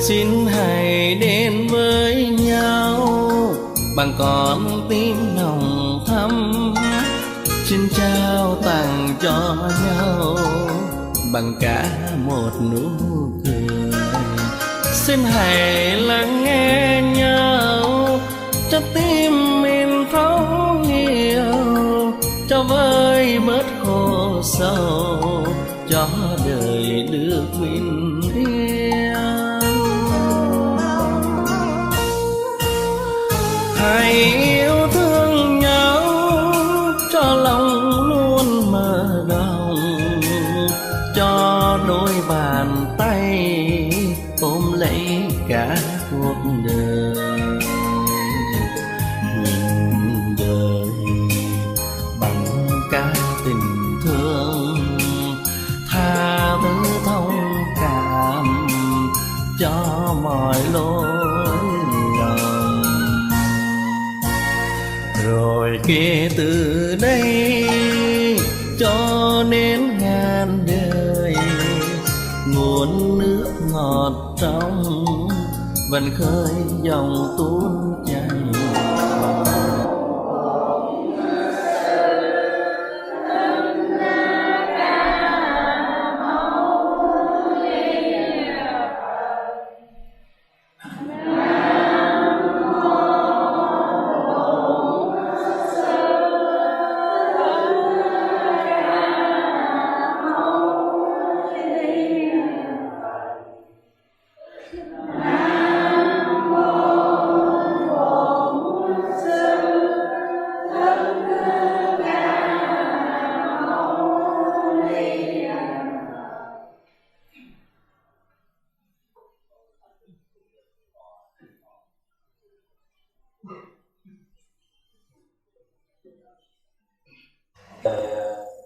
xin hãy đến với nhau bằng con tim nồng thắm. Xin trao tặng cho nhau bằng cả một nụ cười. Xin hãy lắng nghe nhau cho tim mình thấu nhiều, cho vơi bớt khổ sầu, cho đời được bình yên. Hãy yêu thương nhau cho lòng luôn mở rộng, cho đôi bàn tay ôm lấy cả cuộc đời. Nhìn đời bằng cả tình thương, tha thứ thông cảm cho mọi lỗi lầm. Rồi kể từ đây cho đến ngàn đời, nguồn nước ngọt trong vẫn khơi dòng tuôn chảy.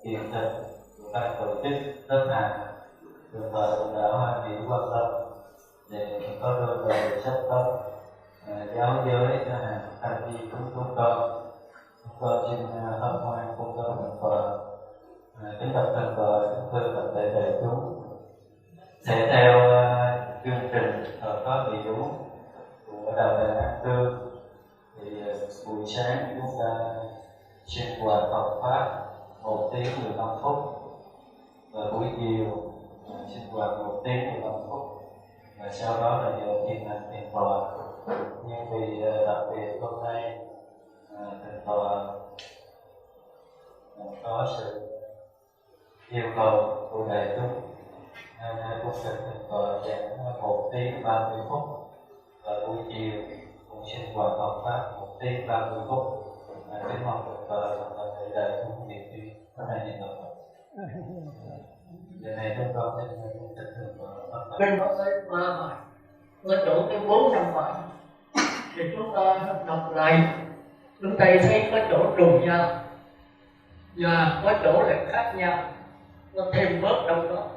Hiện thực của ban tổ chức lớp hàng đồng thời cũng đã hoan hỷ quan tâm để có đôi lời sách tâm giáo giới cho hàng thành viên của chúng con xin hân hoan cung cấp thần cờ. Kính bạch thần cờ, kính thưa toàn thể đại chúng, sẽ theo chương trình có biểu của đạo tràng An Cư thì buổi sáng chúng ta sinh hoạt Phật pháp 1 tiếng 15 phút, và buổi chiều sinh hoạt 1 tiếng 15 phút, và sau đó là giờ thiền hành thiền tọa. Nhưng vì đặc biệt hôm nay thiền tọa có sự yêu cầu của đại chúng nên cũng sẽ thiền tọa dành 1 tiếng 30 phút, và buổi chiều cũng sinh hoạt Phật pháp 1 tiếng 30 phút. Kính mong thiền tọa và thầy đại chúng việc đi có này nhận được. Giờ này chúng con sẽ thực hiện bên có tới 3 bài, có chỗ tới 4-5 bài thì chúng ta đọc lại, chúng ta thấy có chỗ trùng nhau và có chỗ lại khác nhau, nó thêm bớt đâu đó.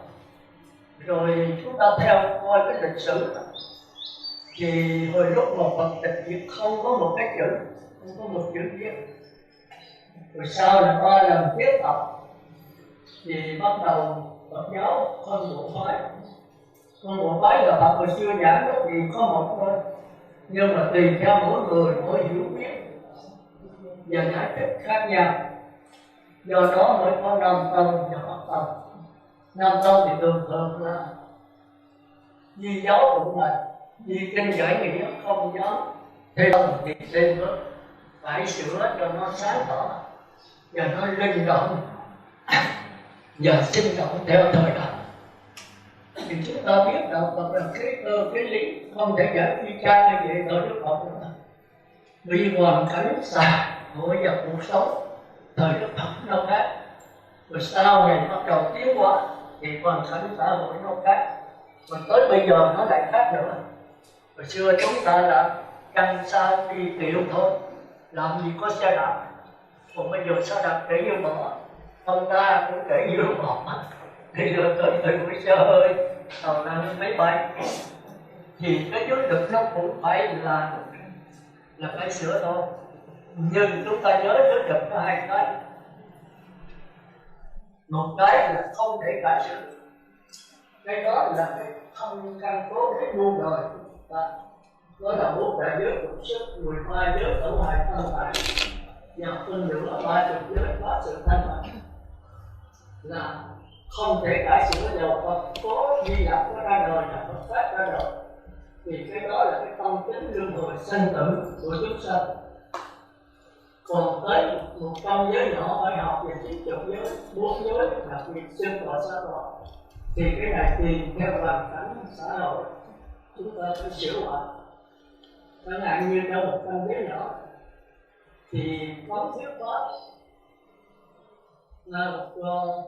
Rồi chúng ta theo coi cái lịch sử thì hồi lúc mà Phật tịch diệt không có một cái chữ, không có một chữ viết. Rồi sau là 3 lần viết tập thì bắt đầu Phật giáo phân bộ phái. Phân bộ phái là Phật hồi xưa giảng lúc gì có một thôi, nhưng mà tùy theo mỗi người mỗi hiểu biết và giải thích khác nhau. Do đó mới có 5 tông và 8 tông. 5 tông thì thường thường là Di giáo tụng này, Di kinh giải nghĩa không giáo, thêm thì thêm bớt, phải sửa cho nó sáng tỏ và nó linh động và sinh động theo thời đại. Thì chúng ta biết đạo Phật là cái cơ cái lý, không thể giải quy tra như vậy ở Đức Phật nữa. Vì hoàn cảnh xã hội và cuộc sống thời Đức Phật nó khác, rồi sau này bắt đầu tiến hóa thì hoàn cảnh xã hội nó khác, rồi tới bây giờ nó lại khác nữa. Hồi xưa chúng ta là căn sao đi kiệu thôi, làm gì có xe đạp, còn bây giờ xe đạp kể như bỏ, ông ta cũng kể như bỏ. Thì rồi tới buổi xe hơi tàu lặn máy bay thì cái giới lực nó cũng phải là phải sửa thôi. Nhưng chúng ta nhớ giới lực có 2 cái. Một cái là không thể cải sửa, Cái đó là cái thông căn cố để muôn đời ta. Đó là 4 đại giới phục sức, 13 giới tổ hài tâm tại, và phân nửa 30 giới có sự thanh tịnh, là không thể cải sửa dầu Phật cố Di Lặc có ra đời là Phật Pháp ra đời. Thì cái đó là cái tâm tính luân hồi sanh tử của chúng sanh. Còn tới 100 giới nhỏ phải học về 90 giới, 4 giới là việc sinh tọa xã hội. Thì cái này tùy theo hoàn cảnh xã hội chúng ta phải sửa lại. Chẳng hạn như trong 100 giới nhỏ thì phóng thuyết pháp là một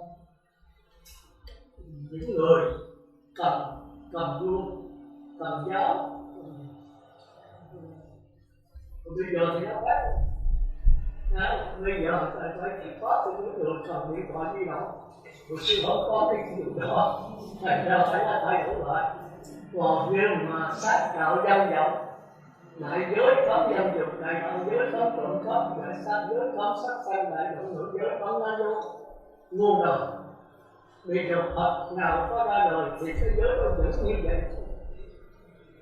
những người cầm vua, cầm giáo. Bây giờ thì nó khác. Bây giờ phải chỉ có những người cầm điện thoại di động, một sư không có cái chuyện đó, thành ra phải là thay đổi lại. Còn như mà sát đạo dâm vọng, đại giới cấm dâm dục, đại đạo giới cấm trộm cắp, đại sát giới cấm sát sanh, đại đạo ngữ giới cấm nói dối, muôn đời. Bây giờ Phật nào có ra đời thì cái giới nó vẫn như vậy.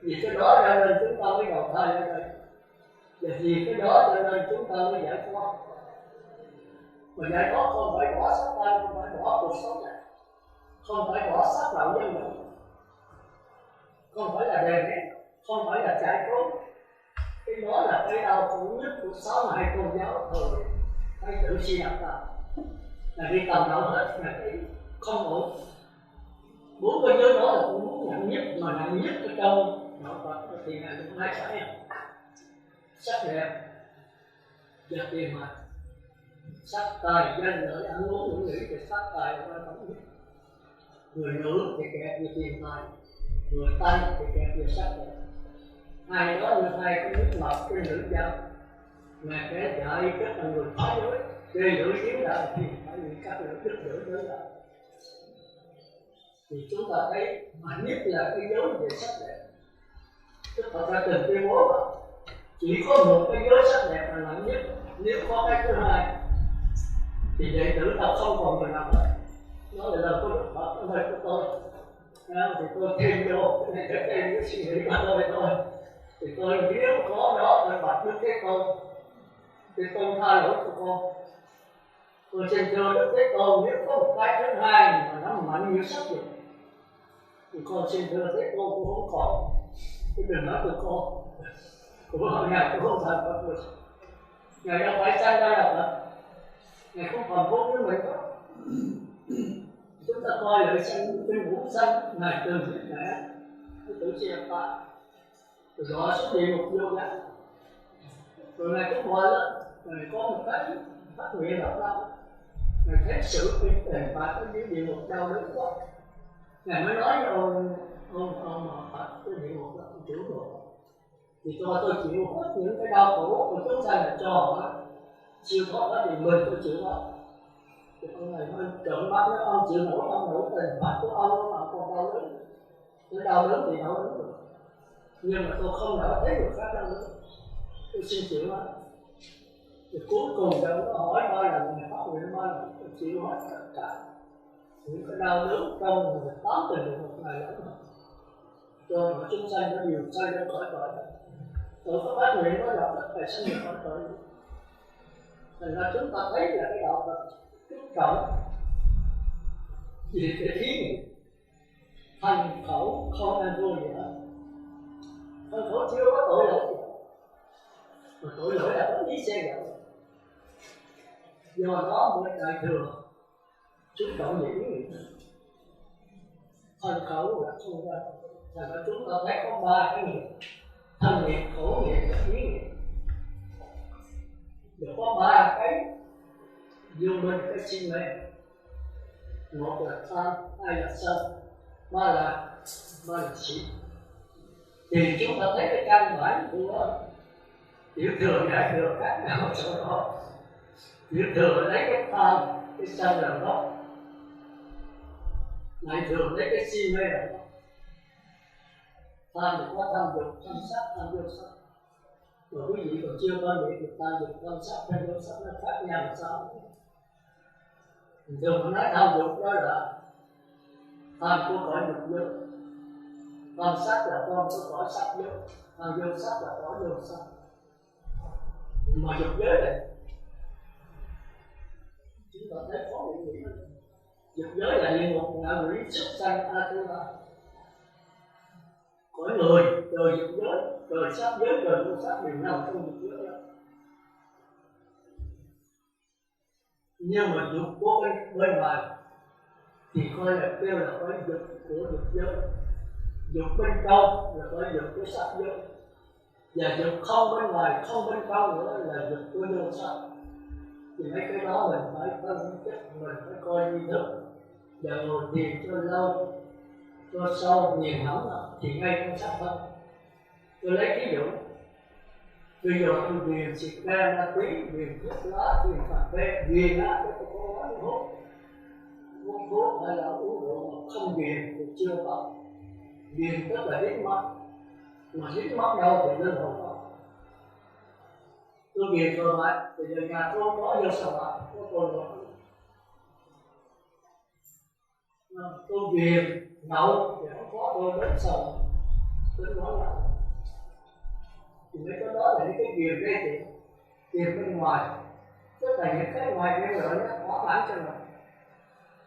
Vì cái đó ra nên chúng ta mới đầu thai ở đây. Và vì cái đó cho nên chúng ta mới giải thoát. Mà giải thoát không phải bỏ sát tay, không phải bỏ cuộc sống này, không phải bỏ sát đạo nhân lực, không phải là đè nén, không phải là chạy trốn. Cái đó là cái đau khổ nhất của 62 tôn giáo thời Thái tử Siddhartha, là đi tầm đạo hết là cái không ổn. 4 cái giới đó là cũng muốn nặng nhất, mà nặng nhất ở trong đạo Phật thì là cũng hai phải sắc đẹp và tiền bạc. Sắc tài danh lợi ăn uống ngủ nghỉ thì sắc tài là quan trọng nhất. Người nữ thì kẹt về tiền tài, người tây thì kẹt về sắc đẹp. Hai đó như hai cái nước mập cái nữ giáo, mà kẻ chạy rất là người phá giới, chơi nữ kiếm lại thì phải bị các nữ đức nữ đối lại. Thì chúng ta thấy mạnh nhất là cái giới về sắc đẹp. Tức thật ra từng tuyên bố mà chỉ có một cái giới sắc đẹp là nặng nhất. Nếu có cái thứ hai thì đệ tử tập không còn người nào hết. Nó là lời của Đức Phật, nó là của tôi. Thì tôi thêm vô, cái này cái thêm cái suy nghĩ của tôi thôi. Thì tôi nếu có đó tôi bạch Đức Thế Tôn, thì con tha lỗi của con. Tôi xin thưa Đức Thế Tôn, nếu có một cái thứ hai mà nó mạnh như sắc dục thì con xin thưa Thế Tôn cũng không còn. Cái đừng nói của con, của họ Ngài cũng không thành Phật được. Ngài đâu phải sanh ra là Phật, Ngài không còn vốn với mình đó. Chúng ta coi lại sanh cái ngũ sanh Ngài từ biết mẹ cái tử xe ta, rồi đó xuất địa ngục vô giá. Rồi Ngài cũng gọi là Ngài có một cái phát nguyện độc đáo, Ngài thấy sự tiền bạc ở dưới địa ngục đau đớn quá. Ngài mới nói với ông Phật cái địa ngục đó, ông chịu rồi. Thì cho tôi chịu hết những cái đau khổ của chúng ta là cho họ chịu thoát đó thì mình tôi chịu hết. Thì ông này nói trợn mắt nói ông chịu nổi, ông nổi tiền bạc của ông mà còn đau đớn. Tôi đau đớn thì đau đớn rồi, nhưng mà tôi không đã thấy được khác đau đớn, tôi xin chịu hết. Thì cuối cùng ông nó hỏi 3 lần, Ngài phát nguyện 3 lần, tôi chịu hết tất cả những cái đau đớn trong 8 tình được một ngày lẫn mà cho mọi chúng sanh nó đều sanh ra khỏi tội. Tôi có phát nguyện nó là tất phải sanh ra khỏi tội. Thành ra chúng ta thấy là cái đạo Phật chú trọng vì cái thí nghiệm thành khẩu không ăn thua gì hết. Thành khẩu chưa có tội lỗi gì, mà tội lỗi là có ý xe dậu. Do đó mới đại thừa chú trọng về ý nghiệm. Thành khẩu là không ra. Thành ra chúng ta thấy có 3 cái nghiệp: thân nghiệp, khẩu nghiệp và ý nghiệp. Được có 3 cái vô minh, cái si mê. Một là tham, hai là sân, ba là si. Thì chúng ta thấy cái căn bản của tiểu thừa đại thừa khác nhau chỗ đó. Tiểu thừa lấy cái tham, cái sân là gốc, đại thừa lấy cái si mê là gốc. Tham thì có tham dục, tham sắc, tham vô sắc. Mà quý vị còn chưa phân biệt được tham dục, tham sắc, tham vô sắc nó khác nhau làm sao? Thường nói tham dục đó là tham của cõi dục giới, tham sắc là tham của cõi sắc giới, tham vô sắc là cõi vô sắc. Mà dục giới này chúng ta thấy có một nghĩa, dục giới là địa ngục, ngạ quỷ, súc sanh, A-tu-la. Cõi người trời dục giới, trời sắc giới, trời vô sắc đều nằm trong dục giới đó. Nhưng mà dục của bên ngoài thì coi là kêu là cõi dục của dục giới, dục bên trong là cõi dục của sắc giới, và dục không bên ngoài, không bên trong nữa là dục của vô sắc. Thì mấy cái đó mình phải phân tích, mình phải coi như thức và ngồi thiền cho lâu, cho sâu, nghiền ngẫm thì ngay trong sắc thân. Tôi lấy ví dụ, bây giờ tôi nghiền xịt ga, ma túy, nghiền thuốc lá, nghiền cà phê, nghiền á, tôi có nói hút thuốc hay là uống rượu mà không nghiền thì chưa có. Nghiền tức là dính mắt, mà dính mắt đâu thì linh hồn đó. Tôi nghiền rồi mà, thì giờ nhà tôi có vô sầu mà, có tôi rồi. Tôi nghiền nhậu thì không có tôi đến sầu, đến nói lại. Thì mấy cái đó là những cái nghiền gây chuyện, nghiền bên ngoài. Tức là những cái ngoài cái lợi nó thỏa mãn cho mình.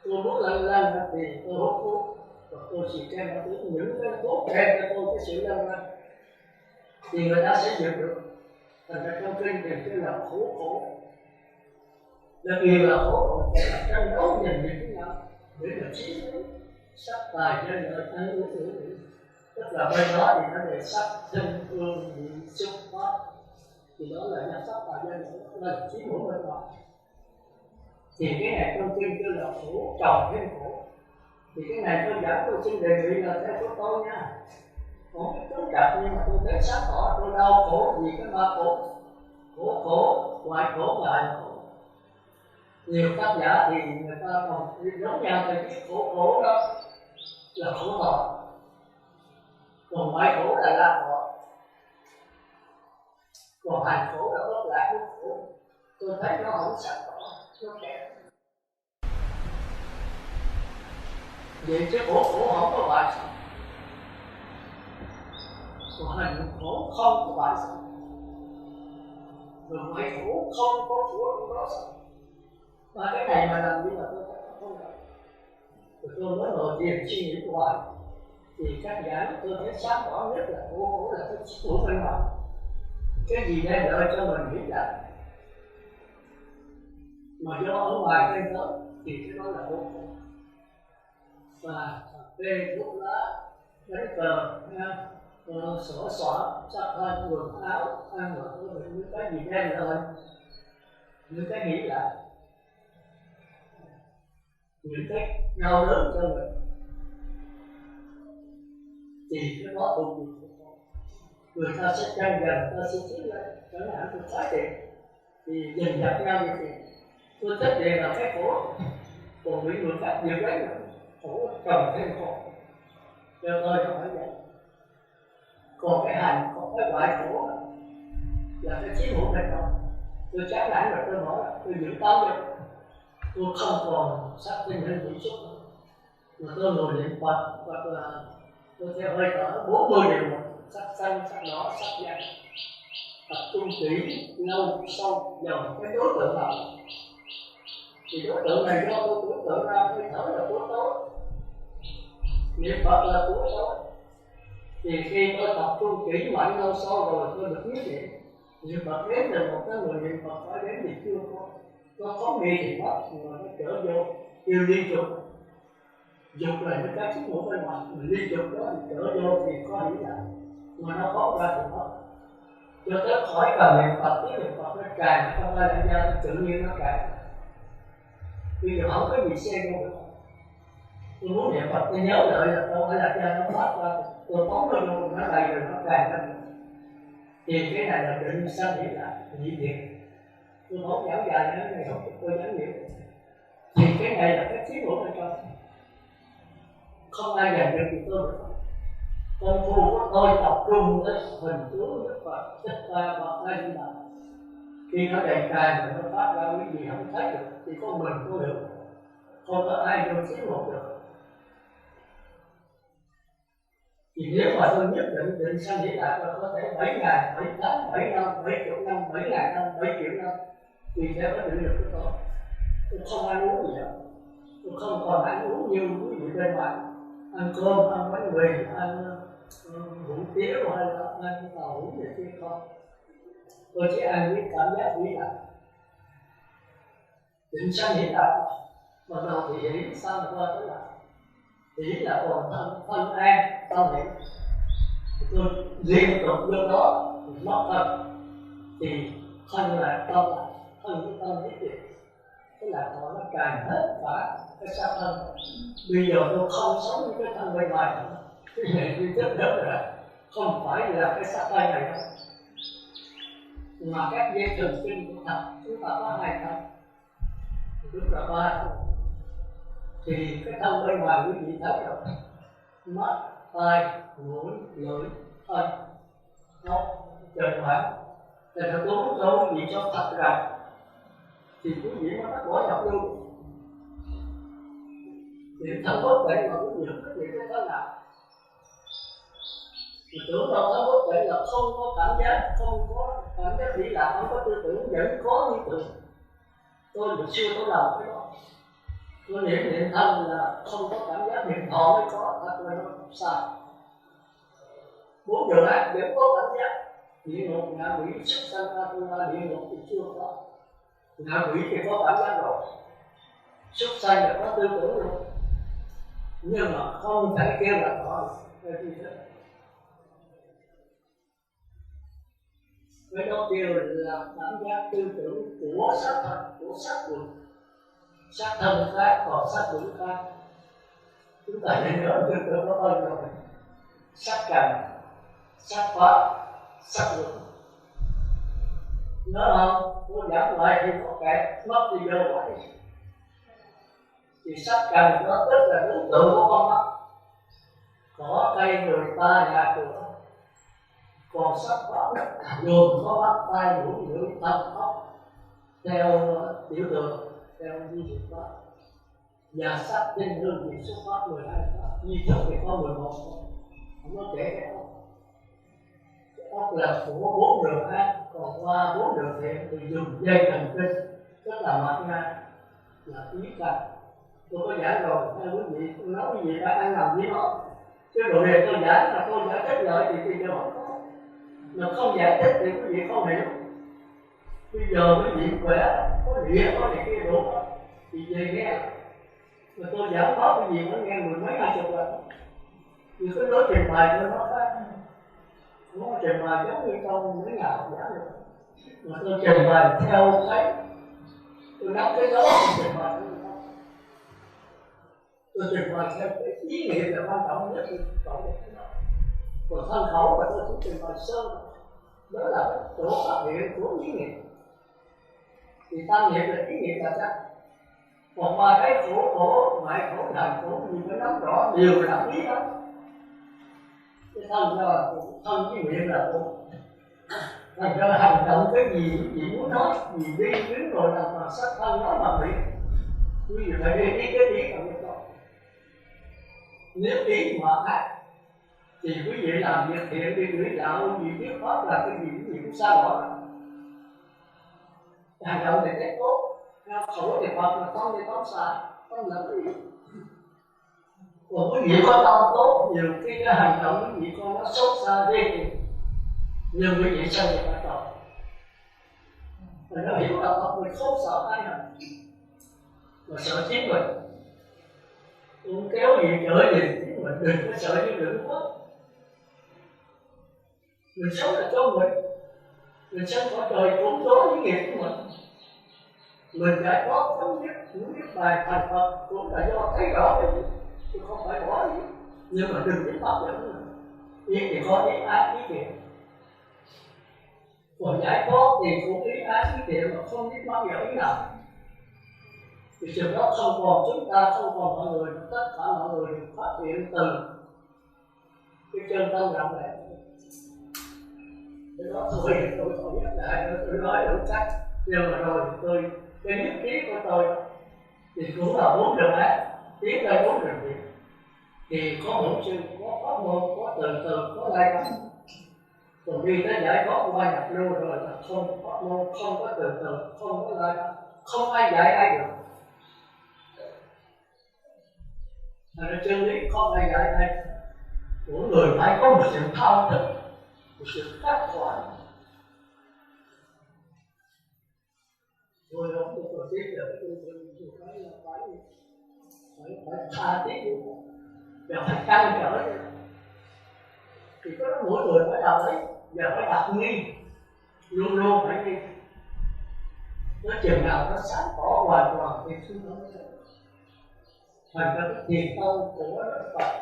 Tôi muốn lên thì tôi hút thuốc, và tôi chỉ xem là những cái thuốc thêm cho tôi cái sự lên thì người ta sẽ nhận được. Thành ra trong kinh thì kêu là khổ. Đặc biệt là khổ là tranh đấu nhìn với nhau để mà chiến đấu sắc tài danh lợi ăn uống. Tức là bên đó thì nó về sắc thân hương vị xúc pháp, thì đó là nhà sắc tài danh lợi là chiến hữu bên ngoài. Thì cái này trong kinh kêu là khổ chồng thêm khổ. Thì cái này tôi giảng tôi xin đề nghị là theo của tôi nha. Không biết tôi gặp nhưng mà tôi thấy sáng tỏ tôi đau khổ vì cái ba khổ. Khổ, ngoại khổ và hạnh khổ. Nhiều tác giả thì người ta còn giống nhau về cái khổ đó là khổ thọ. Còn ngoại khổ là la thọ. Còn hạnh khổ là bất lạc của khổ. Tôi thấy nó không sáng tỏ, nó kẹt. Vậy chứ khổ không có bại sao? Còn hạnh khổ không có bại sao? Rồi ngoại khổ không có khổ trong đó sao? Mà cái này mà làm như là tôi không được. Rồi tôi mới ngồi thiền suy nghĩ hoài. Thì các giảng tôi thấy sáng tỏ nhất là khổ là cái khổ bên ngoài. Cái gì đang đợi cho mình hiểu lại. Mà do ở ngoài trên đó thì cái đó là khổ. Và phê, thuốc lá, đánh cờ, sổ xóa, sắc thân, quần áo, ăn mặc của mình, những cái gì đem lại, những cái nghĩ lại, những cái đau đớn cho mình, thì cái đó thuộc về của con. Người ta sẽ tranh giành, người ta sẽ chiến lên, chẳng hạn tôi phá tiền, thì dần dập nhau như tiền. Tôi thích tiền là cái khổ, còn bị người khác nhiều đấy nữa, khổ cầm thêm khổ. Cho tôi không phải vậy. Còn cái hành, còn cái ngoại khổ là cái chiến hữu bên trong. Tôi chán nản rồi tôi bỏ, tôi giữ táo được. Tôi không còn sắc tinh hình vị xúc nữa. Mà tôi ngồi niệm Phật, hoặc là tôi theo hơi thở 40 điều một, sắc xanh, sắc đỏ, sắc vàng. Tập trung kỹ, lâu, sâu, vào cái đối tượng nào. Thì đối tượng này do tôi tưởng tượng ra hơi thở là của tôi. Niệm Phật là của tôi. Thì khi tôi tập trung kỹ mạnh lâu sâu rồi tôi được biết vậy. Niệm Phật đến từ một cái người niệm Phật phải đến thì chưa có. Nó có nghi thì mất, mà nó trở vô yêu liên tục. Dục là những cái xúc ngủ bên ngoài, mình liên tục đó thì trở vô thì có hiểu lại. Mà nó có ra thì mất. Cho tới khỏi cần niệm Phật, tiếng niệm Phật nó tràn, không ai làm ra tự nhiên nó tràn. Bây giờ không có gì xe vô được. Tôi muốn niệm Phật tôi nhớ lại là tôi phải làm ra nó phát ra. Tôi phóng nó vô nó đầy rồi nó tràn ra. Thì cái này là định sanh hiểu lại, nhị thiện. Tôi không giảng dài nữa, này không tôi giảng nhiều. Thì cái này là cái chiến hữu bên trong. Không ai giành được thì tôi được. Công phu của tôi tập trung tới hình tướng Đức Phật, Thích Ca Phật hay như nào. Khi nó đầy tràn rồi nó phát ra cái gì không thấy được thì con mình tôi được. Không có ai được chiến hữu được. Thì nếu mà tôi nhất định sanh Hỷ Lạc là có thể 7 ngày, 7 tháng, 7 năm, 70 năm, 7 ngàn năm, 7 triệu năm, tùy theo cái định lực của tôi. Tôi không ăn uống gì đâu, tôi không còn ăn uống như quý vị bên ngoài, ăn cơm, ăn bánh mì, ăn hủ tiếu hay là ăn tàu hủ gì kia không. Tôi chỉ ăn với cảm giác Hỷ Lạc. Định sanh Hỷ Lạc bắt đầu thì hỷ, sau này qua tới lạc. Hỷ là còn thân an, tâm hỷ. Tôi liên tục lúc đó mất thân thì thân là tâm lại, thân với tâm biết gì. Cái lạc thọ nó càng hết cả cái xác thân. Bây giờ tôi không sống với cái thân bên ngoài nữa, cái này tôi rất rất là không phải là cái xác tay này đâu, mà các dây thần kinh của thật. Chúng ta có 2 thân, chúng ta 3 thân. Thì cái thân bên ngoài quý vị thấy rồi, mắt, tai, mũi, lưỡi, thân, nó trời khoảng. Thì tôi muốn cho quý vị cho thật rằng thì quý vị mới bắt bỏ nhập luôn. Thì thân bất tịnh mà quý vị không biết cái thân nào. Thì tưởng đâu thân bất tịnh là không có cảm giác, không có cảm giác Hỷ Lạc, không có tư tưởng, vẫn có tư tưởng. Tôi được xưa tôi làm cái đó. Tôi niệm thân là không có cảm giác, niệm thọ mới có, thật là nó sai. 4 đường ác đều có cảm giác. Địa ngục, ngạ quỷ, súc sanh, Atula, địa ngục thì chưa có. Ngạ quỷ thì có cảm giác rồi, súc sanh là có tư tưởng luôn, nhưng mà không thể kêu là có. Cái đó kêu là cảm giác tư tưởng của xác thân, của xác quỷ. Xác thân khác, còn xác quỷ khác. Chúng ta nên nhớ tư tưởng nó hơn rồi. Xác trần, xác pháp, xác quỷ. Nhớ không? Tôi giảng lại thì có kẹt, mất thì vô quậy. Thì sắc trần nó tức là đối tượng của con mắt. Cỏ cây người ta nhà cửa. Còn sắc pháp gồm có mắt, tai, mũi, lưỡi, tâm, óc. Theo tiểu tượng, theo di thực pháp. Và sắc trên hương vị xuất pháp 12 pháp. Di thực thì có 11 pháp. Không có kể cái óc. Cái óc là của 4 đường ác. Còn qua 4 đường thiện thì dùng dây thần kinh rất là mạnh ra là ý cảnh. Tôi có giải rồi, theo quý vị, tôi nói quý vị đã ăn nằm với nó. Cái đồ này tôi giải là tôi giải thích lợi thì bây giờ không có. Mà không giải thích thì quý vị không hiểu. Bây giờ quý vị khỏe, có địa, có này kia đủ đó, thì về nghe. Mà tôi giảng đó quý vị mới nghe 10 mấy 20 lần. Vì cái đối trình bày của nó khác. Nó trình bày giống như trong mấy ngạo giả được. Mà tôi trình bày theo cái tôi nắm cái đó tôi trình bày với nó. Tôi trình bày theo cái ý nghĩa là quan trọng nhất tôi chọn được cái đó. Còn thân khẩu và tôi chỉ trình bày sơ. Đó là cái chỗ phát hiện của ý nghĩa. Thì tam niệm là ý nghĩa là chắc. Còn ba cái khổ, ngoại khổ, thành khổ gì mới nắm rõ đều là ý đó. Cái thân là thân với miệng là khổ. Thành ra hành động cái gì muốn nói, gì đi đứng rồi làm mà sắc thân nói bằng miệng. Quý vị phải đi cái ý bằng cái đó. Nếu ý mà ác thì quý vị làm việc thiện đi gửi đạo, quý vị biết pháp là cái gì cũng xa bỏ. Hành động này rất tốt, khẩu thì Phật mà tâm thì tâm sai, tâm là cái gì? Còn quý vị có tâm tốt, nhiều khi cái hành động quý vị con nó xấu xa đi, nhưng quý vị sao được phải tội? Mình nó hiểu là Phật mình không sợ ai nào, mà sợ chính mình. Cũng kéo gì chở gì, mình đừng có sợ như đừng có. Mình sống là cho mình sống có trời cũng có với nghiệp của mình. Mình giải thoát thống nhất, những biết bài thành Phật cũng là do thấy rõ cái gì, chứ không phải bỏ gì. Nhưng mà đừng biết pháp dẫn mình. Ý thì có ý ác ý thiện. Còn giải thoát thì cũng ý ác ý thiện mà không biết mắc vào ý nào. Thì chừng đó không còn chúng ta, không còn mọi người, tất cả mọi người được phát hiện từ cái chân tâm rộng rãi. Cái đó tôi nhắc lại, tôi nói đủ cách. Nhưng mà rồi tôi, cái nhất trí của tôi thì cũng là 4 đường ác, tiến ra 4 đường thiện. thì có hữu sư, có pháp môn, có từ từ, có lai cắn. Còn đi tới giải thoát qua nhập lưu rồi là không có pháp môn, không có từ từ, không có lai cắn, không ai dạy ai được. Là chân lý không ai dạy ai. Mỗi người phải có một sự thao thức, một sự phát quản. Tôi không được rồi tiếp được, tôi phải là phải tha thiết luôn, và phải căng trở. Thì có đó mỗi người phải làm đấy, và phải đặt nghi, luôn luôn phải nghi. Nó chừng nào nó sáng tỏ hoàn toàn thì xuống nó sẽ thành ra cái thiền tông của nó Phật.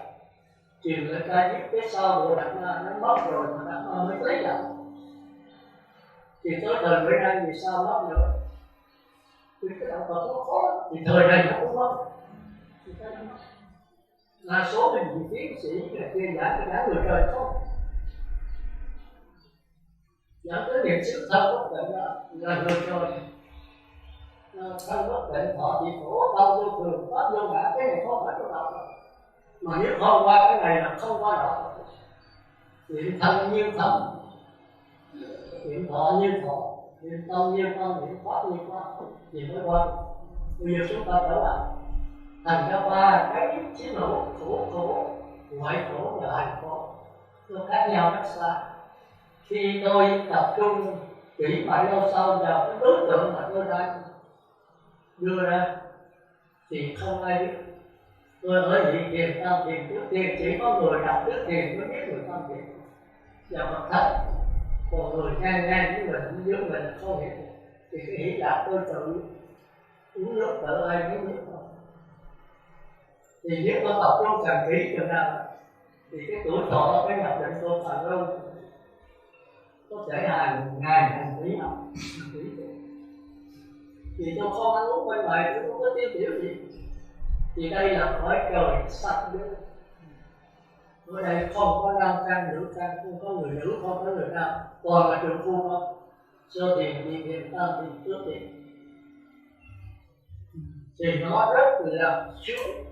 Truyền người ta giúp cái sau bộ Đạt Ma nó mất rồi mà Đạt Ma mới lấy lại. Thì tới thời bữa nay vì sao mất nữa? Vì cái đạo Phật nó khó, thì thời này nó cũng mất. Là số mình vị tiến sĩ là chuyên giảng cái đá người trời không. Giảng tới niệm xứ thân bất tịnh là người trời. Thân bất tịnh, thọ thì khổ, đau vô thường, pháp vô ngã, cái này không phải trong đạo đâu. Mà nếu không qua cái này là không qua đạo. Niệm thân như thân, niệm thọ như thọ, niệm tâm như tâm, niệm pháp như pháp, thì mới qua. Bây giờ chúng ta trở lại thành ra ba cái chiến lược khổ, ngoại khổ và hành khổ nó khác nhau rất xa. Khi tôi tập trung kỹ mãi lâu sau vào cái đối tượng mà tôi đang đưa ra thì không ai biết. Tôi ở vị thiền tam thiền trước tiên, chỉ có người đọc trước thiền mới biết người tam thiền và Phật thánh. Còn người ngang với mình dưới mình là không hiểu. Thì cái hỷ lạc tôi tự uống nước tự ai mới biết không. Thì nếu tôi tập trung càng kỹ chừng nào thì cái tuổi thọ cái nhập định tôi càng lâu, có thể hàng ngàn hàng tỷ năm. Thì tôi không ăn uống bên ngoài, tôi không có tiêu tiểu gì. Thì đây là cõi trời sạch nữa. Ở đây không có nam trang, nữ trang, không có người nữ, không có người nam, toàn là trường phu không. Sơ thiền, nhị thiền, tam thiền, tứ thiền. Thì nó rất là sướng.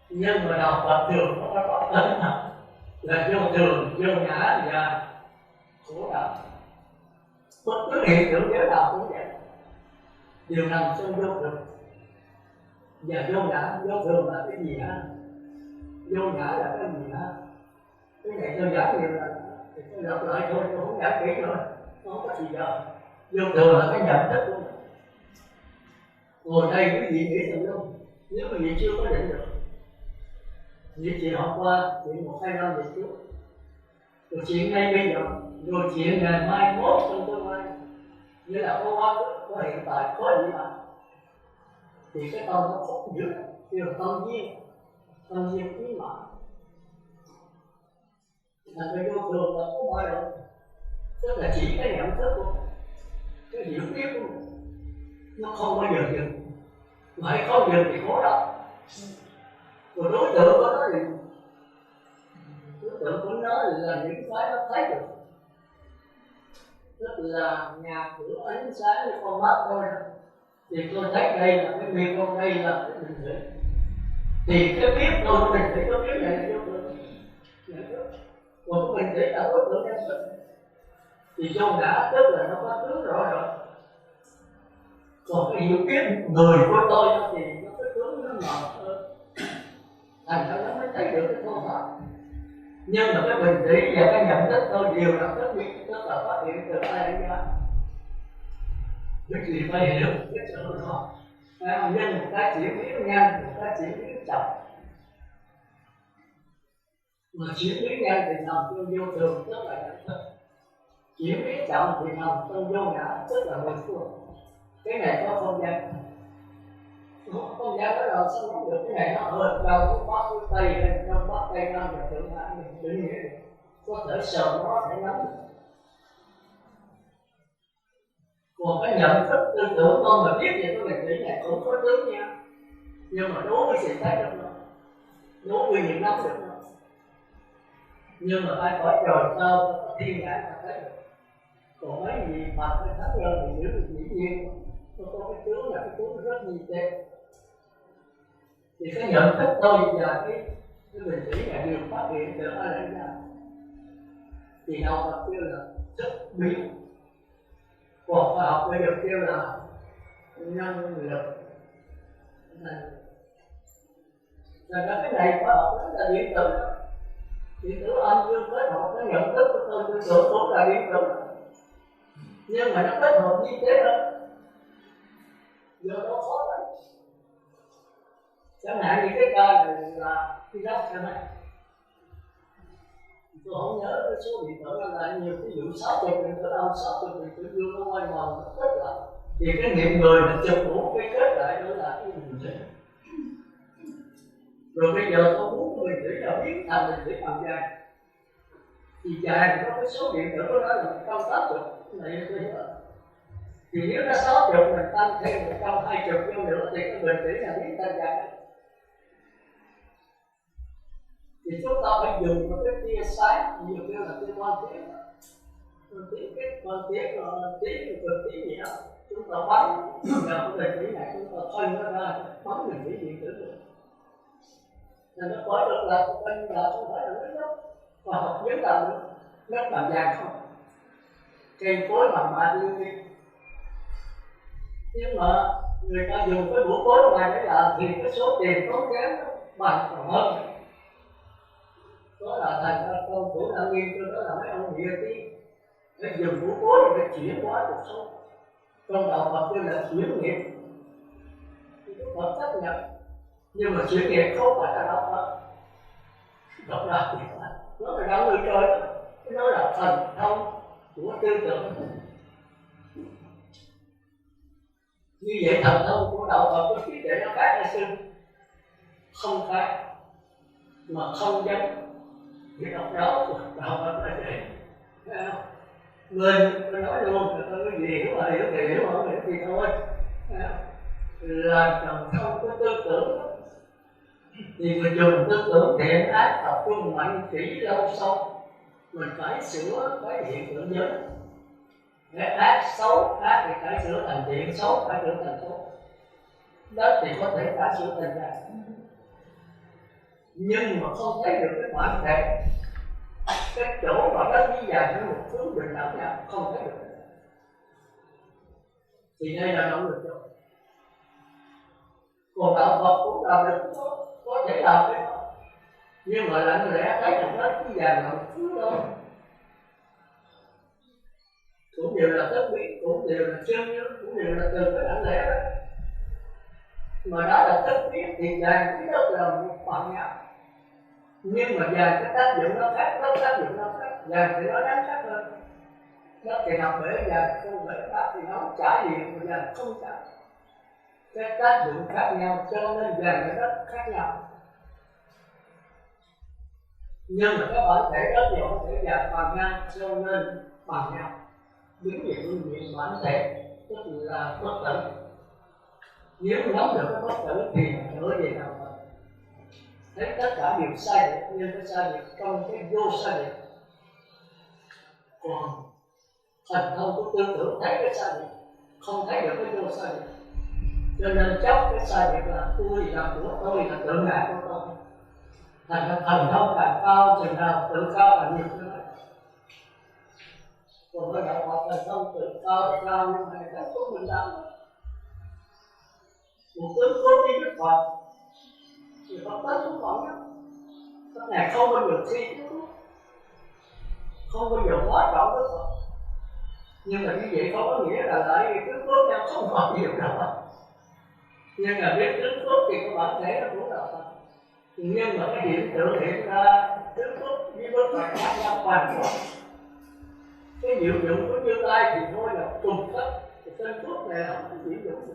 Nhưng mà đạo Phật thường nó có tấn là vô thường, vô ngã và khổ đạo. Bất cứ hiện tượng giới đạo cũng vậy, đều nằm trong vô thường. Và vô ngã, vô thường là cái gì hả? Vô ngã là cái gì hả? Cái này tôi giải nhiều lần, thì tôi lặp lại thôi, tôi không giải kỹ nữa, không có gì đâu. Vô thường là cái nhận thức của mình. Ngồi đây quý vị nghĩ thử không? Nếu quý vị chưa có định được, như chị học qua, chuyện 1-2 năm về trước, rồi chuyện ngay bây giờ, rồi chuyện ngày mai mốt trong tương lai, nghĩa là có quá khứ, có hiện tại, có hiện tại, thì cái tâm nó phúc dữ, kêu là tâm duyên quý mạng. Thành cái vô thường là có mọi rồi, tức là chỉ cái nhận thức của mình, cái hiểu biết của mình, nó không bao giờ dừng, mà hãy không dừng thì khổ đau. Rồi đối tượng của nó thì đối tượng của nó là những cái nó thấy được, tức là nhà cửa ánh sáng với con mắt thôi. Thì tôi thấy đây là cái miệng, con đây là cái bình thủy. Thì cái biết tôi của bình thủy có biết này là vô tượng. Còn cái bình thủy là đối tượng nhân vật. Thì vô ngã tức là nó có tướng rõ rồi. Còn cái hiểu biết người của tôi thì nó cái tướng nó mờ hơn. Thành ra nó mới thấy được cái thô pháp. Nhưng mà cái bình thủy và cái nhận thức tôi đều là rất biết, tức là phát hiện từ ai đến ra. Quý vị phải hiểu cái chỗ đó. Nhưng một cái chuyển biến nhanh, một cái chuyển biến chậm. Mà chuyển biến nhanh thì nằm trong vô thường, tức là nhận thức. Chuyển biến chậm thì nằm trong vô ngã, tức là mười phương. Cái này có không gian. Không gian đó là sao nói được, cái này nó ở đâu cũng bắc cũng tây, trong bắc tây nam và thượng hạ mình tự nghĩa được. Có thể sờ nó có thể nắm được. Còn cái nhận thức tư tưởng con mà biết thì tôi mình nghĩ này cũng có tướng nha. Nhưng mà đối với sự thấy được nó, đối với những nắm được nó. Nhưng mà ai khỏi trời sao có thiên nhãn ta thấy được. Còn mấy gì Phật hay Thánh Nhân thì giữ dĩ nhiên nó có cái tướng là cái tướng rất nhi tế. Thì cái nhận thức tôi và cái bình thủy là điều phát hiện được ở đây ra thì đạo Phật kêu là chất biến, còn khoa học bây giờ kêu là năng lực này. Là cái này khoa học đó là điện tử, điện tử âm dương kết hợp với nhận thức của tôi tưởng cũng là điện tử, nhưng mà nó kết hợp như thế đó, do đó khó lắm. Chẳng hạn như cái ca này là khi đắp cho này, tôi không nhớ cái số điện tử là nhiều, ví dụ 60 điện tử âm, 60 điện tử dương nó quay vòng nó kết lại, thì cái nghiệm người nó chụp đủ cái kết lại đó là cái bình thủy. Rồi bây giờ tôi muốn cái bình thủy là biến thành bình thủy bằng dài, thì dài thì có cái số điện tử đó là 180 này tôi hiểu. Thì nếu nó 60 mình tăng thêm 120 vô nữa thì cái bình thủy là biến thành dài. Thì chúng ta phải dùng một cái tia sáng, nhiều kêu là tia quang tiết, cái quang tiết gì đó, chúng ta bắn vào cái bình thủy này, chúng ta phân nó ra, bắn bình thủy điện tử được. Nên nó khỏi được là bên là không phải là nước đó, và học nhất là nước làm vàng không, cây cối bằng mạ lưu đi. Nhưng mà người ta dùng cái vũ cối này để làm thì cái số tiền tốn kém bằng còn hơn. Đó là thành ra công thủ đã nghiên cứu đó là mấy ông địa tiên để dùng vũ cối để chuyển hóa cuộc sống. Trong đạo Phật kêu là chuyển nghiệp, thì Đức Phật chấp nhận. Nhưng mà chuyển nghiệp không phải là đạo Phật, độc đạo thì phải, nó là đạo người trời, nó là thần thông của tư tưởng. Như vậy thần thông của đạo Phật có trí tuệ nó khác hay sư? Không khác, mà không giống. Thì độc đạo của đạo Phật là vậy. Mình nói luôn, người ta nói gì hiểu mà hiểu thì hiểu, không hiểu thì thôi. Là thần thông của tư tưởng đó. Thì mình dùng tư tưởng thiện ác tập trung mạnh kỹ lâu sâu, mình phải sửa cái hiện tượng nhớ. Cái ác xấu, ác thì phải sửa thành thiện, xấu phải sửa thành tốt. Đó thì có thể phải sửa thành ra. Nhưng mà không thấy được cái bản thể, cái chỗ mà đất với dài nó một hướng bình đẳng nào không thấy được. Thì đây là động lực rồi. Còn đạo Phật cũng làm được, có thể làm cái đó, nhưng mà lặng lẽ thấy được đất với dài là một thứ đâu. Cũng đều là tất biến, cũng đều là chân nhớ, cũng đều là từ cái lặng lẽ đó. Mà đó là tất biến thì dài cái đất là một bằng nhau. Nhưng mà dài cái tác dụng nó khác, nó tác dụng nó khác, dài thì nó đáng khác hơn. Đất thì nằm bể dài, không bể khác thì nó trải điện, mà dài không trải. Cái tác dụng khác nhau cho nên dài cái đất khác nhau. Nhưng mà các bản thể đất thì có thể dài bằng nhau cho nên bằng nhau. Biến về phương diện bản thể tức là bất tử. Nếu nắm được cái bất tử thì trở về đạo Phật. Thấy tất cả đều sai biệt, nhưng cái sai biệt trong cái vô sai biệt. Còn thần thông của tư tưởng thấy cái sai biệt, không thấy được cái vô sai biệt. Cho nên chấp cái sai biệt là tôi là của tôi, là tự ngã của tôi. Thành ra thần thông càng cao chừng nào tự cao càng nhiều như vậy. Còn với đạo Phật thần thông tự cao nhưng mà cái tốt mình làm. Một tướng cốt đi Đức Phật thì Phật tới xuống còn nhá. Các ngài không bao giờ thi không bao giờ quá trọng Đức Phật. Nhưng mà như vậy không có nghĩa là lại tướng cốt nhau không còn nhiều đâu. Nhưng mà biết tướng cốt thì có bản thể là của đạo Phật. Nhưng mà cái hiện tượng hiện ra tướng cốt với Đức Phật khác nhau hoàn toàn. Cái diệu dụng của Như Lai thì thôi là trùng khắp. Cái tên thuốc này không có diệu dụng được.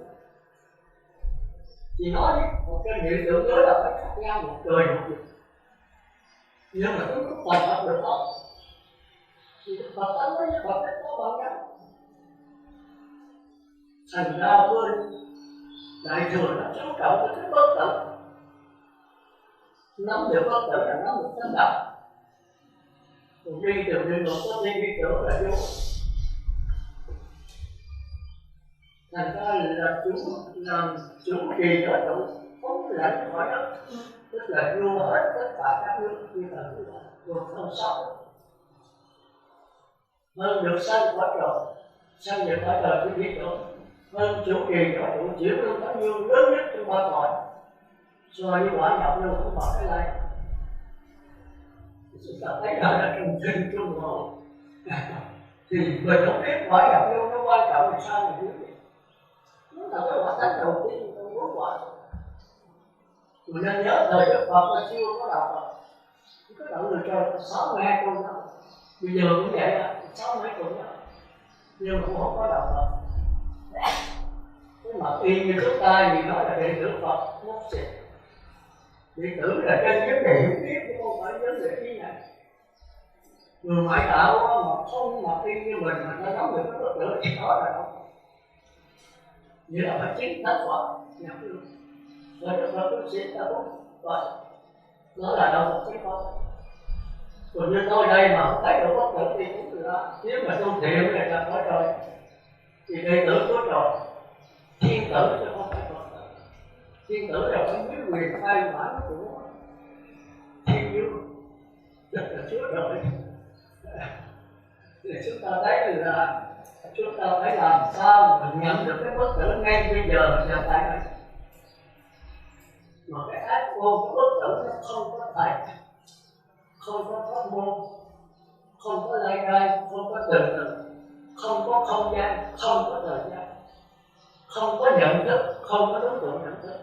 Chỉ nói một cái hiện tượng đó là phải khác nhau một trời một vực. Nhưng mà tướng cốt hoàn toàn được không? Thì Đức Phật tánh với Phật cách có bằng nhau. Thành ra tôi Đại thừa nó chú trọng cái bất tử. Nắm được bất tử là nắm được tánh đạo. Còn đi từ địa ngục có đi chỗ là vô. Thành ra là chủ làm chủ trì đó chủ không lãnh khỏi đất. tức là vua hết tất cả các nước như là vua không sống hơn được sanh quả trời, sanh được quả trời cứ biết rồi hơn chủ trì cho chủ chiếu luôn có nhiều lớn nhất trong ba cõi so với quả nhập luôn không phải cái này chúng ta thấy là trong kinh trung ngộ thì mình không biết quả nhập luôn nó quan trọng là sao mình biết nó là cái quả thánh đầu tiên trong bốn quả. Mình nên nhớ thời Đức Phật là chưa có đạo Phật, có đạo người trời 62 câu đó, bây giờ cũng vậy là 60 câu đó, nhưng mà cũng không có đạo Phật. Cái mà y như chúng ta thì nói là đệ tử Phật ngốc xịt, đệ tử là trên vấn đề hiểu biết chứ không phải vấn đề ý này. Người ngoại đạo mà không mà y như mình mà nó nắm được cái bất tử thì đó là đâu. Như là phải chính thánh quả nhập luôn. Và Đức Phật cũng sẽ ta cũng vậy. Nó là đâu một cái con. Còn như tôi đây mà không thấy được bất tử thì cũng là nếu mà tu thiện thì là có trời. Thì đệ tử của trời, thiên tử chứ không phải Phật tử. Thiên tử là phải biết quyền khai mãn của thiên dương, tức là Chúa Trời. Thì chúng ta thấy là chúng ta phải làm sao mà nhận được cái bất tử ngay bây giờ là tại đây. Mà cái ác môn, cái bất tử nó không có thầy, không có pháp môn, không có lai rai, không có từ từ, không có không gian, không có thời gian, không có nhận thức, không có đối tượng nhận thức.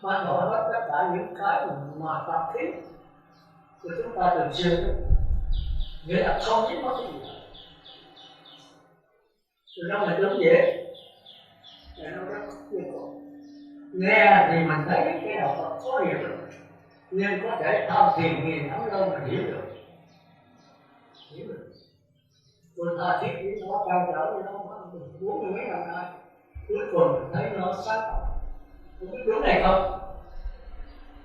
Ban gọi hết tất cả những cái mà tập thiết của chúng ta thường xuyên, nghĩa là không biết mất cái gì. Rồi đâu mà đúng vậy, là nó rất yêu cầu. Nghe thì mình thấy cái đạo Phật khó hiểu được, nhưng có thể tham thiền nghiền ngẫm lâu mà hiểu được. Hiểu được. Tôi ta thiết nghĩ nó trao trở với nó 40 mấy năm nay, cuối cùng thấy nó sáng tỏ. Tôi biết đúng này không?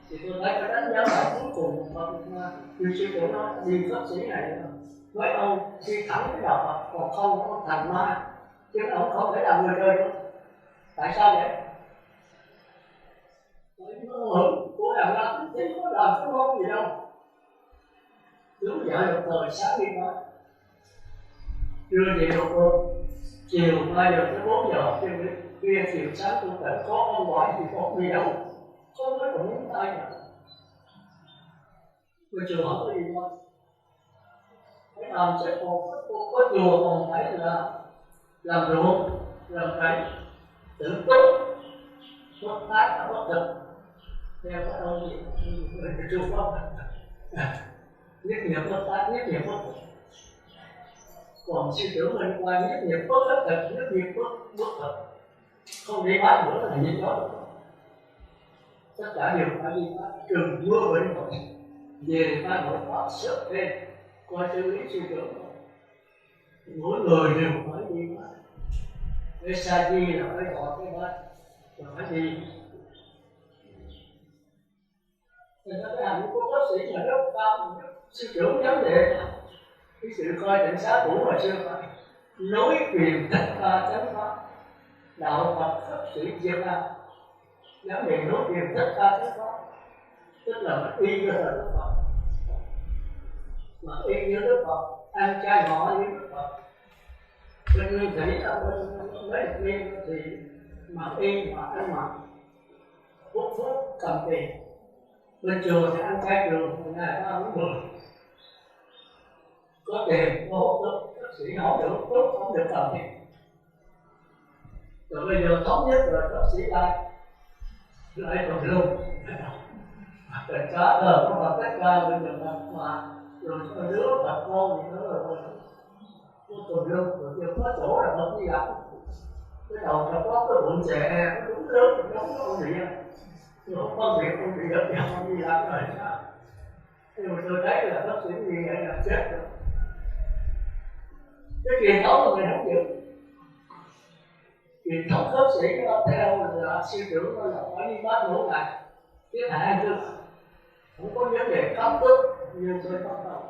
Thì tôi thấy cái đánh giá lại cuối cùng mà điều sư của nó đi bác sĩ này với ông đi thẳng cái đạo Phật còn không có thành ma, chứ ông không thể làm người đời đâu. Tại sao vậy? Bởi vì nó hưởng của làm ra thì có làm cái môn gì đâu. Đúng vậy được thời sáng đi nói trưa thì được rồi, chiều 3 giờ tới 4 giờ kia chiều sáng tôi phải có ông ngoại thì có gì đâu, không có đụng đến tay nào. Tôi trường hỏi cái gì thôi, phải làm sẽ có chùa còn phải là làm ruộng, làm cày, tự túc, bất tác là bất thực. Theo có đâu gì, người chưa có nhất niệm bất tác, nhất niệm bất thực. Còn sư trưởng mình qua nhất niệm bất thực, nhất niệm bất thực. Không đi bán nữa là như đó được. Tất cả đều phải đi bán, trừ mưa bệnh rồi. Về ta nội pháp sớm lên, coi xử lý sư trưởng rồi. Mỗi người đều phải đi bán. Cái sa di là phải gọi cái bán, rồi phải đi. Nên nó cái hành của bác sĩ là rất cao, sư trưởng vấn đề cái sự coi định xá cũ hồi xưa phải nối truyền tất cả chánh pháp đạo Phật pháp sĩ Việt Nam vấn đề nối truyền tất cả chánh pháp, tức là mình y như là Đức Phật, mà y như Đức Phật, ăn chay ngọ như Đức Phật. Bên nguyên thủy ở bên mấy nguyên thì mà y mà ăn mặn hút thuốc cầm tiền. Bên chùa thì ăn chay trường, ngày ta uống 10. Có tiền, có hút thuốc, bác sĩ không được hút thuốc, không được cầm tiền. Rồi bây giờ thống nhất rồi bác sĩ lại còn luôn. Tình cá có Phật tất cả bây giờ mà rồi có đứa Phật con thì nó rồi nó còn luôn, rồi giờ có chỗ là Phật đi gặp. Cái đầu nó có cái bụng trẻ, nó đúng lớn, nó không có gì. Tôi không có việc không bị đất nhau không đi làm rồi sao. Nhưng mà tôi thấy là bác sĩ như vậy là chết rồi. Cái truyền thống là mình không giữ. Truyền thống bác sĩ nó theo là sư trưởng nó là phải đi bác mỗi ngày. Cái hạ chứ không có vấn đề cấm tức như tôi không đâu.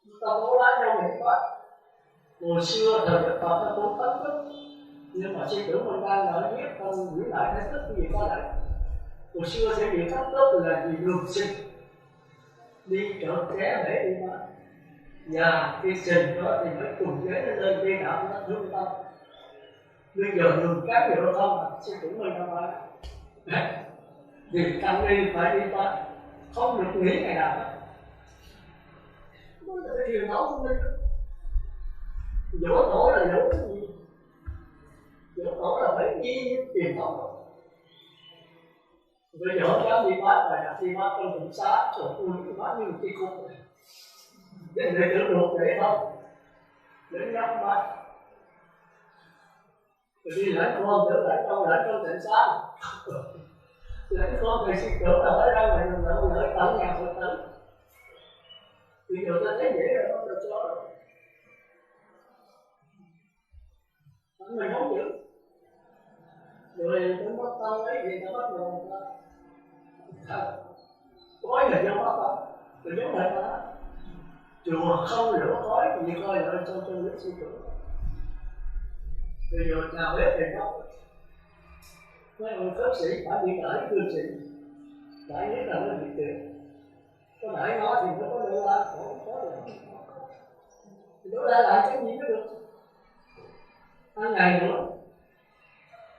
Chúng ta có lá nhau mình bác. Hồi xưa thời Đức Phật nó cũng cấm tức. Nhưng mà sư trưởng mình đang ở viết con giữ lại cái tức gì có lại. Hồi xưa sẽ bị thấp cấp là vì đường sinh, đi chợ ké để đi bán. Và cái trình đó thì mới cùng với nó lên dây đạo nó thương tâm. Bây giờ đường cám giao thông là sẽ cũng hơi đâu phải. Vì tăng đi phải đi bán, không được nghỉ ngày nào hết. Đó là cái truyền thống của mình. Dỗ tổ là dỗ cái gì? Dỗ tổ là phải y như truyền thống rồi. Bây giờ dám đi bán này là đi bán trong tỉnh xá, rồi tôi đi bán như một cái cục này. Để tưởng được để không? Để nhắm bán. Rồi đi lãnh con, trở lại trong tỉnh xá. Lãnh con thì xin tưởng là phải ra ngoài lợi tận nhà Phật tử. Bây giờ ta thấy dễ rồi, không được cho rồi. Mình không giữ. Rồi cũng mất tâm ấy thì ta bắt đầu ta khói là do mất tâm, rồi giống lại ta. Chùa không lửa khói thì coi lại trong nước sư tử. Bây giờ nào hết thì đâu. Mấy ông khất sĩ phải bị đẩy cư sĩ, đẩy nhất là nó bị tiền. Có đẩy nó thì nó có đô la, không có được. Thì đô la làm cái gì mới được. Ăn ngày nữa,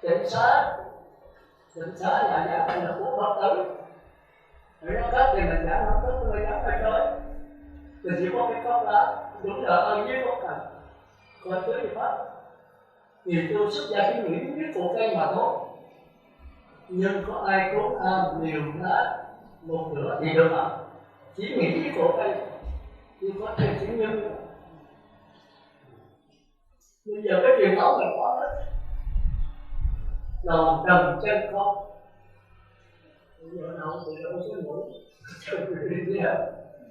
tịnh xá là giả là của Phật tử. Để nó cất thì mình giả, nó cất người giả phải chơi. Thì chỉ có cái cốc lá, đúng là ơn với cốc cần. Còn tới thì phát. Vì tôi xuất ra cái nghĩa nhất của cây mà thôi. Nhưng có ai cốt am liều lá một nửa thì được ạ. Chỉ nghĩ cái cổ cây, nhưng có thể chứng nhân nữa. Bây giờ cái truyền thống mình có hết. Đầu trầm chân không. Bây giờ nào thì đâu có mũi.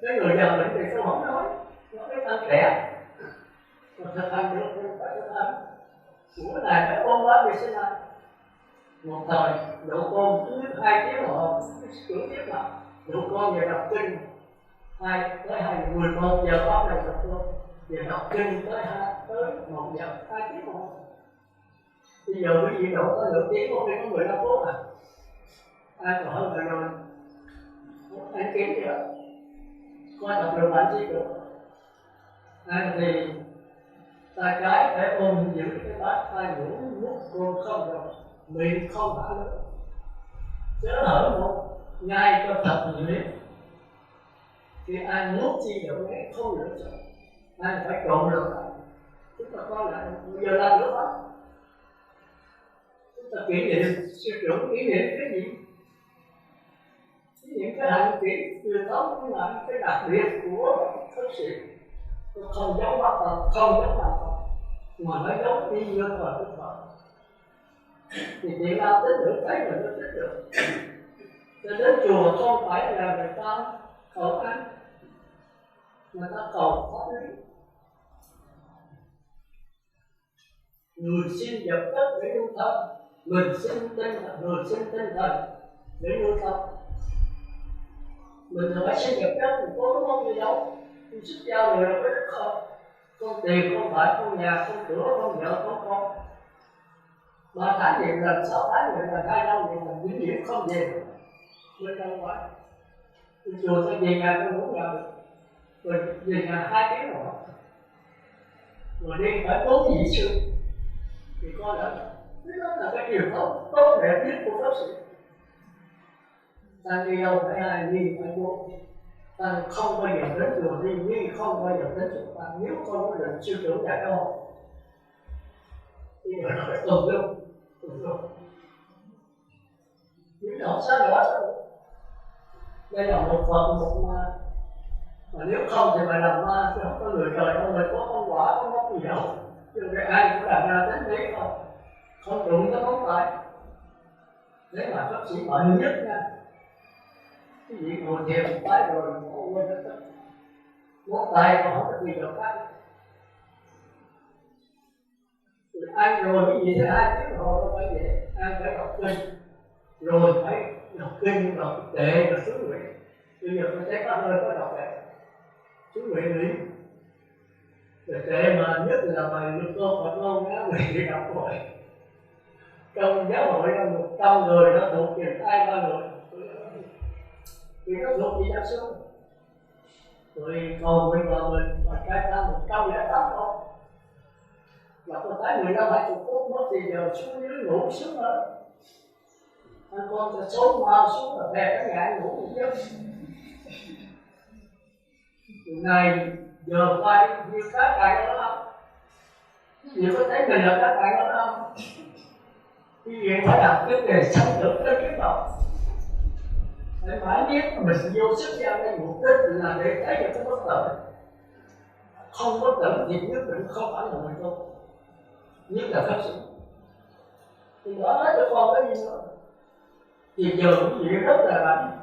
Cái người già mình thì không nói cái ăn trẻ. Mà thật ăn được không phải thật ăn. Bữa này phải ôm quá vì sinh ăn. Một thời đậu con cứ 2 tiếng họ tưởng tiếp mà đậu con về đọc kinh 2 tới 11 giờ bắt đầu đọc con về đọc kinh tới 1 giờ 2 tiếng một. Bây giờ quý vị đậu có nửa tiếng một khi có 15 phút à. Ai còn hơn rồi anh kiếm gì đó coi đọc được bạn chi được. Ai thì tay trái để ôm giữ cái bát, tay ngủ nuốt cơm không rồi miệng không thả nữa, chớ hở một nhai cho thật nhiều liếc. Khi ai nuốt chi được đấy không được rồi, ai phải trộn được lại. Chúng ta coi lại bây giờ làm được không? Chúng ta kỷ niệm sư trưởng kỷ niệm cái gì? Kỷ niệm cái hành kỷ truyền thống cũng là cái đặc biệt của khất sĩ. Không giống bắt đầu, không giống làm Phật, mà nó giống y như Phật Đức Phật. Thì chị nào tính được thấy mình nó tính được. Cho đến chùa không phải là người ta cầu ăn, người ta cầu pháp lý. Người xin vật chất để nuôi thân, người xin tinh thần để nuôi thân. Mình hỏi xin vật chất mình có đúng không gì đâu. Tôi sức giao người là có đức không? Không tiền, không phải, không nhà, không cửa, không vợ, không con. Mà tháng gì lần, 6 tháng gì lần, 2 năm gì lần, vĩnh viễn không về được. Bên đâu phải. Tôi chùa tôi về nhà tôi muốn nhà được. Rồi về nhà 2 tiếng rồi. Rồi đi phải 4 vị sư. Thì coi đã. Đó là cái truyền thống tốt đẹp nhất của Pháp sĩ. Ta đi đâu phải ai đi phải vô. Ta không bao giờ đến chùa đi, nhưng không bao giờ đến chùa ta. Nếu không có định sư trưởng dạy đâu. Bây giờ nó phải tùm luôn. Những cái học sao đó sao? Đây là một Phật, một ma. Mà nếu không thì phải làm ma, chứ không có người trời đâu, người có con quả, có mốc gì đâu. Chứ cái ai cũng làm ra đến đấy không. Không đụng tới móng tay. Đấy là bác sĩ bệnh nhất nha. Cái gì ngồi thiền tay rồi quên hết tất. Móng tay mà không có gì được khác. Ăn rồi cái gì thế 2 tiếng rồi nó phải về. Ăn phải đọc kinh. Rồi phải đọc kinh, đọc tệ, đọc xuống nguyện. Bây giờ tôi thấy có hơi có đọc tệ. Xuống nguyện nghĩ. Rồi tệ mà nhất là bài lực cô Phật ngôn á, nguyện đi đọc rồi. Trong giáo hội là 100 người nó thuộc về 2-3 người. thì nó thuộc về gia xuống. Rồi còn bây giờ mình mà trai ta 108 con, và có tới 15-20 phút mất thì giờ xuống dưới ngủ xuống rồi. Anh con sẽ số mau xuống là về cái nhà ngủ một giấc. Ngày giờ quay như cá cày đó không? Vì có thấy mình là cá cày đó không? Vì vậy phải đặt vấn đề sống được tới cái đầu. Để phải biết mình vô sức ra đây mục đích là để thấy được cái bất tử. Không bất tử thì nhất định không phải là mình đâu. Nhất là phát sinh. Thì đó nói cho con cái gì nữa. Thì giờ quý vị rất là lạnh.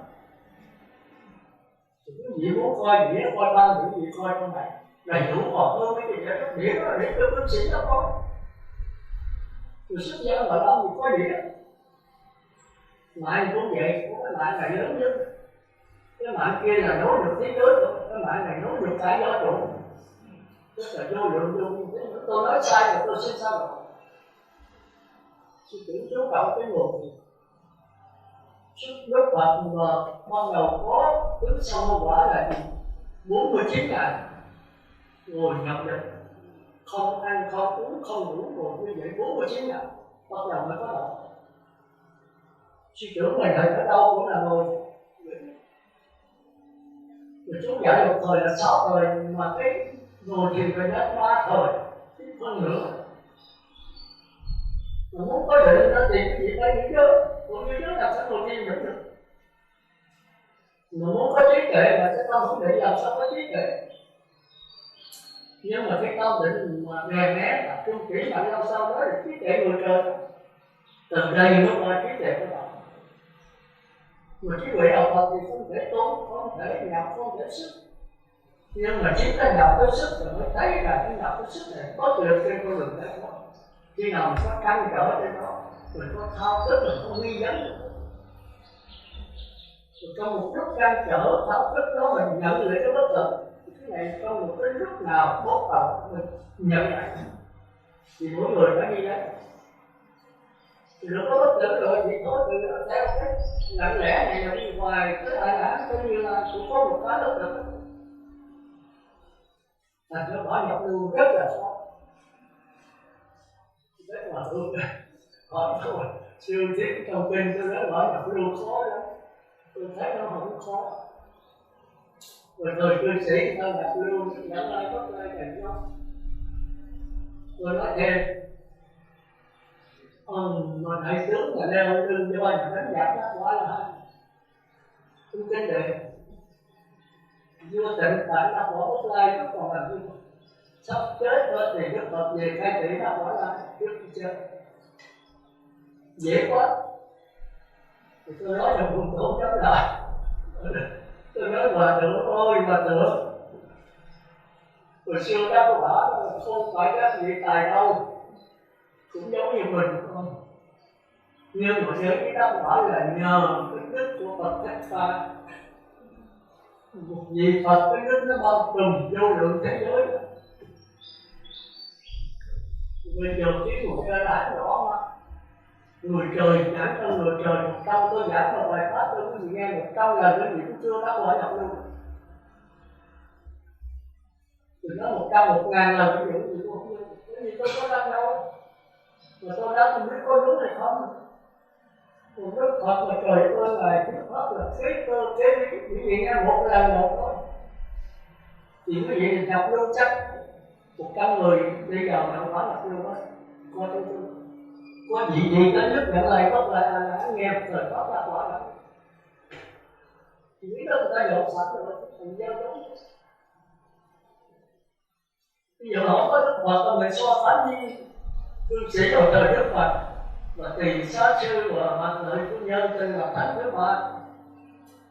Thì quý vị muốn coi đĩa, coi ba quý vị coi trong này đầy đủ còn hơn mấy cái đĩa. Đĩa đó là đĩa cho bác sĩ đó con. Rồi xuất gia gọi là gì coi đĩa. Mạng cũng vậy, cũng cái mạng này lớn nhất. Cái mạng kia là nối được thế giới rồi, cái mạng này nối được cả gió trụ. Tức là vô lượng vô như thế. Tôi nói sai rồi tôi xin sao rồi. Sư tử chú trọng cái nguồn gì? Trước lúc Phật mà ban đầu có tướng sông quả là 49 ngày ngồi nhập định, không ăn không uống không ngủ, ngồi như vậy 49 ngày bắt đầu mới có động. Sư trưởng mình ở đâu cũng là ngồi. Rồi chú dạy một thời là 6 thời mà cái ngồi thì phải đến 3 thời hơn nữa. Mà muốn có định đó thì cái gì phải nghĩ chứ. Còn như trước làm sao ngồi thiền được. Mà muốn có trí tuệ mà cái tâm không định làm sao có trí tuệ. Nhưng mà cái tâm định mà đè nén tập trung kỹ mà làm sao nói được trí tuệ người trời. Từ đây mới qua trí tuệ của bạn. Mà trí tuệ học Phật thì không thể tốn, không thể nhập, không thể sức. Nhưng mà chỉ có nhập cái sức rồi mới thấy là cái nhập cái sức này có được trên con đường đó. Khi nào mình có trăn trở trên đó, mình có thao thức mình không nghi vấn được. Rồi trong một lúc trăn trở thao thức đó mình nhận lại cái bất tử. Cái này trong một cái lúc nào bốc đầu mình nhận lại. Thì mỗi người phải đi đấy. Thì lúc có bất tử rồi thì có từ theo cái lặng lẽ này mà đi ngoài cái đại án coi như là cũng có một cái bất tử. Thành ra bỏ nhập lưu rất là khó. Rất là thương hỏi thôi siêu thiết trong kinh tôi nói bỏ nhập lưu khó lắm. Tôi thấy nó không khó. Rồi thời cư sĩ ta nhập lưu dẫn lai bất lai thành nhau. Tôi nói thêm mà đại tướng là leo lưng cho anh đánh giặc đó quá là hay. Tôi kinh đề vua Tịnh tại đã bỏ bất lai nó còn làm gì. Sắp chết rồi thì Đức Phật về khai thị đã bỏ lại trước khi chết. Dễ quá. Thì tôi nói là vùng không chấp lại. Tôi nói hòa thượng ơi hòa thượng. Hồi xưa các cô bảo không phải các vị tài đâu. Cũng giống như mình không. Nhưng mà nhớ cái đó bảo là nhờ cái đức của Phật Thích Ca. Vì Phật cái đức nó bao trùm vô lượng thế giới. Bây giờ tiếng một cơ bản rõ mà. Người trời giảng cho người trời 100, tôi giảng một bài pháp tôi quý vị nghe 100 lần quý vị cũng chưa đáp hỏi đọc luôn. Từ đó 100, 1000 lần quý vị cũng không biết. Bởi vì tôi có đáp đâu. Mà tôi đáp không biết có đúng hay không. Còn Đức Phật là trời ơi Ngài thuyết pháp là thế cơ thế lý. Quý vị nghe một lần một thôi. Thì quý vị đọc luôn chắc 100 người đi vào mà không phải là luôn đó. Coi tôi có gì tới lúc nhận lời Pháp là nghe một lời Pháp là quả đó. Thì biết đó người ta dọn sạch rồi, thành giao giống. Bây giờ họ có Đức Phật mình so sánh với cư sĩ hồi thời Đức Phật và Tỳ Xá Sư và Mặt Lợi Phu Nhân tên là Thánh Đức Phật.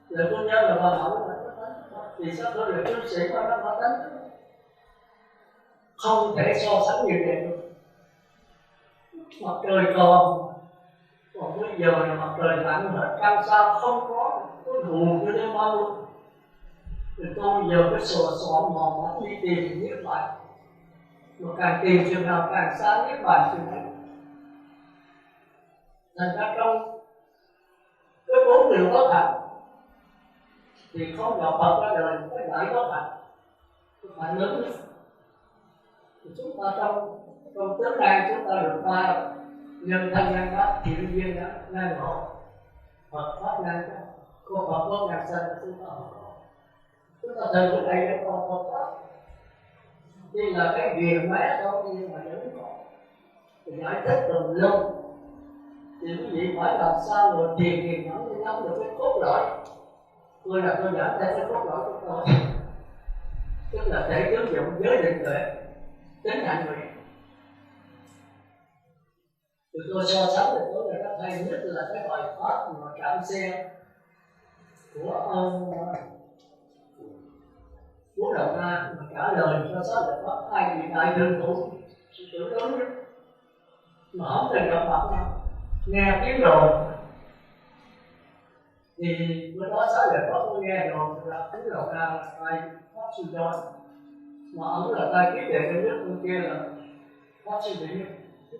Lợi Phu Nhân là bà mẫu là Thánh, Tỳ Xá Sư là cư sĩ và nó là Thánh. Không thể so sánh như vậy được. Mặt trời còn bây giờ là mặt trời lạnh hết trăng sao không có thù cho đêm bao luôn. Thì tôi giờ cái soạn mòn mắt đi tìm Niết Bàn. Mà càng tìm chừng nào càng xa Niết Bàn chừng ấy. Thành ra trong cái 4 điều bất hạnh thì không gặp Phật ra đời cái đại có Phật, cái Phật lớn nhất. Thì chúng ta trong tương lai chúng ta được qua nhân thân nhân pháp thiện duyên đã năng hộ Phật pháp năng có Phật có ngàn sanh chúng ta không có. Chúng ta từ cái này để còn Phật pháp chỉ là cái viền mé thôi, nhưng mà vẫn còn giải thích tùm lum. Thì quý vị phải làm sao rồi thiền thì nắm được cái cốt lõi. Tôi là tôi giảng theo cái cốt lõi của tôi, tức là thể ứng dụng giới định tuệ tính hạnh nguyện. Thì tôi so sánh được tôi là các thầy nhất là cái bài pháp mà Trạm Xe của ông Phú Đầu Na mà trả lời cho sáu lời pháp hai vị đại thương thủ tưởng lớn nhất mà không từng gặp mặt nhau, nghe tiếng đồn thì bữa đó sáu lời pháp tôi nghe đồn là Phú Đầu Na là thầy pháp sư John, mà ông là thầy ký đệ cái nước bên kia là pháp sư Vĩ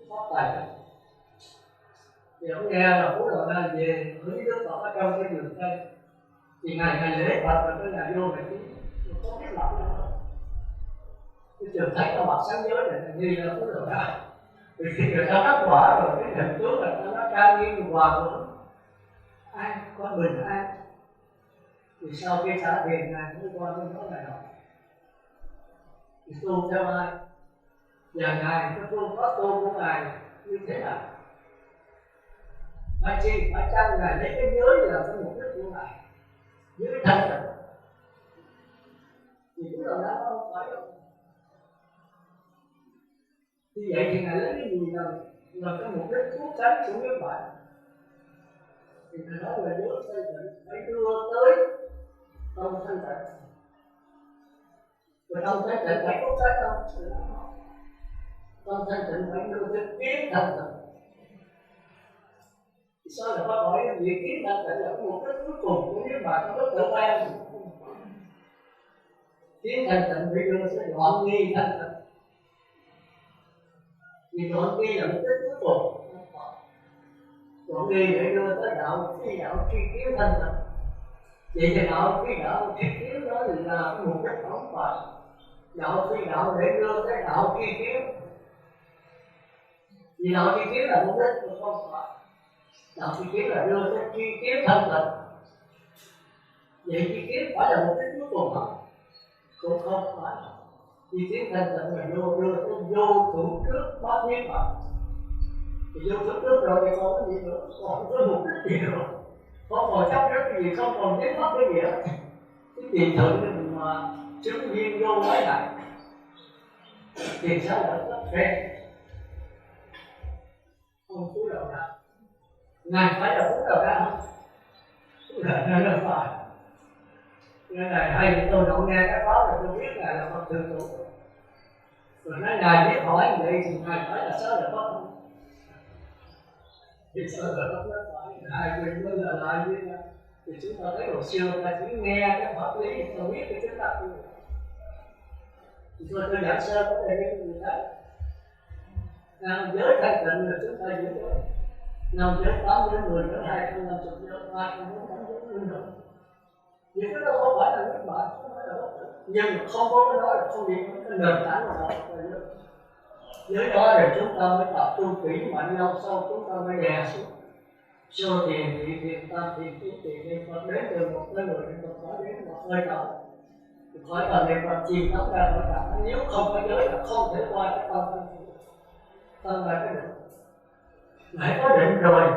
pháp tài. Thì ông nghe là Phú Đầu Na về với Đức Phật ở trong cái vườn cây, thì ngày lễ Phật là cái ngày vô này không biết lắm đâu. Cái trường thấy có mặt sáng giới này như là Phú Đầu Na, vì khi người ta đắc quả rồi cái hình tướng là nó trang nghiêm hòa nữa, ai có bình an. Thì sau khi trả tiền ngài mới qua bên đó này học thì tu theo ai, và ngài cái phương pháp tu của ngài như thế nào, phải chi phải chăng ngài lấy cái giới là cái mục đích của ngài, giới thanh tịnh. Thì Phú Đầu Na không phải đâu. Như vậy thì ngài lấy cái gì là cái mục đích cứu cánh của các bạn, thì ngài nói là giới thanh tịnh phải đưa tới tâm thanh tịnh. Rồi tâm thanh tịnh phải cứu cánh không? Tâm thanh tịnh phải đưa tới kiến thanh tịnh. Thì sao là bác hỏi việc kiến thanh tịnh là cái mục đích cuối cùng của các bạn có bất tử an. Kiến thanh tịnh phải đưa tới đoạn nghi thanh tịnh. Vì đoạn nghi là mục đích cuối cùng. Đoạn nghi để đưa tới đạo phi đạo tri kiến thanh tịnh. Vậy thì đạo phi đạo tri kiến đó là cái mục đích không phải. Đạo phi đạo để đưa tới đạo tri kiến. Vì đạo tri kiến là mục đích của không phải. Đạo tri kiến là đưa tới tri kiến thanh tịnh. Vậy tri kiến phải là mục đích cuối cùng không? Cũng không phải. Tri kiến thanh tịnh là đưa tới vô thượng trước bát niết bàn. Thì vô thượng trước rồi thì còn cái gì nữa? Còn có mục đích gì nữa? Không còn chấp trước cái gì, không còn biết mất cái gì hết. Cái tiền thự mà chứng viên vô mấy này thì sao lại tất phê? Không Phú Đầu Na. Ngài phải là Phú Đầu Na không? Phú Đầu Na là phải. Cái này hay tôi đậu nghe cái pháp là tôi biết ngài là Phật thượng thủ. Rồi nói ngài biết hỏi vậy thì ngài phải là sao là Phật không? Thì sao là Phật nó phải ngài quyền minh là lại như vậy. Thì chúng ta thấy hồi xưa ta chỉ nghe cái pháp lý ta biết cái chúng ta tu. Thì tôi giảng sơ có thể biết người ta. Giới thanh tịnh là chúng ta giữ giới. Năm giới 8 giới 10 giới 250 giới 340 giới linh động. Vì cái đó không phải là nước bạn, không phải là bất tử. Nhưng mà không có cái đó là không bị cái nền tảng nào đó. Dưới đó rồi chúng ta mới tập trung kỹ mạnh nhau, sau chúng ta mới đè xuống. Sơ thiền, nhị thiền, tam thiền, tứ thiền, niệm Phật đến từ 1 tới 10 niệm Phật khỏi đến một hơi thở. Khỏi cần niệm Phật chìm thấm ra khỏi cảm. Nếu không có giới là không thể qua cái tâm thanh thiện. Tâm là cái định. Hãy có định rồi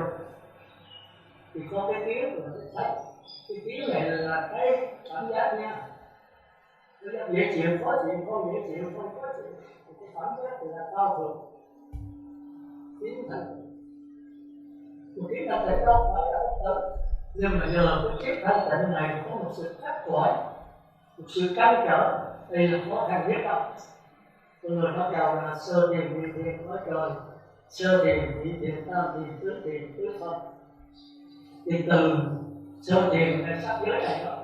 thì có cái tiếng rồi cái thấy. Cái tiếng này là cái cảm giác nha. Cái dễ chịu, khó chịu, không dễ chịu, không khó chịu. Cái cảm giác thì là cao thượng. Tiếng thành. Một tiếng thanh tịnh đâu phải là bất tử. Nhưng mà nhờ cái tiếng thanh tịnh này có một sự khắc khoải, một sự căng trở. Đây là khó khăn nhất đâu. Con người bắt đầu là sơ thiền, nhị thiền, nói trời. Sơ thiền, nhị thiền, tam thiền, tứ thiền, tứ không. Thì từ sơ thiền hay sắc giới này đó,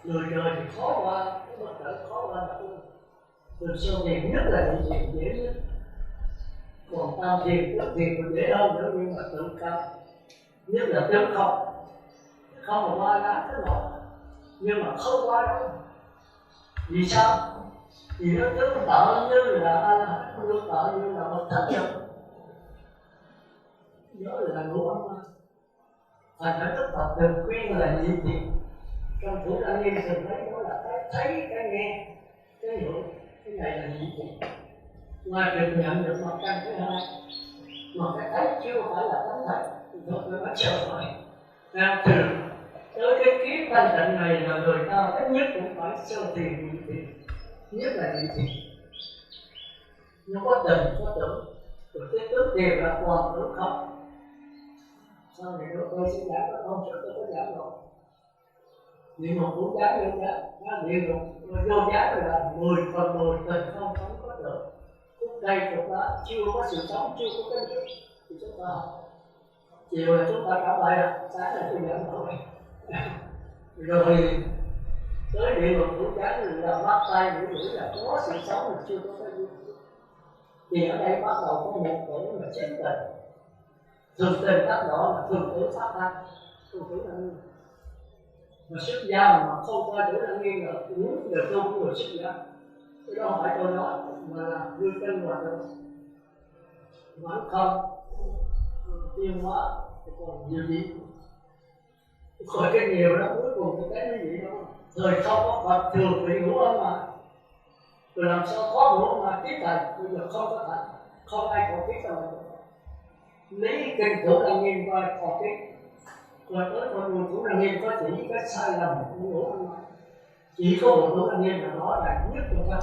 người trời thì khó qua, cái bất tử khó qua là luôn. Từ sơ thiền nhất là nhị thiền dễ nhất. Còn tam thiền, tứ thiền còn dễ hơn nữa, nhưng mà tự cao. Nhất là tứ không. Không mà qua lá cái nọ. nhưng mà không qua đâu. Vì sao? Vì nó tương tự như là một thất nhập, nhớ là ngũ âm ma. Thành ra Đức Phật thường khuyên là nhị thiện. Trong Thủ Lăng Nghiêm thường nói đó là cái thấy, cái nghe, cái hiểu. Cái này là nhị thiện. Ngoài việc nhận được mặt căn thứ hai, mà cái thấy chưa phải là tánh thấy, rồi nó bắt trở lại. Từ tới cái kiến thanh tịnh này là người ta ít nhất cũng phải sơ thiền nhị thiện, nhất là nhị thiện. Nó có tình, có tưởng, rồi cái tứ thiền là hoàn tưởng không. Sau này tôi sẽ giảng nó không, tôi có giảng rồi. Địa ngục cũng giảng vô giảng, địa ngục vô giảng là 10/10 tình không có được. Phút đây phút đó chưa có sự sống, chưa có cái gì thì chúng ta chiều là chúng ta trả bài rồi, sáng là tôi giảng rồi. Rồi tới địa ngục cũng giảng là mắt tay mũi mũi là có sự sống là chưa có cái gì. Thì ở đây bắt đầu có một tưởng là chân tình. Thường tình tác đó là thường tưởng pháp thanh, thường tưởng là nguyên. Mà xuất gia mà không qua Thủ Lăng Nghiêm là muốn được tu của người xuất gia. Cái đó không phải tôi nói, mà là đưa chân vào được. Mà không, tiêu hóa, còn nhiều gì. Khỏi cái nhiều đó, cuối cùng cái gì vậy đó. Thời không có Phật thường bị ngũ âm mà. Rồi làm sao thoát ngũ âm mà tiếp thành, bây giờ không có thành. Không ai có tiếp đâu. Lý kinh Thủ Lăng Nghiêm coi có tiếp. Rồi tới con người Thủ Lăng Nghiêm có chỉ cái sai lầm của ngũ âm mà. Chỉ có một Thủ Lăng Nghiêm là nói là nhất của ta.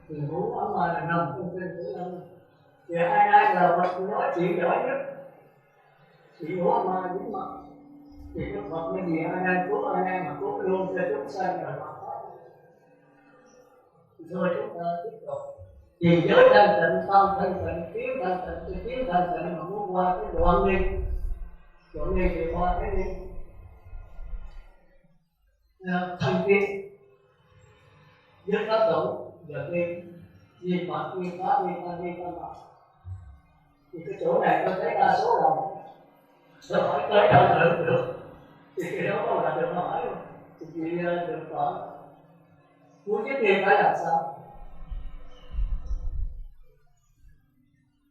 Thì ngũ âm mà là nằm trong kinh Thủ Lăng Nghiêm. Thì ai là Phật nói chuyện giỏi nhất. Chỉ ngũ âm mà dính mặt. Thì Đức Phật mới gì ai cứu ai mà cứu luôn cho chúng sanh rồi mà thoát. Rồi chúng ta tiếp tục. Vì giới thanh tịnh, tâm thanh tịnh, kiến thanh tịnh, kiến thanh tịnh mà muốn qua cái đoạn đi. Đoạn đi thì qua cái đi. Thanh kiến. Giới pháp tụng, giờ đi. Vì Phật, vì Pháp, vì Tăng, vì Tăng Phật. Thì cái chỗ này tôi thấy đa số lòng. Tôi hỏi tới đâu được được. Thì cái đó không là được hỏi luôn. Thì chị được hỏi. Muốn chức nghiệp phải làm sao?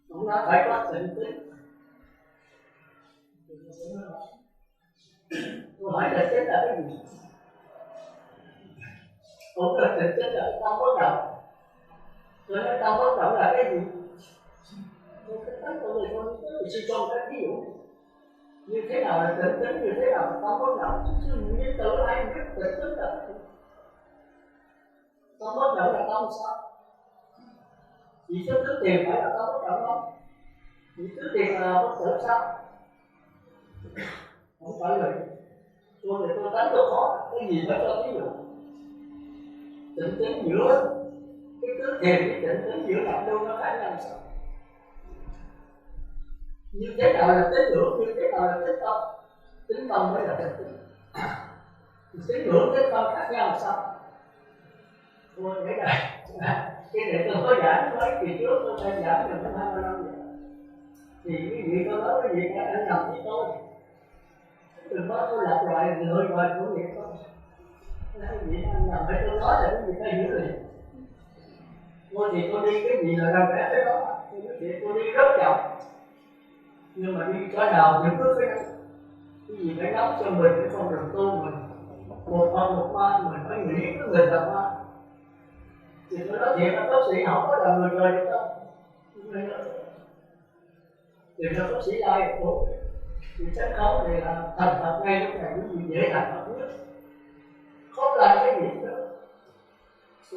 Cũng nói phải có tịnh tính. Tôi hỏi tịnh tính là cái gì? Cũng là tịnh tính là tâm bất động. Tôi nói tâm bất động là cái gì? Tôi cái tánh của người tôi suy cho một cái ví dụ. Như thế nào là tịnh tính, như thế nào là tâm bất động. Chứ như tự ai biết tịnh tính là cái gì? Tâm bất động là tâm sao? Vì số tứ tiền phải là tâm bất động không? Vì tứ tiền là bất tử sao? Không phải vậy. Tôi tánh tôi khó, cái gì phải cho ví dụ. Tịnh tính giữa cái tứ tiền với tịnh tính giữa làm đâu nó phải làm sao? Như thế nào là tín ngưỡng, như thế nào là tín tâm? Tín tâm mới là tịnh tính. Tín ngưỡng, tín tâm khác nhau làm sao? Thôi cái này, cái này tôi có giảng mấy kỳ trước, tôi sẽ giảng được 20 năm rồi. Thì cái gì tôi nói cái gì anh làm với tôi. Đừng có tôi lặp lại lời bài của nghiệp thôi. Cái gì anh làm phải tôi nói là cái gì phải hiểu liền. Thôi thì tôi đi cái gì là làm vẽ cái đó. Tôi đi rất chậm. Nhưng mà đi chỗ nào thì bước cái gì phải nóng cho mình để không được tu mình. Một phần một ma mình phải nghĩ cái mình là ma. Thì tôi nói thiệt là bác sĩ không có làm người đời được đâu. Thì là bác sĩ lai tốt. Thì chắc không thì là thành thật ngay lúc này cái gì dễ thành thật nhất. Không làm cái gì nữa.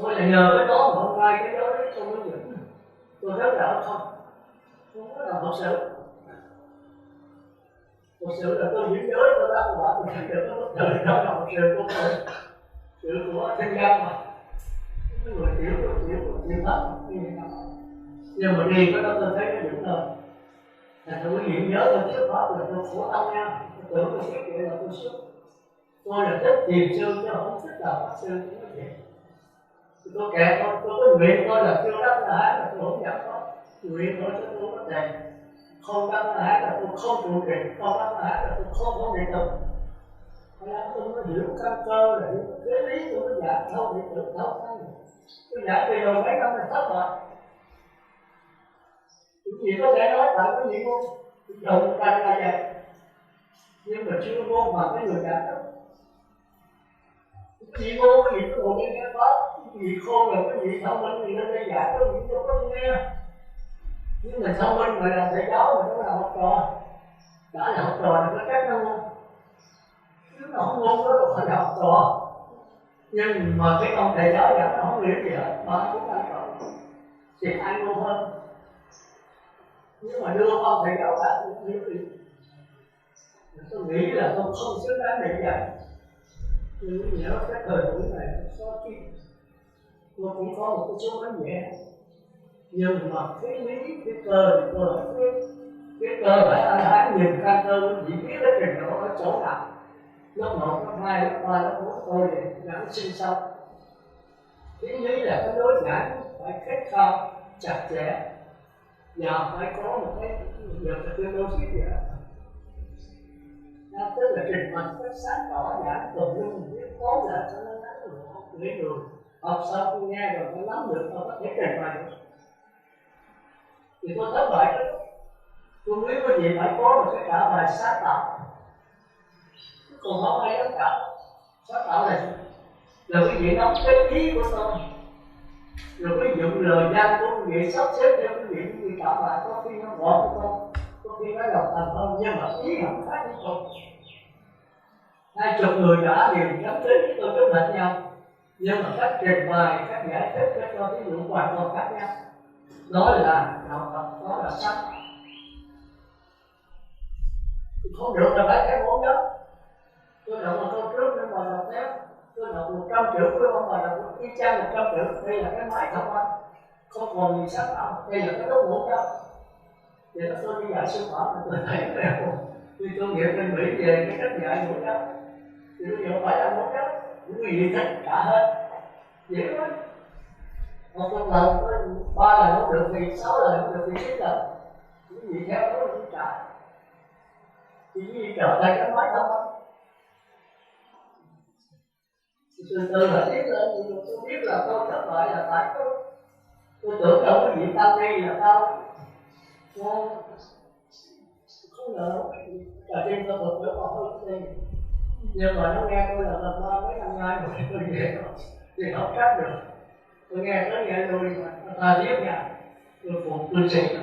Tôi là nhờ cái đó mà hôm nay cái đó đấy không có những. Tôi rất là không có làm thật sự. Thật sự là tôi diễn giới tôi đã có tôi thành được nó bất thời đó là một sự của tôi. Sự của thanh gian mà. Cái người tiểu lắm. Nhưng mà đi cái đó tôi thấy nó đúng rồi. Thành tôi hiện nhớ tôi trước đó là tôi khổ tâm nha. Tôi tưởng tôi xét chuyện là tôi xuất. Tôi là thích thiền sư chứ không thích là bác sư cũng nói chuyện. Tôi kẹt thôi, tôi có nguyện thôi là chưa đắc là hát là tôi không nhập thôi. Nguyện thôi chứ tôi không có tiền. Không đắc là hát là tôi không trụ trì, không đắc là hát là tôi không đệ tử. là tôi mới hiểu căn cơ, là hiểu cái lý của cái giải thâu điện tử thâu cái này. Cái giải từ đầu mấy năm là thất bại. Cái gì có thể nói bạn có gì không? Đầu ta là vậy, nhưng mà chưa vô mà cái người giải đâu. Cái gì vô, cái gì có ngồi nghe có, cái gì khôn là cái gì thông minh thì lên đây giải, cái gì đâu có nghe. Nhưng mà thông minh mà là thầy giáo mà nó là học trò, đã là học trò thì có cách đâu không? Chứ nó không ngon đó đâu phải là học trò. Nhưng mà cái ông thầy giáo giảng nó không hiểu gì hết, mà cũng là trò thì ai ngon hơn. Nhưng mà đưa ông thầy giáo bạn cũng hiểu gì. Tôi nghĩ là tôi không xứng đáng để dạy. Nhưng nhớ cái thời buổi này có chi tôi cũng có một cái số bánh nhẹ. Nhưng mà cái lý, cái cơ thì tôi không biết. Cái cơ phải anh hãy nhìn căn cơ chỉ biết cái trình độ ở chỗ nào. Lớp 1, lớp 2, lớp 3, lớp 4 tôi thì giảng sinh xong. Cái lý là cái đối giảng phải khát khao, chặt chẽ và phải có một cái việc là tương đối thiết gì đó. Tức là trình bày cách sáng tỏ giảng tùm lum biết cố là cho nó nắm được người người học sau khi nghe rồi nó nắm được nó có thể trình bày được. Thì tôi thất bại đó. Tôi biết có gì phải có một cái trả bài sáng tạo. Còn không ai dám cả. Sáng tạo là cái gì nắm cái ý của tôi. Rồi cái dụng lời gian của quý vị sắp xếp theo quý vị trả bài có khi nó gọn của tôi. Có khi nó đọc thành hơn nhưng mà ý không khác với tôi. 20 người đã đều nhắm đến với tôi rất lệch nhau. Nhưng mà cách trình bày, cách giải thích, cách cho ví dụ hoàn toàn khác nhau. Đó là đạo Phật, đó là sắc. Không được là phải theo bốn đó. Tôi đọc một câu trước nhưng mà đọc theo. Tôi đọc 100 chữ của ông bà đọc y chang 100 chữ. Đây là cái máy thông minh, không còn gì sáng tạo. Đây là cái đốt 400. Thì là tôi đi dạy sư phạm là tôi thấy cái này. Vì tôi nghĩ bên Mỹ về cái cách dạy 400. Thì bây giờ phải là 400. Những gì thích cả hết. Dễ lắm. Một lần, 3 lần không được thì 6 lần không được thì 9 lần. Những gì theo đó là không trả. Thì những gì trở thành cái máy thông minh. Từ từ là tiếp lên, tôi biết là tôi thất bại là tại tôi tưởng đâu cái gì tăng đi là tao không ngờ là trên tôi thực nó còn hơn đi. Nhưng mà nó nghe tôi là lần ba mấy năm nay rồi tôi về rồi thì không trách được. Tôi nghe tới nghe tôi mà ta biết nha, tôi phục tôi sĩ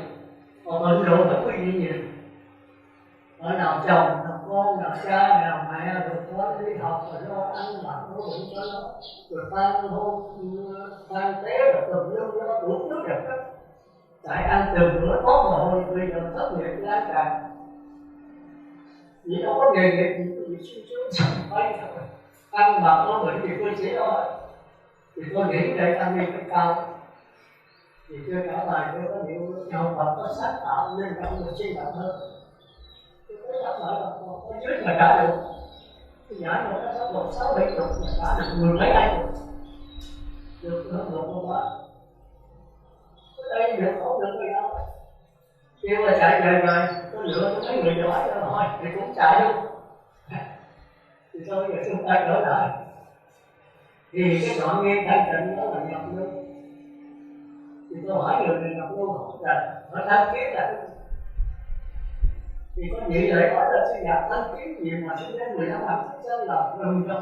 còn bệnh độ phải có gì nhiều. Ở nào chồng, nào con, nào cha, nào mẹ, rồi có đi học, rồi lo ăn mặc, nó bệnh cho nó. Rồi tan hôn, tan té, rồi tùm lum nó đủ nước đẹp lắm. Tại ăn từng bữa tốt mồ hôi, bây giờ thất nghiệp lá tràn. Vì đâu có nghề nghiệp gì, có gì sung sướng chẳng phải thôi. Ăn mặc nó bệnh thì tôi chỉ thôi. Thì tôi nghĩ đây ăn đi cái cao. Thì chưa trả bài tôi có hiểu nhau Phật có sáng tạo nên trọng được suy luận hơn. Tôi thấy thật sự là có trước mà trả được. Tôi giải một cái số 1, 6, 7 chục mà trả được 10 mấy ai được hơn một con ba. Đây được không được người đâu. Kêu là chạy về rồi, tôi lựa tôi thấy người giỏi rồi thôi, thì cũng chạy luôn. Thì thôi giờ chúng ta trở lại. Thì cái đoạn nghe thanh tịnh đó là nhập luôn. Thì tôi hỏi người này nhập luôn không rành, hỏi thanh kiến là thì có gì để hỏi là sư giả thanh kiến gì mà sư đến 15 năm sẽ là rừng đâu.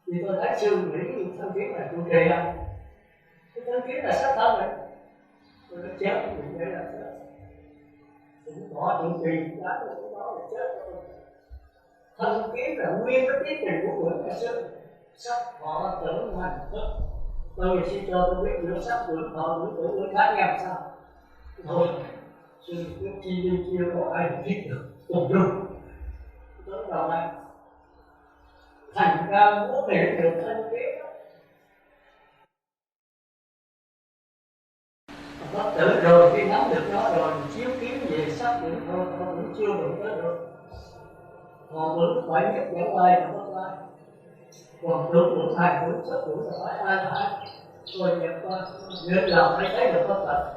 Thì tôi thấy sư nghĩ thanh kiến là chủ đề không? Cái thanh kiến là sát thân này. Tôi nói chết thì vậy là chết. Cũng bỏ chủ trì, giá tôi cũng nói là chết. Thanh kiến là nguyên cái tiết trình của người ngày xưa. Sắc họ tưởng hành thức. Tôi xin cho tôi biết giữa sắc tưởng họ tưởng tưởng tưởng khác nhau sao? Thôi, sư cứ chi đi chia có ai biết được. Cùng luôn. Tôi đầu này. Thành ra muốn hiểu được thanh kiến đó. Bất tử rồi khi nắm được nó rồi chiếu kiến về sắc tưởng thôi cũng chưa được tới được. Còn tưởng phải nhất dẫn lai và bất lai. Còn tưởng thầy tưởng sắc tưởng là phải ai. Rồi nhập qua, nhớ lòng phải thấy được bất tận.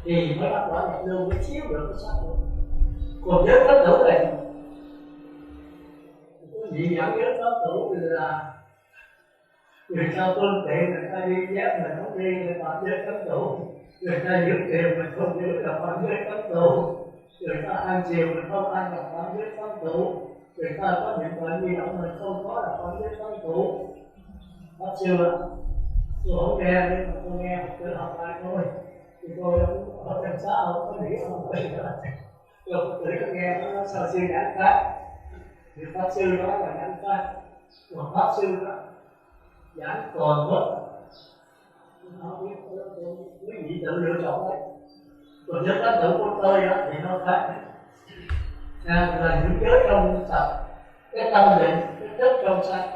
Thì mới bắt quả nhập lưu mới chiếu được cái sắc tưởng. Còn nhớ bất tử này tôi vị dẫn dắt pháp thủ là người ta phương tiện, người ta đi dép mình không đi là phạm giới cấm tụ, người ta giữ tiền mình không giữ là phạm giới cấm tụ, người ta ăn chiều mình không ăn là phạm giới cấm tụ, người ta có những bệnh di động mình không có là phạm giới cấm tụ. Pháp sư tôi không nghe nhưng mà tôi nghe một cái học lại thôi, thì tôi ở trong xã hội có nghĩ không có gì nữa, tôi tự nghe nó sao sư giảng pháp, thì pháp sư nói là giảng pháp, còn pháp sư đó giảng còn mất, không biết quý vị tự lựa chọn đấy. Còn giới tác tử của tôi đó thì nó khác, là những giới trong sạch, cái tâm định, cái chất trong sạch,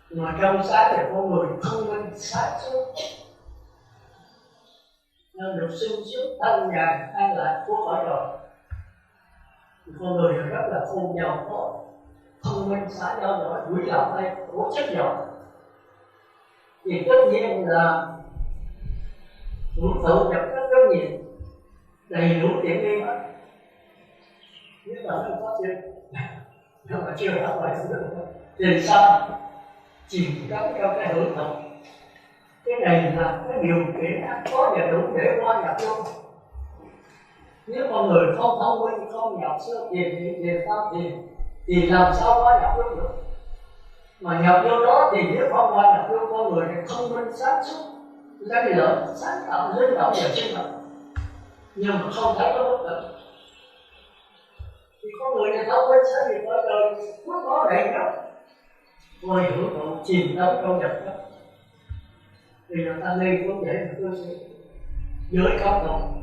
mà trong sáng thì con người thông minh sáng suốt, nên được sung sướng thanh nhàn an lạc của cõi đời. Con người rất là khôn giàu có, thông minh sáng giỏi giỏi, quỷ lòng hay của chất giỏi, thì tất nhiên là vũ trụ nhập rất nhiều, đầy đủ tiện nghi hết. Nhất là nó phát triển, nhưng mà chưa học bài thì sao? Chìm đắm trong cái hưởng thụ. Cái này là cái điều kiện có và đủ để qua nhập vô. Nếu con người không thông minh, không nhập sơ tiền pháp thì làm sao qua nhập vô được? Mà nhập vô đó thì nếu không qua nhập vô, con người này thông minh sáng suốt, cái lợi sáng tạo linh động và sinh hoạt, nhưng mà không thấy có bất tử. Thì con người này thông minh sẽ gì có đời cuối có đầy nhau, ngồi hưởng thụ chìm đắm trong nhập đó. Thì người ta nên cũng vậy, mà tôi sẽ giới cao cộng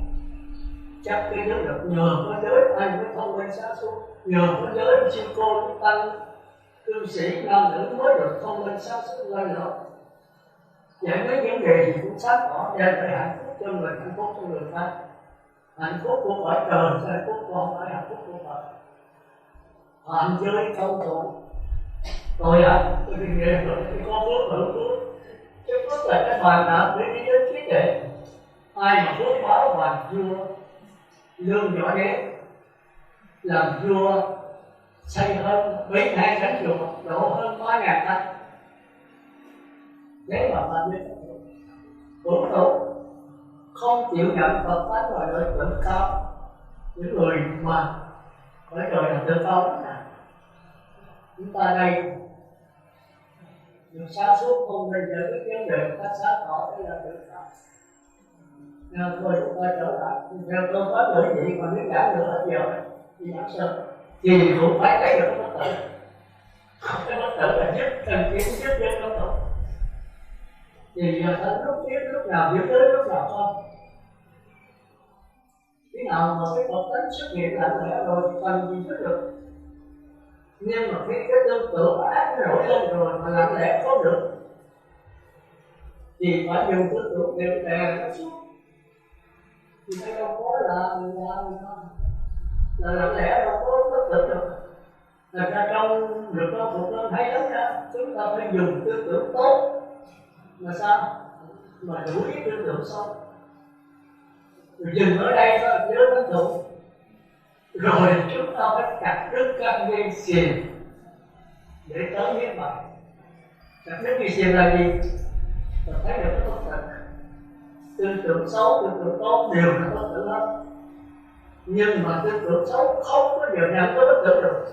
chắc cái giới được nhờ có giới anh mới thông minh sáng suốt, nhờ có giới sư cô tăng cư sĩ nam nữ mới được thông minh sáng suốt lên rồi, giải quyết vấn đề gì cũng sáng tỏ, đem lại hạnh phúc cho mình, hạnh phúc cho người khác, hạnh phúc của cõi trời, hạnh phúc không phải hạnh phúc của trời. Hạnh giới không tụ tôi tôi đi nghe rồi thì có phước hưởng phước, chứ phước là cái hoàn nạn để đi đến trí tuệ. Ai mà phước báo hoàng vua lương nhỏ nét, làm vua xây hơn mấy hai cánh chùa, độ hơn 3.000 năm, thế mà ta biết hưởng thụ, không chịu nhận Phật pháp và đời tự cao. Những người mà bởi đời là tự cao lắm nè, chúng ta đây được sáng suốt không nên giải quyết vấn đề các sáng tỏ, đây là tự cao. Nên thôi chúng ta trở lại, theo tôi có đợi gì mà nếu giảng nữa hết giờ thì giảng sơ thì cũng phải thấy được cái bất tử. Cái bất tử là nhất cần thiết nhất với bất tử. Thì thân lúc biết lúc nào hiểu tới lúc nào không. Cái nào mà cái Phật tánh xuất hiện lạnh lẽ rồi thì cần gì chứ được. Nhưng mà cái tương tự ác nó nổi lên rồi mà lạnh lẽ không được, thì phải dùng tư tưởng đều đè nó xuống. Thì đây đâu có là lặng lẽ đâu có bất tử được. Thật ra trong được nó thuộc nó thấy lắm nha, chúng ta phải dùng tư tưởng tốt mà sao mà đủ ý tư tưởng xấu, rồi dừng ở đây thôi, nhớ đến tụ, rồi chúng ta phải chặt đứt các dây xiềng để tới niết bàn. Chặt đứt dây xiềng là gì? Mình thấy được cái bất tử. Tư tưởng xấu, tư tưởng tốt đều là bất tử hết. Nhưng mà tư tưởng xấu không có giờ nhận có bất tử được.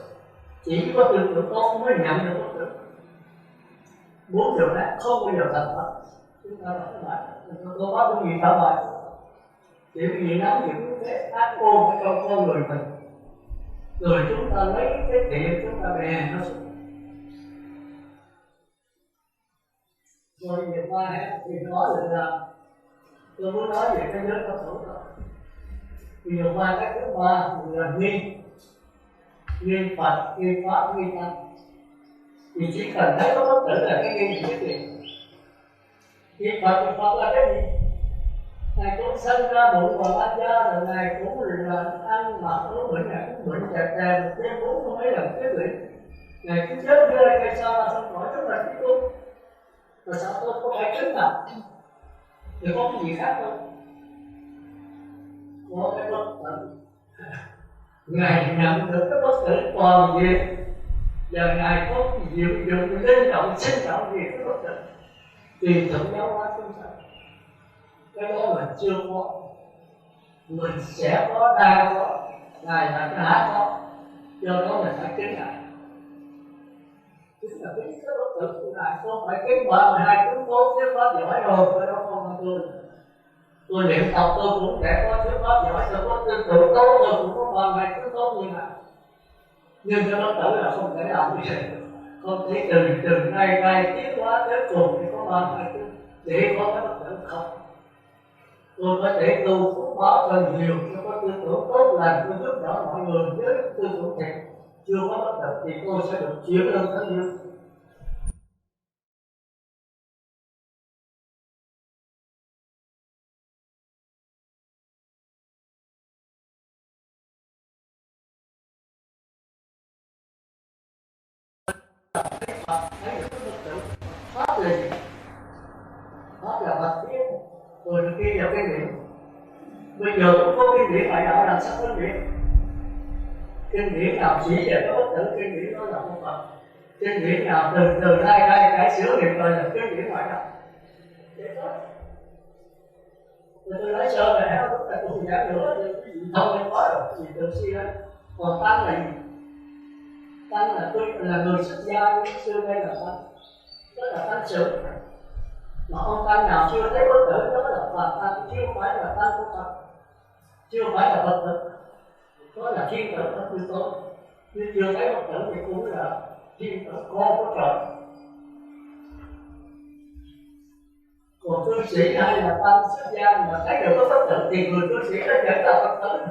Chỉ có tư tưởng tốt mới nhận được bất tử. Bốn điều này không bao giờ thành hết. Chúng ta nói lại, tôi có cái gì trả bài. Chỉ vì nắm những cái ác ôn ở trong con người mình, rồi chúng ta lấy cái thiện chúng ta bè nó xuống. Rồi vừa qua thì nói là tôi muốn nói về cái giới Phật tử đó. Vừa qua cái thứ ba là nghi Phật, nghi Pháp, nghi Tăng. Thì chỉ cần thấy có bất tử là cái nghi gì vậy? Nghi Phật thì Phật là cái gì? Ngài cũng sinh ra bụng và ba cha, rồi Ngài cũng là ăn mặc uống bệnh, Ngài cũng bệnh chặt chè một đêm uống không mấy lần cái bệnh. Ngài cũng chết rơi cây sao là không khỏi rất là thích luôn. Rồi sao tôi có phải chứng nào? Thì có cái gì khác không? Có cái bất tử. Ngài nhận được cái bất tử toàn diện, Giờ ngài có diệu dụng linh động sinh động gì cái bất tử tùy thuận giáo hóa chúng sanh, cái đó mình chưa có, mình sẽ có, đang có, ngài là đã có, do đó mình phải kính ngài. Chính là kính cái bất tử của ngài, không phải kính 32 chúng tốt thuyết pháp giỏi rồi, cái đó không phải tôi luyện tập tôi cũng sẽ có thuyết pháp giỏi, tôi có tư tưởng tốt, tôi cũng có 32 chúng tốt như ngài, nhưng cái bất tử là không thể làm như vậy, không thể từ ngày tiến hóa tới cùng thì có 32 chúng để có cái bất tử không. Tôi có thể tu phúc báo hơn nhiều, tôi có tư tưởng tốt lành, tôi giúp đỡ mọi người với tư tưởng thiện, chưa có bất tử thì tôi sẽ được chuyển lên thế giới. Thấy được cái bất tử, pháp là gì? Pháp là bạch biết, rồi được ghi vào cái niệm. Bây giờ cũng có kinh điển ngoại đạo làm sao phân biệt? Kinh điển nào chỉ về cái bất tử, kinh điển đó là không Phật. Kinh điển nào từ đây cải sửa niệm rồi là kinh điển ngoại đạo. Để thôi. Rồi tôi nói sơ này, lúc này tôi giảng nữa, không nên có rồi, chỉ tự suy ra. Còn tăng là gì? Tăng là tôi là người xuất gia, xưa đây là tăng. Đó là tăng sự. Mà ông tăng nào chưa thấy bất tử đó là Phật tăng, chưa phải là tăng của Phật, chưa phải là Phật tử, đó là thiên tử của tôi tốt. Nhưng chưa thấy bất tử thì cũng là thiên tử con của trời. Còn cư sĩ hay là tăng xuất gia mà thấy được có bất tử thì người cư sĩ đó trở thành Phật tử.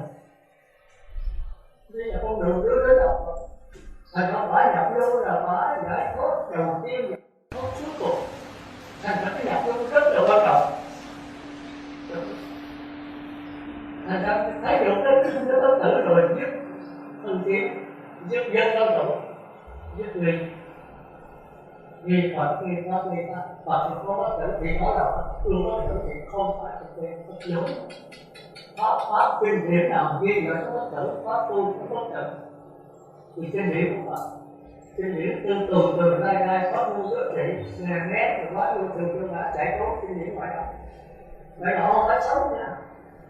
Đây là con đường đưa đến đạo. Thành ra phải nhập vô là phải giải thoát đầu tiên, giải thoát cuối cùng. Thành ra cái nhập vô rất là quan trọng. Thành ra thấy được cái bất tử rồi giúp thân thiện, giúp dân lao động, giúp người nghi Phật, nghi Pháp, nghi Pháp. Phật có bất tử thì đó là Phật, chưa bất tử thì không phải thực tế Phật giống. Pháp kinh điển nào ghi nhận có bất tử, Pháp tu có bất tử thì kinh điển của Phật. Kinh điển từ nay Pháp môn rất trị, ngàn mét rồi quá vô từ đã chạy trốn kinh điển ngoại đạo. Vậy đó không phải xấu nha.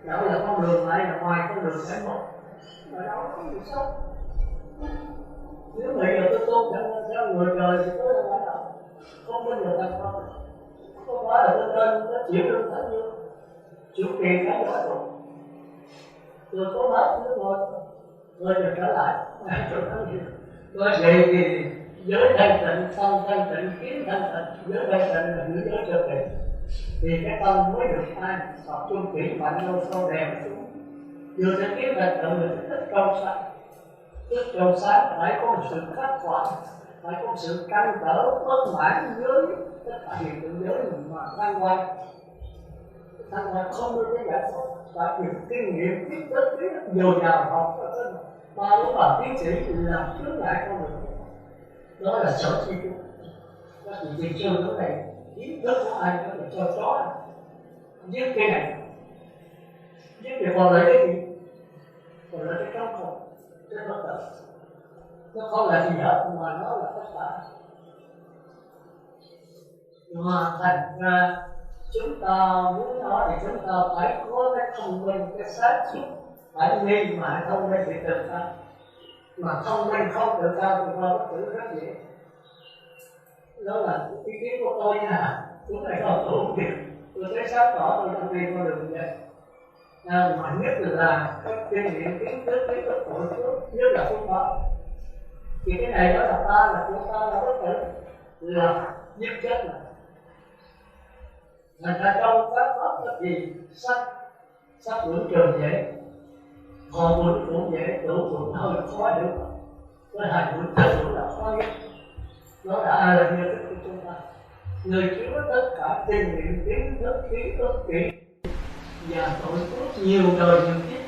Đạo là con đường lại là ngoài con đường sáng một. Mà đâu có gì xấu. Nếu vậy là tôi tu theo người trời thì tôi là ngoại đạo. Không có người ta không. Không phải là tôi tên nó chịu lương thánh dương. Chịu tiền cái giỏi rồi. Tôi có hết nữa thôi. Rồi giờ trở lại. Nói vậy thì giới thanh tịnh, tâm thanh tịnh, kiến thanh tịnh. Giới thanh tịnh là những giới trật tự. Thì cái tâm mới được an, tập trung kỹ mạnh lâu sâu đèn xuống. Vừa sẽ kiến thành tựu được thức trong sáng. Thức trong sáng phải có một sự khắc khoải, phải có một sự căng trở, bất mãn với tất cả hiện tượng giới mà thăng quan. Thăng quan không được cái giải thoát, phải nhiều kinh nghiệm, biết rất dồi dào học ở trên ba lúc mà tiến sĩ làm chướng ngại con đường. Đó là sở thi chung. Các vị tiền sư lúc này kiến thức của ai có thể cho chó giết cái này, giết thì còn lại cái gì? Còn lại cái trong không, cái bất tử. Nó không là gì hết mà nó là tất cả. Mà thành ra chúng ta muốn nói thì chúng ta phải có cái thông minh, cái sáng suốt, phải nghi mà thông minh thì tự ta. Mà thông minh không tự ta thì qua bất tử rất dễ. Đó là ý kiến của tôi nha. Chúng này không tổn việc. Tôi thấy sáng tỏ tôi đang đi con đường vậy. Mà nhất là các kinh nghiệm kiến thức với các tội phước, nhất là phương pháp. Thì cái này đó là ta, là của ta, là bất tử, là nhất chất là. Thành ra trong các pháp là gì? Sắc vững trường dễ, họ vững cũng dễ, tưởng vững hơi khó được. Cái hành vững tưởng là khó nhất. Nó đã là như thức của chúng ta. Người chứa tất cả kinh nghiệm, kiến thức, kỹ và tội phước nhiều đời nhiều kiếp.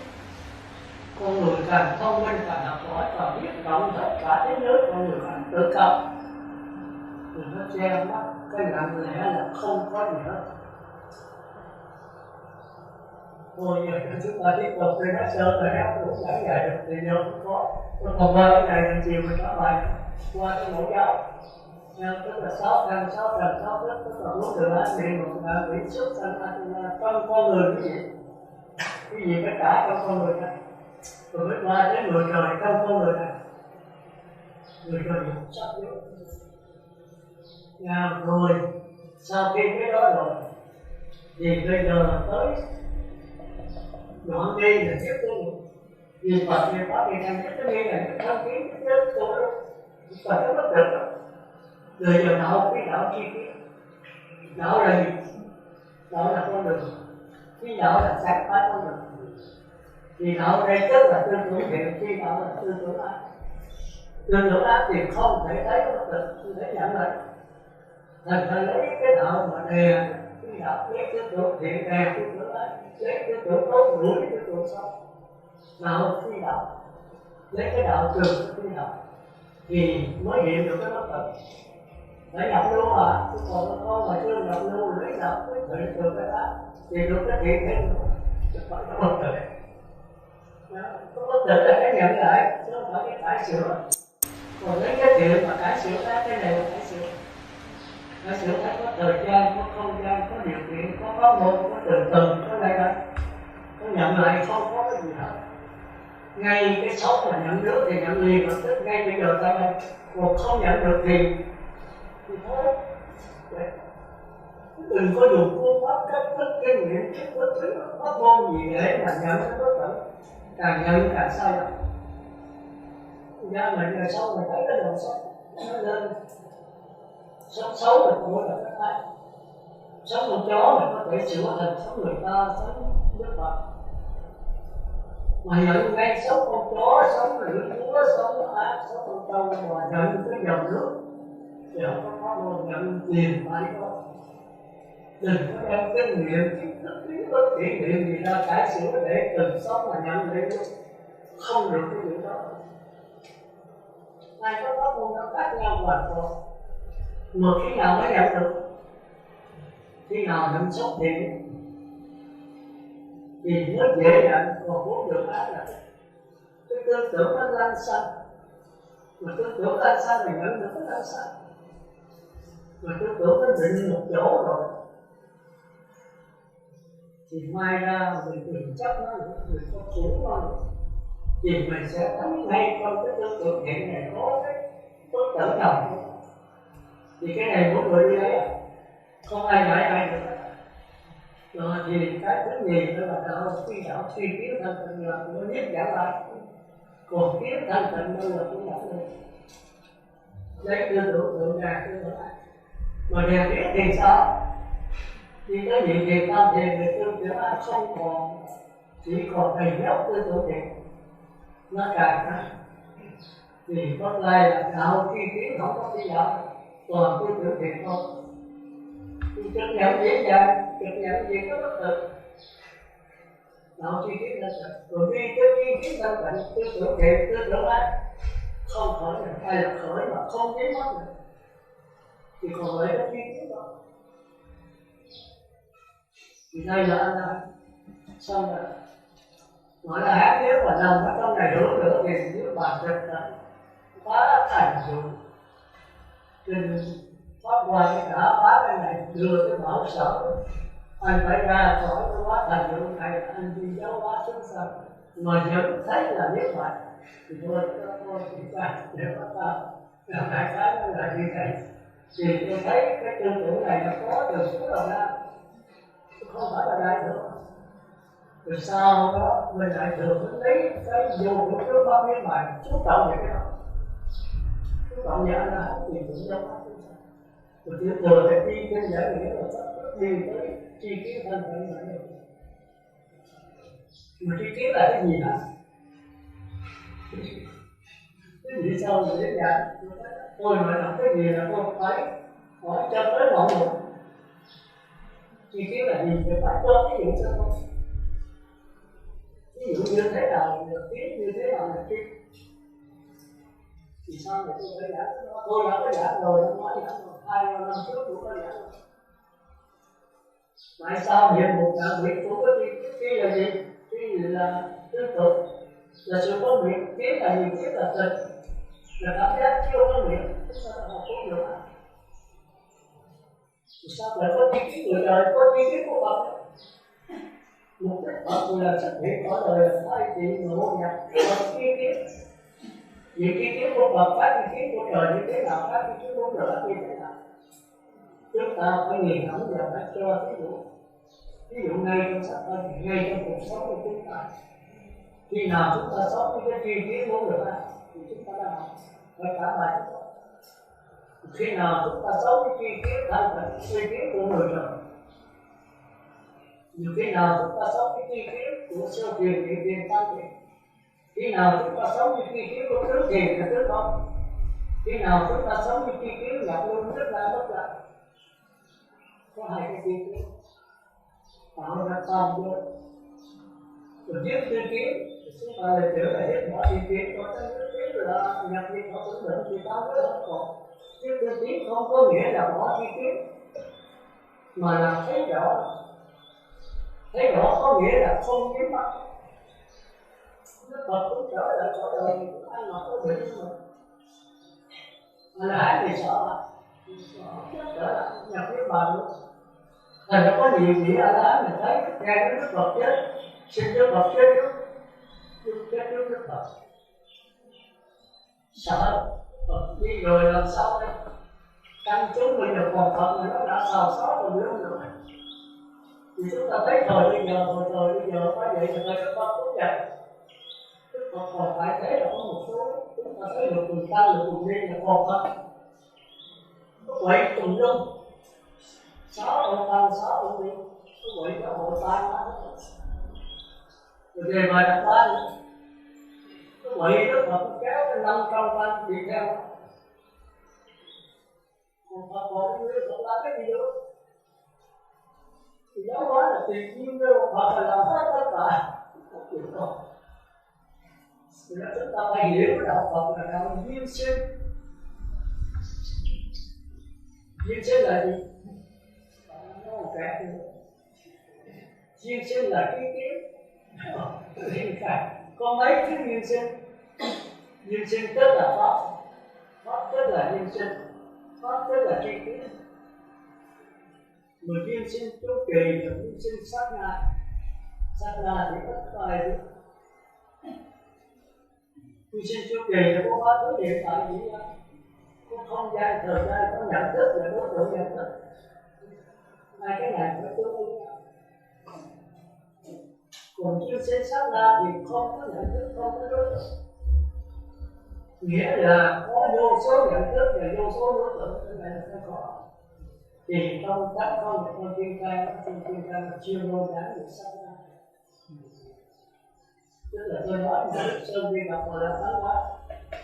Con người càng thông minh, càng học hỏi, càng biết rộng tất cả thế giới, con người càng tự cao. Thì nó che mắt, cái nặng lẽ là không có gì hết. Thôi giờ chúng ta tiếp tục đi nói sơ tới áp cũng giảng dạy được thì giờ cũng có. Còn qua cái này chiều mình có bài. qua cái mẫu giáo. Tức là 6 căn 6 trần 6 thức, tức là muốn được địa ngục là bị xuất sanh là trong con người cái gì tất cả trong con người này, rồi mới qua đến người trời trong con người này, người trời cũng sắp yếu. Rồi sau khi cái đó rồi thì bây giờ tới đoạn đi là tiếp tục vì Phật thì có thì thành nhất cái đi này cái thông kiến cái chết tôi và nó bất được. Người giờ đạo cái đạo chi tiết, đạo là gì? Đạo là con đường, cái đạo là sáng phá con đường. Thì đạo đây tức là tư tưởng thiện, khi đạo là tư tưởng ác. Tư tưởng ác thì không thể thấy bất được, không thể nhận lại. Thành phải lấy cái đạo mà đè, cái đạo lấy tư tưởng thiện đè tư tưởng ác, lấy tư tưởng tốt đuổi tư tưởng xấu. Đạo phi đạo, lấy cái đạo trường cái phi đạo thì mới hiện được cái bất tận. Để nhập lưu mà, chứ còn con mà chưa nhập lưu lấy đạo mới thể được cái ác thì được cái thiện thêm nữa, chứ phải có bất tận. Có bất tận là cái nhận lại, chứ không phải cái cải sửa. Còn lấy cái thiện mà cải sửa cái này là cải sửa. Cải sửa phải có thời gian, có không gian, có điều kiện, có pháp môn, có từng từng, có đây đây. Có nhận lại không có cái gì hết. Ngay cái xấu mà nhận được thì nhận liền lập tức ngay bây giờ ta đây. Còn không nhận được thì thôi. Đừng có dùng phương pháp cách thức kinh nghiệm cách thức thứ pháp môn gì để mà nhận cái bất tận. Càng nhận càng sai lầm. Ra mình là xấu mình thấy cái đồ xấu nó lên. Sống xấu mình cũng là cái ai. Sống con chó mình có thể sửa thành sống người ta, sống Đức Phật. Mà nhận ngay sống con chó, sống lửa chúa, sống ác, sống con trâu mà nhận cái dòng nước thì không có pháp môn nhận tiền phải có. Đừng có đem kinh nghiệm kiến thức kiến thức kỷ niệm gì ra cải sửa để từng sống mà nhận lấy nước. Không được cái điều đó. Ai có pháp môn nó khác nhau hoàn toàn. Mà khi nào mới nhận được? Khi nào nhận sống thiện thì mới dễ nhận, còn muốn được ác là cái tư tưởng nó lăn xăng. Mà tư tưởng lăn xăng thì nhận được cái lăn xăng. Mà tư tưởng nó định một chỗ rồi thì mai ra mình đừng chấp nó nữa, mình có xuống nó nữa thì mình sẽ thấy ngay trong cái tư tưởng thiện này có cái bất tử đồng. Thì cái này mỗi người đi lấy à, không ai dạy ai được. Rồi thì cái thứ gì đó là đạo suy kiến thanh tịnh là nó nhất giảng lại. Còn kiến thanh tịnh đâu là cũng giảng được. Lấy tư tưởng tượng ra tư tưởng lại. Mà rèn biết thì sao? Thì cái gì thì tam thiền thì tư tưởng ai không còn, chỉ còn thầy nhóc tư tưởng thiền. Nó càng ra. Thì có lại là đạo suy kiến không có suy đạo. Còn tư tưởng thiền thôi. Thì trực nhận dễ dàng, trực nhận gì có bất tử. Đạo suy kiến thanh tịnh. Rồi vì cái suy kiến thanh tịnh, tư tưởng thiện, tư tưởng ác không khởi được, hay là khởi mà không biến mất được. Thì còn lại cái suy kiến đó. Thì đây là anh ơi. Xong rồi. Gọi là hát nếu mà nằm ở trong này hưởng nữa thì nếu bà trực là phá thành dụng. Trên phát qua cái cả phá cái này đưa cái bảo sở. Anh phải ra khỏi cái quá thành dụng này, anh đi giáo hóa xuống sân. Mà vẫn thấy là biết vậy. Thì thôi thì ta để mà ta làm đại khái nó là như vậy. Thì tôi thấy cái tư tưởng này nó có từ suốt đầu ra. Không phải là đại thừa. Từ sau đó mình đại thừa mới lấy cái dù của cái pháp biến bài xúc động về cái đó. Xúc động về anh là thì cũng giống đó. Rồi tiểu thừa phải đi trên giải nghĩa là sắp đi tới chi kiến thân phận này. Mà chi kiến là cái gì hả? Cái gì sao mà dễ dàng? Tôi mà làm cái gì là tôi phải hỏi cho tới mọi người. Chi kiến là gì thì phải cho ví dụ cho tôi. Ví dụ như thế nào là kiến, như thế nào là kiến. Thì sao mà tôi phải giảng cái đó? Tôi đã có giảng rồi, nó nói giảng rồi. 2 năm trước tôi có giảng rồi. Tại sao hiện một đạo nguyện của cái là gì? Cái gì là tư tưởng, là sự có nguyện, kiến là gì? Kiến là tình. là cảm giác chưa có miệng, chúng ta học không được. Sao lại có chi kiến người đời, có chi kiến của Phật? Mục đích Phật là xuất hiện ở đời là thay trị ngộ nhập Phật chi kiến. Vì chi kiến của Phật khác chi kiến của trời như thế nào, khác chi kiến của trời như thế nào. Chúng ta phải nghiền ngẫm và phải cho ví dụ. Ví dụ ngay trong sách thân, ngay trong cuộc sống của chúng ta. Khi nào chúng ta sống với cái chi kiến của người ta thì chúng ta đã học phải cả bài chúng ta. Khi nào chúng ta sống với chi kiến thành thành chi kiến của người trời. Nhiều khi nào chúng ta sống với chi kiến của sơ truyền địa tiền tam truyền. Khi nào chúng ta sống với chi kiến của tứ thiền và tứ không. Khi nào chúng ta sống với chi kiến là luôn rất là bất lạc. Có hai cái chi kiến tạo ra tam vô. Rồi giết chi kiến thì chúng ta lại trở lại hết mọi chi kiến. Có trong cái kiến là nhập đi có tưởng tượng thì ta mới không còn. Chứ tư kiến không có nghĩa là bỏ chi kiến, mà là thấy rõ. Thấy rõ có nghĩa là không nhắm mắt. Đức Phật cũng trở lại cõi đời thì cũng ăn mặc có bệnh mà. Mà là ai thì sợ trở lại nhập với bà luôn. Thành ra có nhiều vị A-la-hán mình thấy nghe cái Đức Phật chết, xin Đức Phật chết trước Đức Phật. Sợ Phật đi rồi làm sao đây? Căn chúng mình được còn Phật mà nó đã xào xáo rồi nữa rồi. Thì chúng ta thấy thời bây giờ phải vậy thì Đức Phật cũng vậy. Đức Phật còn phải thế là có một số chúng ta thấy được cùng tăng được cùng đi là còn Phật. Có vậy cùng lưng 6 ông tăng 6 ông đi. Có vậy có hội tai quá. Rồi về bài đặt ba nữa. Có vậy Đức Phật kéo cái 500 tăng đi theo. Còn Phật còn người Phật làm cái gì được? Thì giáo hóa là tùy nhiên với một Phật là làm hết tất cả. Không chịu không. Thì đó chúng ta phải hiểu đạo Phật là đạo duyên sinh. Duyên sinh là gì? Nó một cái nữa. Duyên sinh là cái kiến. Có mấy cái duyên sinh. Duyên sinh tức là Pháp. Pháp tức là duyên sinh. Pháp tức là tri kiến. Người duyên sinh chu kỳ và duyên sinh sát na. Sát na thì có ai biết. Duyên sinh chu kỳ là có quá khứ hiện tại gì đó. Có không gian, thời gian, có nhận thức và đối tượng nhận thức. Hai cái này phải tương ứng. Còn duyên sinh sát na thì không có nhận thức, không có đối tượng. Nghĩa là có vô số nhận thức và vô số đối tượng. Cái này là phải có. Thì trong các con của con thiên tai là chiêu ngôn đáng được sát na. Tức là tôi nói mà Đức Sơn đi gặp Hòa Lạc Thắng Hóa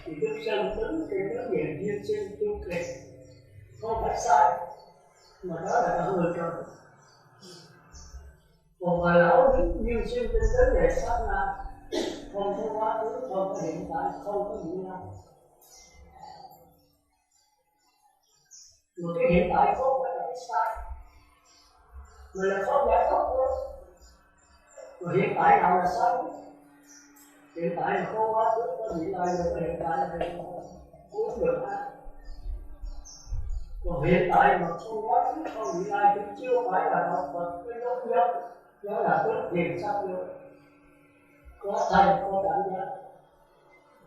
thì Đức Sơn đứng trên cái miền duyên sinh chu kỳ. Không phải sai, mà đó là đạo người trời. Còn mà lão đứng duyên sinh trên vấn đề sát na, không có quá khứ, không có hiện tại, không có vị lai. Mà cái hiện tại không phải là cái sai, mà là không giải thoát thôi. Mà hiện tại nào là sai? Hiện tại là không quá khứ, có vị lai, rồi hiện tại là không được ai. Còn hiện tại mà không quá khứ, không vị lai cũng chưa phải là đạo Phật, cái giống nhất. Đó là tốt tiền sát vô. Có thầy, có cảm giác.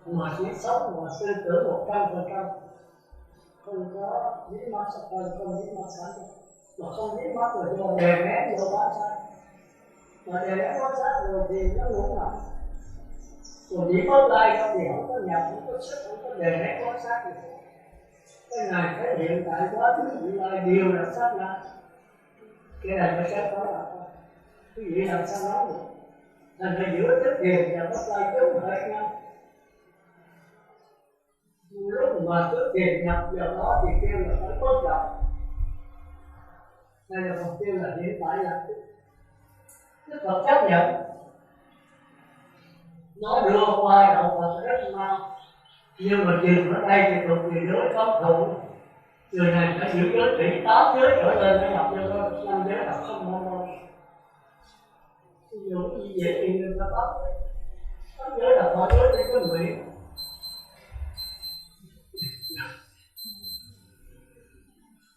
Mà chỉ sống mà tư tưởng 100%. Không có dính mắt sắc thân, không dính mắt sáng thân. Mà không dính mắt rồi vô đè nén vô bát sát. Mà đè nén bát sát rồi thì nó ngủ lại. Còn chỉ có lai không thì không có nhập, không có sức, không có đè nén bát sát gì. Cái này cái hiện tại quá khứ vị lai đều là sát na. Cái này phải xét có là không. Quý vị làm sao nói được? Thành ra giữa thức thiền và bất lai chúng hợp nhau. Lúc mà thức thiền nhập vào đó thì kêu là phải bất động. Đây là mục tiêu là hiện tại là Đức Phật chấp nhận. Nó đưa qua đạo Phật rất mau. Nhưng mà chừng ở đây thì thuộc về giới pháp thụ. Người này phải giữ giới kỹ 8 giới trở lên để nhập vô đó, 5 giới là không mong mong. Ví dụ như dễ thì người ta bắt giới là thọ giới để có nguyện.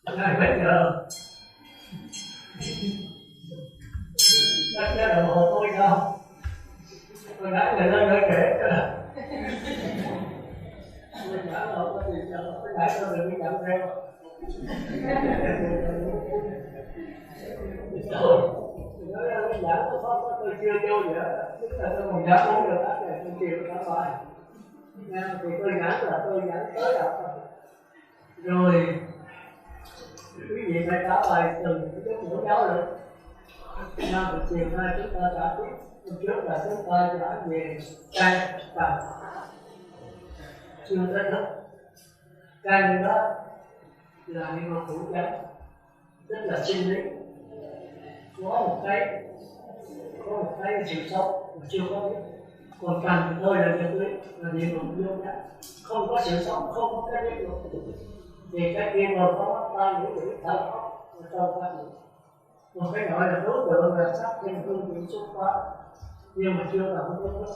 Ngài bây giờ đất ra đồng hồ tôi đâu, tôi nói người lên nói kể cho là tôi nhả lộ có gì đâu, tôi nãy tôi đừng có nhận theo. Nói ra tôi nhả tôi chưa vô vậy đó, tức là tôi còn nhả uống được đó, tôi chiều cả bài. Thì tôi nhả là tôi nhả tới đâu. Rồi quý vị phải trả bài từng cái mẫu giáo lực. Nam buổi chiều nay chúng ta đã tiếp. Hôm trước là chúng ta đã về căn và chưa tới thức. Căn đó là niệm một thủ chánh, tức là sinh lý. Có một cái sự sống mà chưa có biết. Còn căn thì thôi là chân lý, là niệm một vô chánh. Không có sự sống, không có cái biết được. Thì cái kia mà có ta những cái thật ở trong phát triển. Một cái gọi là đối tượng là sắc thêm phương tiện xuất phát, nhưng mà chưa là không có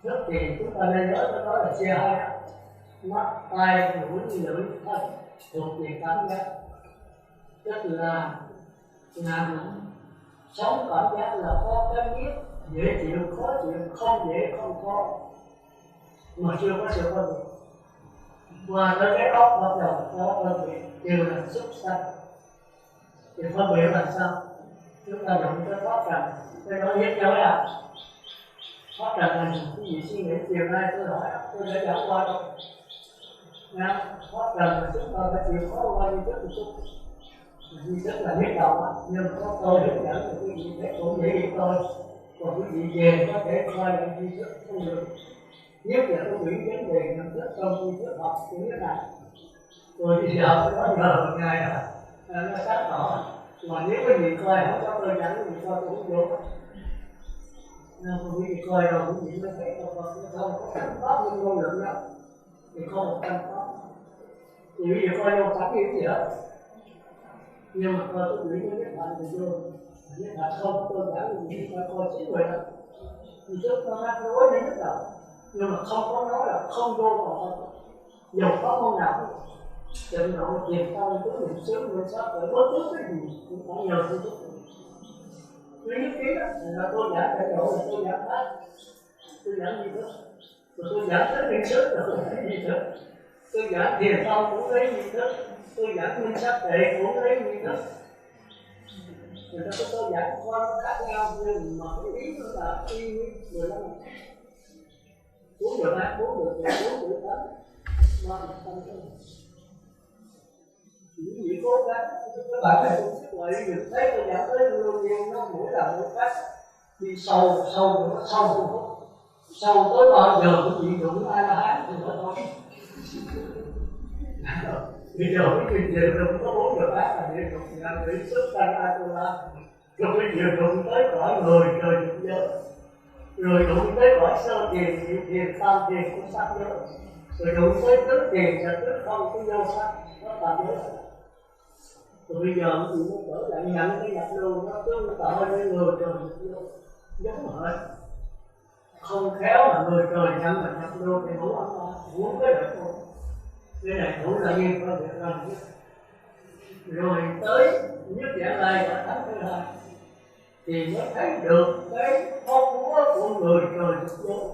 thức thì chúng ta nên nhớ cái đó là xe hai mắt, tai, mũi, lưỡi, thân thuộc về cảm giác, tức là sống cảm giác là có cái biết dễ chịu, khó chịu, không dễ, không khó, mà chưa có sự phân biệt. Và tới cái óc bắt đầu có phân biệt đều là xuất sắc. Thì phân biệt là sao? Chúng ta dùng cái thoát trần, cái đó nhất nhớ là thoát trần là cái gì suy nghĩ chiều nay tôi hỏi tôi đã giảng qua đâu. Thoát trần là chúng ta phải chịu khó qua như thức một chút. Như thức là biết đầu á, nhưng có tôi hướng dẫn là quý vị phải cũng dễ hiểu tôi. Còn quý vị về có thể coi lại duy thức không được. Nhất là có những vấn đề nhận thức trong duy thức học như thế này. Rồi bây giờ có nhờ một ngày nó sáng tỏ. Mà nếu quý vị coi không có tôi dẫn quý vị coi tôi không vô. Nên quý vị coi rồi quý vị mới thấy không có cảnh pháp nhưng ngôn luận đâu. Thì không có cảnh pháp. Thì quý vị coi vô cảnh gì hết. Nhưng mà coi quý vị mới biết lại thì vô. Biết lại không có tôi dẫn quý vị coi chính người đâu. Thì trước nó nói đến lúc đầu. Nhưng mà không có nói là không vô còn không. Dù có môn nào cũng trận độ thiền tâm cứ niệm xứ niệm sát bởi bất cứ cái gì cũng phải nhờ tôi giúp. Tôi nhất trí đó là tôi giảng trận độ là tôi giảng pháp, tôi giảng gì đó, rồi tôi giảng tới niệm xứ là tôi giảng gì đó, tôi giảng thiền tâm cũng lấy gì đó, tôi giảng niệm sát tệ cũng lấy gì đó. Người ta có tôi giảng con khác nhau nhưng mà cái ý nó là y như người đó. 4 giờ 3, 4 giờ 4 giờ 8 mà tâm không. Những gì cố gắng, các bạn phải cũng sức lợi được thấy tôi giảm tới luôn nhiều nó mỗi lần một cách đi sâu tới bao giờ cũng bị đụng ai là hát thì nó thôi. Bây giờ cái chuyện gì đừng có 4 giờ 8 là địa đụng ngàn tỷ xuất sanh ai tôi làm. Rồi bây giờ đụng tới cõi người trời đụng giờ. Rồi đụng tới cõi sơ tiền, nhị tiền, tam tiền cũng sắc nhớ. Rồi đụng tới tứ tiền và tứ không cũng vô sắc, nó tạm nhớ. Rồi bây giờ mình muốn trở lại nhận cái nhập luôn, nó tương tự với người trời nhập luôn, giống hệt. Không khéo là người trời nhận mà nhập luôn thì ngủ ăn ngon, ngủ cái được không? Cái này ngủ là nhiên có việc làm nhất. Rồi tới nhất giảng lai và tháng thứ hai thì mới thấy được cái phong múa của người trời nhập luôn.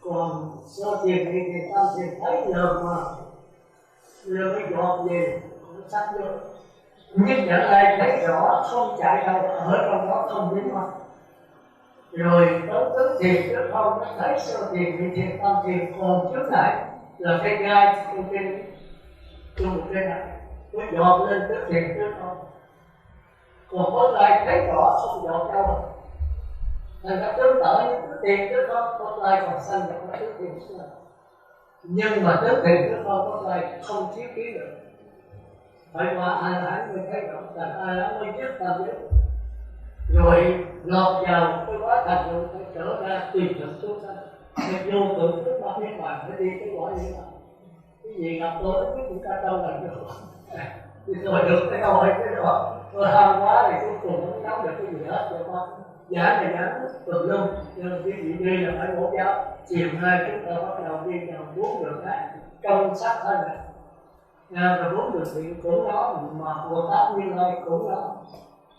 Còn sơ tiền thì người ta thì thấy giờ mà giờ mới dọn về nó sắc vô. Nhất nhận đây thấy rõ không chạy đâu, ở trong đó không biến mất. Rồi tới tức thiền trước không nó thấy sơ tiền thì thiền tâm thiền còn trước này là cái gai trong một cái này nó dọn lên tức thiền trước không. Còn có gai thấy rõ không dọn đâu. Thành ra tương tự như tức thiền trước không có gai còn xanh được nó tức thiền trước. Nhưng mà tức thiền trước không có gai không thiết kiến được. Phải qua ai lãng mới thấy rõ, là ai lãng mới biết ta biết. Rồi lọt vào cái quá thành rồi phải trở ra tùy thực xuất sanh. Thì vô tự trước mặt những bạn phải đi cái gọi như vậy. Cái gì gặp tôi biết cũng cả đâu là được. Thì tôi được cái câu hỏi cái đó. Tôi ham quá thì cuối cùng không nắm được cái gì hết rồi con. Giả thì giả tùm lum. Nhưng cái gì đi là phải bổ giáo. Chiều nay chúng ta bắt đầu đi vào 4 giờ khác. Công sắc hơn này. rồi bốn điều thiện cũng đó, mà Bồ Tát Như Lai cũng đó.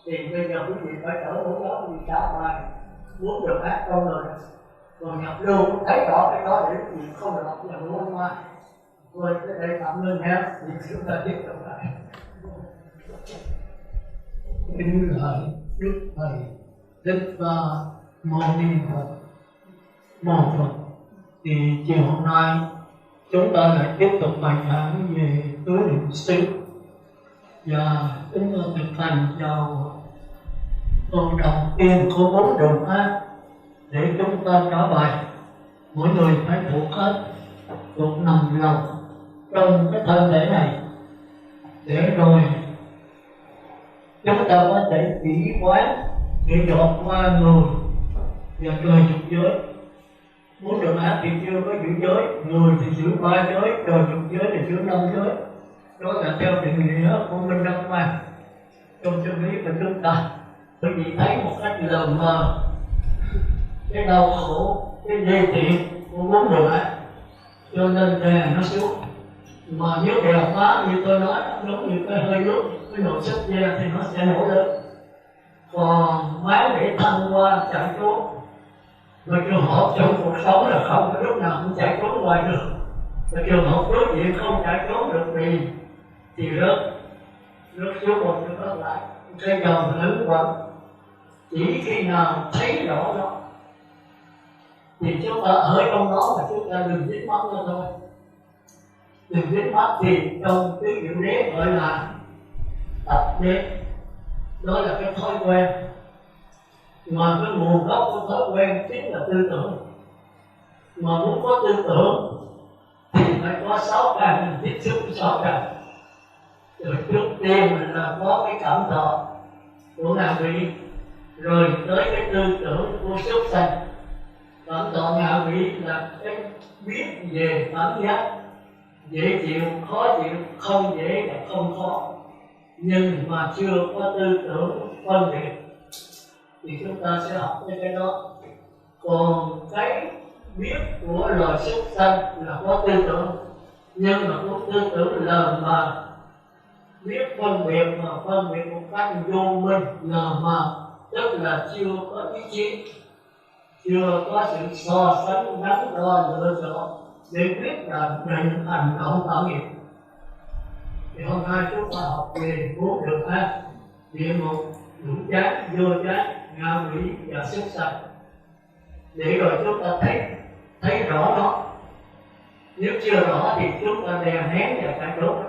Thì bây giờ quý vị phải trở bốn đó vì trả bài muốn được ác con người, còn nhập lưu thấy rõ cái đó để quý vị không đọc là muốn ngoài. Thôi cái đây tạm ngưng nha, thì chúng ta tiếp tục lại. Kính lạy Đức Thầy Thích Ca Mâu Ni Phật. Mô Phật. Thì chiều hôm nay chúng ta lại tiếp tục bài giảng về tứ niệm xứ, và chúng ta thực hành vào câu đầu tiên của 4 đường ác để chúng ta trả bài. Mỗi người phải thuộc hết, thuộc nằm lòng trong cái thân thể này, để rồi chúng ta có thể chỉ quán để dọn qua người và trời dục giới. 4 đường ác thì chưa có giữ giới, người thì giữ 3 giới, trời dục giới thì giữ 5 giới. Đó là theo định nghĩa của Minh Đăng Hoàng trong chân lý của chúng ta. Quý vị thấy một cách lờ mờ cái đau khổ, cái đê tiện của 4 đường ác, cho nên đè nó xuống. Mà nếu đè quá như tôi nói, giống như cái hơi nước, cái nồi sắt da thì nó sẽ nổi lên. Còn máu để thăng qua chạy trốn, và trường hợp trong cuộc sống là không có lúc nào cũng chạy trốn ngoài được. Và trường hợp đối diện không chạy trốn được thì rớt xuống một chỗ đất lại, cái dòng lẫn quẩn. Chỉ khi nào thấy rõ nó thì chúng ta ở trong đó, mà chúng ta đừng dính mắc nó thôi. Đừng dính mắc thì trong cái diệu đế gọi là tập đế, đó là cái thói quen. Mà cái nguồn gốc của thói quen chính là tư tưởng. Mà muốn có tư tưởng thì phải có 6 căn, tiếp xúc với 6 căn. Rồi trước tiên là có cái cảm thọ của ngạ quỷ, rồi tới cái tư tưởng của súc sanh. Cảm thọ ngạ quỷ là cái biết về cảm giác dễ chịu, khó chịu, không dễ và không khó, nhưng mà chưa có tư tưởng phân biệt thì chúng ta sẽ học cái đó. Còn cái biết của loài súc sanh là có tư tưởng, nhưng mà có tư tưởng lờ mờ, biết phân biệt mà phân biệt một cách vô minh lờ mờ, tức là chưa có ý chí, chưa có sự so sánh đắn đo lựa chọn để quyết định hành động tạo nghiệp. Thì hôm nay chúng ta học về 4 đường ác: địa ngục, ngũ chát, vô chát, ngạ quỷ và súc sanh, để rồi chúng ta thấy rõ nó. Nếu chưa rõ thì chúng ta đè nén và chạy trốn.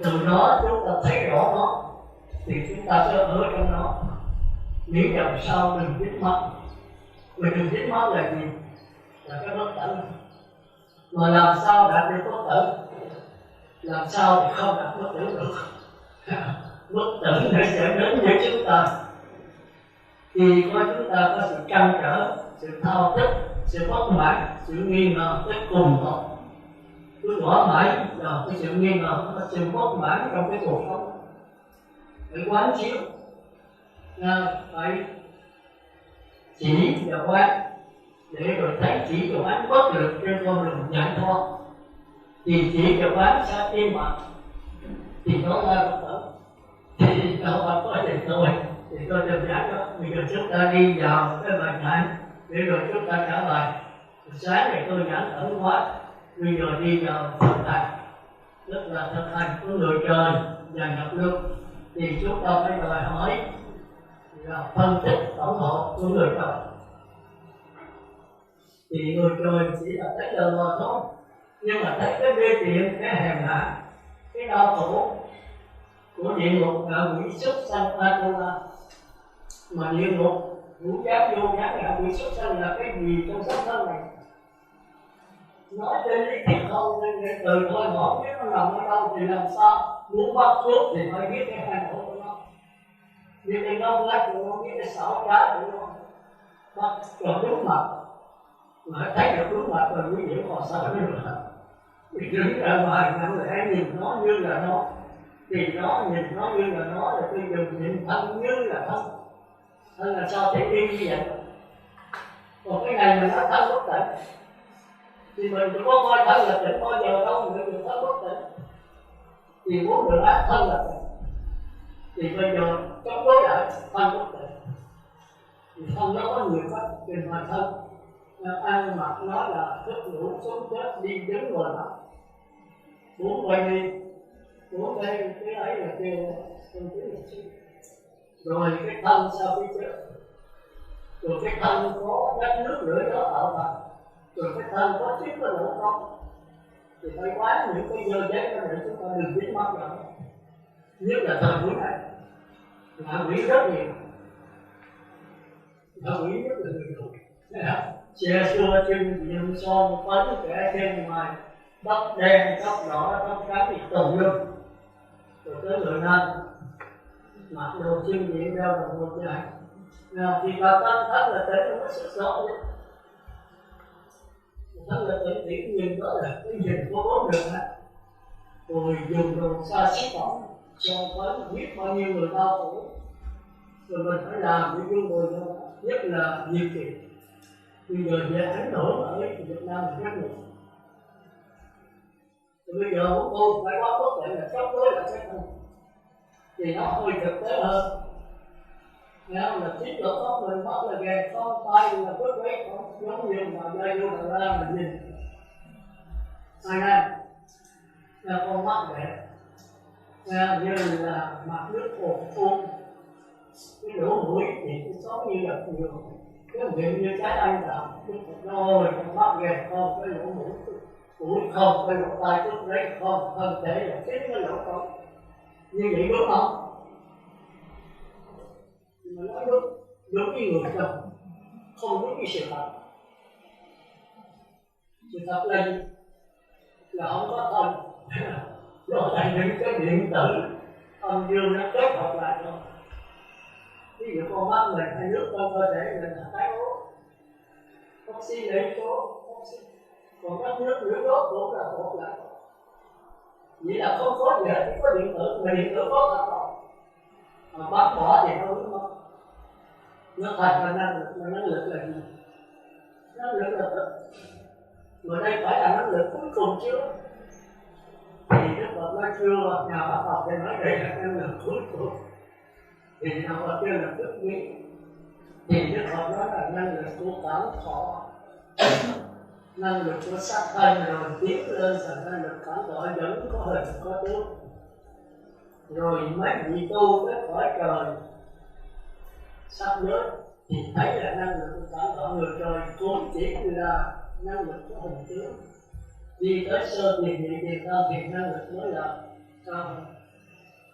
Từ đó chúng ta thấy rõ nó thì chúng ta sẽ ở trong nó. Nếu làm sao đừng dính mắc. Mình đừng dính mắc là gì? Là cái bất tử. Mà làm sao đạt được bất tử? Làm sao thì không đạt bất tử được? Bất tử để dẫn đến với chúng ta khi có chúng ta có sự trăn trở, sự thao thức, sự bất mãn, sự nghi ngờ tới cùng tột. Cứ thỏa mãi là cái sự nghi ngờ, sự bất mãn trong cái cuộc sống. Phải quán chiếu, phải chỉ và quán, để rồi thấy chỉ và quán bất lực trên con đường giải thoát. Thì chỉ và quán sẽ im lặng, thì đó là bất tử. Thì đâu phải có gì thôi. Thì tôi đơn giản đó. Bây giờ chúng ta đi vào cái bài giảng để rồi chúng ta trả bài. Sáng này tôi giảng thẳng quá, bây giờ đi vào thực hành, tức là thực hành của người trời và nhập lưu. Thì chúng ta phải đòi hỏi là phân tích tổng hợp của người trời. Thì người trời chỉ là thấy lờ mờ thôi, nhưng mà thấy cái đê tiện, cái hèn hạ, cái đau khổ của địa ngục, ngạ quỷ, súc sanh, Atula. Mà địa ngục, ngũ chát, vô chát, ngạ quỷ, súc sanh là cái gì trong xác thân này? Nói trên lý thuyết không, nên từ thôi bỏ biết nó nằm ở đâu thì làm sao muốn bắt thuốc thì phải biết cái hành động của nó. Biết cái ngông lách của nó, biết cái xảo trá của nó, bắt cho đúng mặt. Mà thấy được đúng mặt rồi quý vị còn sợ nữa. Vì đứng ra ngoài nặng lẽ nhìn nó như là nó, thì nó nhìn nó như là nó, là tôi dùng nhìn thân như là thân. Thân là sao thể đi như vậy? Còn cái này mà nó thân bất tịnh thì mình cũng có coi thân là tịnh bao giờ đâu, mình đừng có bất tịnh. thì muốn được ác thân là tệ. Thì bây giờ chống đối lại thân bất tệ. Thì thân nó có nhiều cách trên hoàn thân. Ăn mặc nói là thức ngủ sống chết đi đứng ngồi nằm. Muốn quay đi, muốn đây cái ấy là kêu không biết là gì. Rồi cái thân sau khi chết, rồi cái thân có đất nước lửa gió tạo thành, rồi cái thân có chiếc có lỗ không, thì phải quán những cái dơ giấy đó để chúng ta đừng biết mất rồi. Nhất là thời buổi này ngạ quỷ rất nhiều, ngạ quỷ rất là nhiều. Xe xưa chân dân son phấn kẻ trên ngoài tóc đen tóc đỏ tóc trắng thì tùm lum, rồi tới người nam mặc đồ chuyên diện đeo đồng hồ dài, thì bà ta thấy là tới nó sức rõ đấy, thấy là tới chỉ nhìn đó là cái nhìn của bốn đường á, rồi dùng đồ xa xích bỏng cho phấn biết bao nhiêu người đau khổ, rồi mình phải làm để chung người cho nhất là nhiều chuyện. Bây giờ về ảnh hưởng ở Việt Nam thì rất nhiều. Rồi bây giờ muốn tôi phải có tốt tệ là chống đối lại cái thân thì nó hơi thực tế hơn. Nghe không? Là trí tuệ không mình mất là ghen không tay là bước quét không giống như mà dây vô là ra mình nhìn. Ai đây? Là con mắt đẹp. Nghe như là mặt nước ồn ồn. Cái lỗ mũi thì cũng sống như là nhiều. Cái miệng như trái anh làm rồi con mắt ghen không cái lỗ mũi không cái lỗ tai trước đấy không thân thể là chính cái lỗ không. Như vậy đúng không? Mà nói đúng với người chồng, không đúng với sự thật. Sự thật là không có thân, nó thành những cái điện tử âm dương nó kết hợp lại thôi. Ví dụ con mắt mình hay nước trong cơ thể mình là tái ố, oxy lấy số oxy, còn các nước đốt cũng là hỗn lại. Vậy là không có gì hết, chỉ có điện tử, mà điện tử có thật không? Mà bác bỏ thì không đúng không? Nó thành ra năng lực, mà năng lực là gì? Năng lực là thật. Mà đây phải là năng lực cuối cùng chứ. Thì Đức Phật nói chưa, nhà bác học thì nói đây là năng lực cuối cùng. Thì nhà Phật kêu là thức nghĩ. Thì Đức Phật nói là năng lực của cảm thọ, năng lực của sắc thân rồi tiến lên thành năng lực cảm thọ vẫn có hình có tướng. Rồi mấy vị tu tới khỏi trời sắp đến thì thấy là năng lực của cảm thọ người trời cũng chỉ là năng lực của hình tướng. Đi tới sơ tiền nhị tiền tam thì năng lực mới là cao hơn.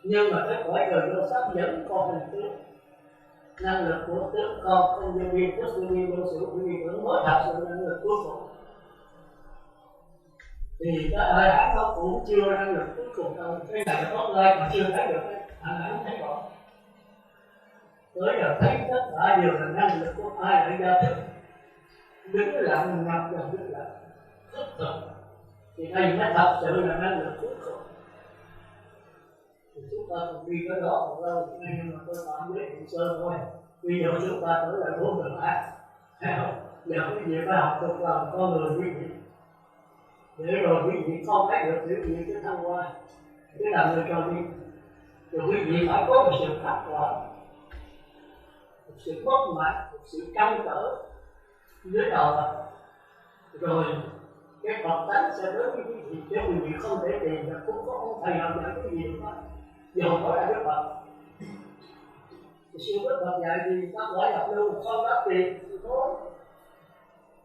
Nhưng mà tới khỏi trời vô sắc vẫn còn hình tướng. Năng lực của tướng không vô vi tức vô vi vô sự vô vi tưởng mới thật sự năng lực cuối cùng. Thì cái ai hãng nó cũng chưa năng lực cuối cùng đâu. Cái này là tốt lên mà chưa thấy được đấy. Anh hãng thấy rõ. Tới giờ thấy tất cả đều là năng lực của ai ở gia thức. Đứng lặng ngập dòng đứng lặng thức thực. Thì đây mới thật sự là năng lực cuối cùng. Thì chúng ta còn đi cái đó một lâu. Nhưng mà tôi tạm giới thiệu sơ thôi. Bây giờ chúng ta tới lại 4 đường ác. Giờ cái gì phải học tục làm con người quý vị. Để rồi quý vị không thấy được biểu hiện cái thăng hoa. Cái làm người cho đi. Rồi quý vị phải có một sự khắc quả, một sự bất mãn, một sự căng trở dưới đầu Phật. Rồi cái Phật tánh sẽ đến với quý vị. Chứ quý vị không thể tìm là cũng có ông thầy nào dạy cái gì được hết. Dù có là Đức Phật. Sư Đức Phật dạy thì các loại học lưu không đáp tiền thì thôi.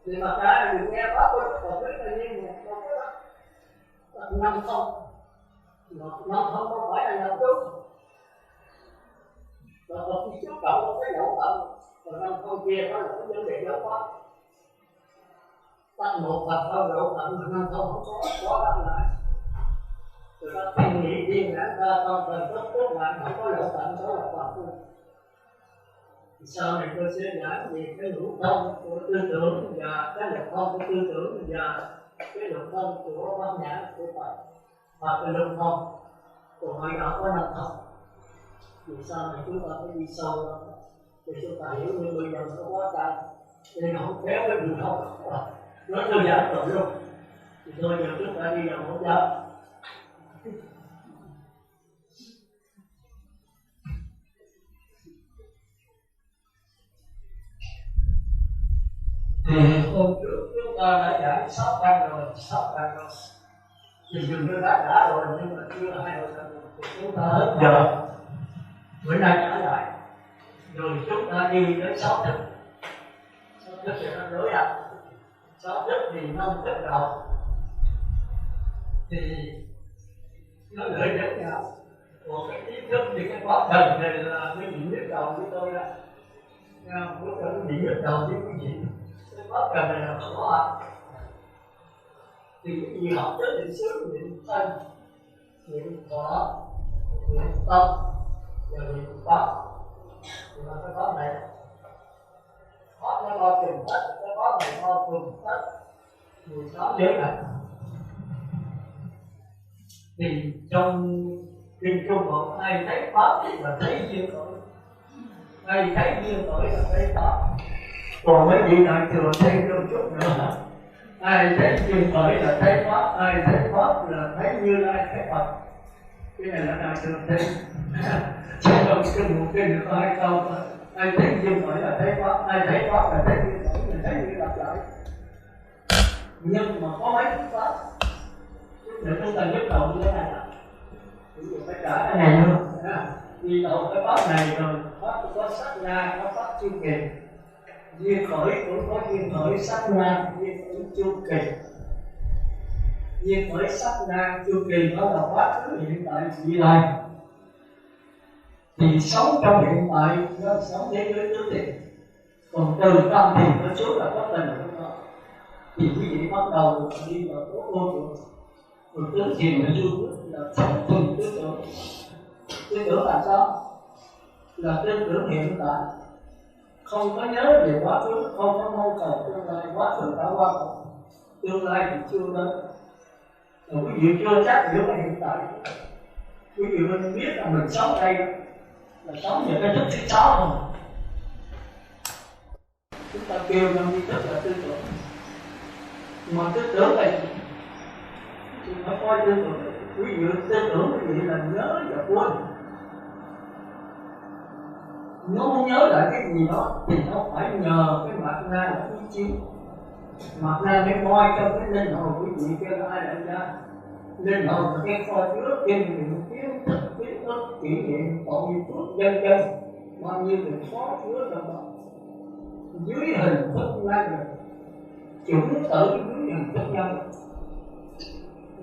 Thì mà cả đừng nghe pháp của Đức Phật rất là nhiên một câu đó. Năm không có phải là nhập đúng. Và Phật trước cậu có cái lỗ tận. Còn năm không kia đó là cái vấn đề giáo pháp. Tắt một Phật không lỗ tận mà năm không có đặng lại. Rồi các thiên nghị thiên ngã ta tâm thần tất tốt bạn không có lỗ tận đó là Phật luôn. Sau này tôi sẽ giảng về cái lỗ thông của tư tưởng và cái lỗ thông của tư tưởng và cái lỗ thông của bát nhã của Phật và cái lỗ thông của hội đạo có năm thông. Vì sau này chúng ta phải đi sâu đó để chúng ta hiểu như bây giờ nó quá cao nên nó không kéo cái đường thông nó tôi giảng rồi luôn. Thì thôi giờ chúng ta đi vào một giáo giải sắp ra rồi thì dường như đã rồi nhưng mà chưa hay rồi chúng ta hết giờ bữa nay trở lại rồi chúng ta đi đến sáu thức thì nó đối lập sáu thức thì năm thức đầu thì nó lợi đến nhau một cái ý thức thì cái quá trình này là cái gì biết đầu của tôi đó của tôi cái gì biết đầu với cái gì cái quá trình này là khó thì cái gì học tới định xứ định thân định thọ định tâm và định pháp thì là cái pháp này pháp nó bao trùm hết cái pháp này bao trùm hết 16 giới này thì trong kinh Trung Bộ ai thấy pháp thì là thấy duyên khởi, ai thấy duyên khởi là thấy pháp. Còn mấy vị đại thừa thêm đôi chút nữa, ai thấy duyên khởi là thấy pháp, ai thấy pháp là thấy Như Lai thấy Phật. Cái này là đại thừa thêm. Chỉ trong kinh một kinh có 2 câu thôi. Ai thấy duyên khởi là thấy pháp, ai thấy pháp là thấy duyên khởi, là thấy duyên lặp lại. Nhưng mà có mấy pháp để chúng ta nhức đầu như thế này là phải trả cái này luôn. Đi đầu cái pháp này rồi pháp có sát na, có pháp chu kỳ. Duyên khởi cũng có duyên khởi sát na, duyên khởi chu kỳ. Duyên khởi sát na, chu kỳ đó là quá khứ hiện tại vị lai. Thì sống trong hiện tại nó sống thế giới tứ thiện. Còn từ tâm thì nó xuống là có tình của nó. Thì quý vị bắt đầu đi vào cố vô trụ. Rồi tứ thiện nó du là sống thuần tư tưởng. Tư tưởng là sao? Là tư tưởng hiện tại. Không có nhớ về quá khứ, không có mong cầu tương lai, quá khứ đã qua rồi. Tương lai thì chưa đến. Rồi quý vị chưa chắc hiểu về hiện tại. Quý vị mình biết là mình sống đây là sống về cái thức thứ 6 không? Chúng ta kêu trong đi thức là tư tưởng. Mà tư tưởng này thì nó coi tư tưởng. Quý vị tư tưởng quý vị là nhớ và quên. Nó muốn nhớ lại cái gì đó thì nó phải nhờ cái mặt na là ý chí. Mặt na để coi trong cái linh hồn quý vị kêu là ai đại gia. Linh hồn là cái coi chứa kinh nghiệm, kiến thức, kiến thức, kỷ niệm, tội phước, dân dân. Bao nhiêu điều khó chứa trong đó. Dưới hình thức năng lực, chủng tử dưới hình thức nhân.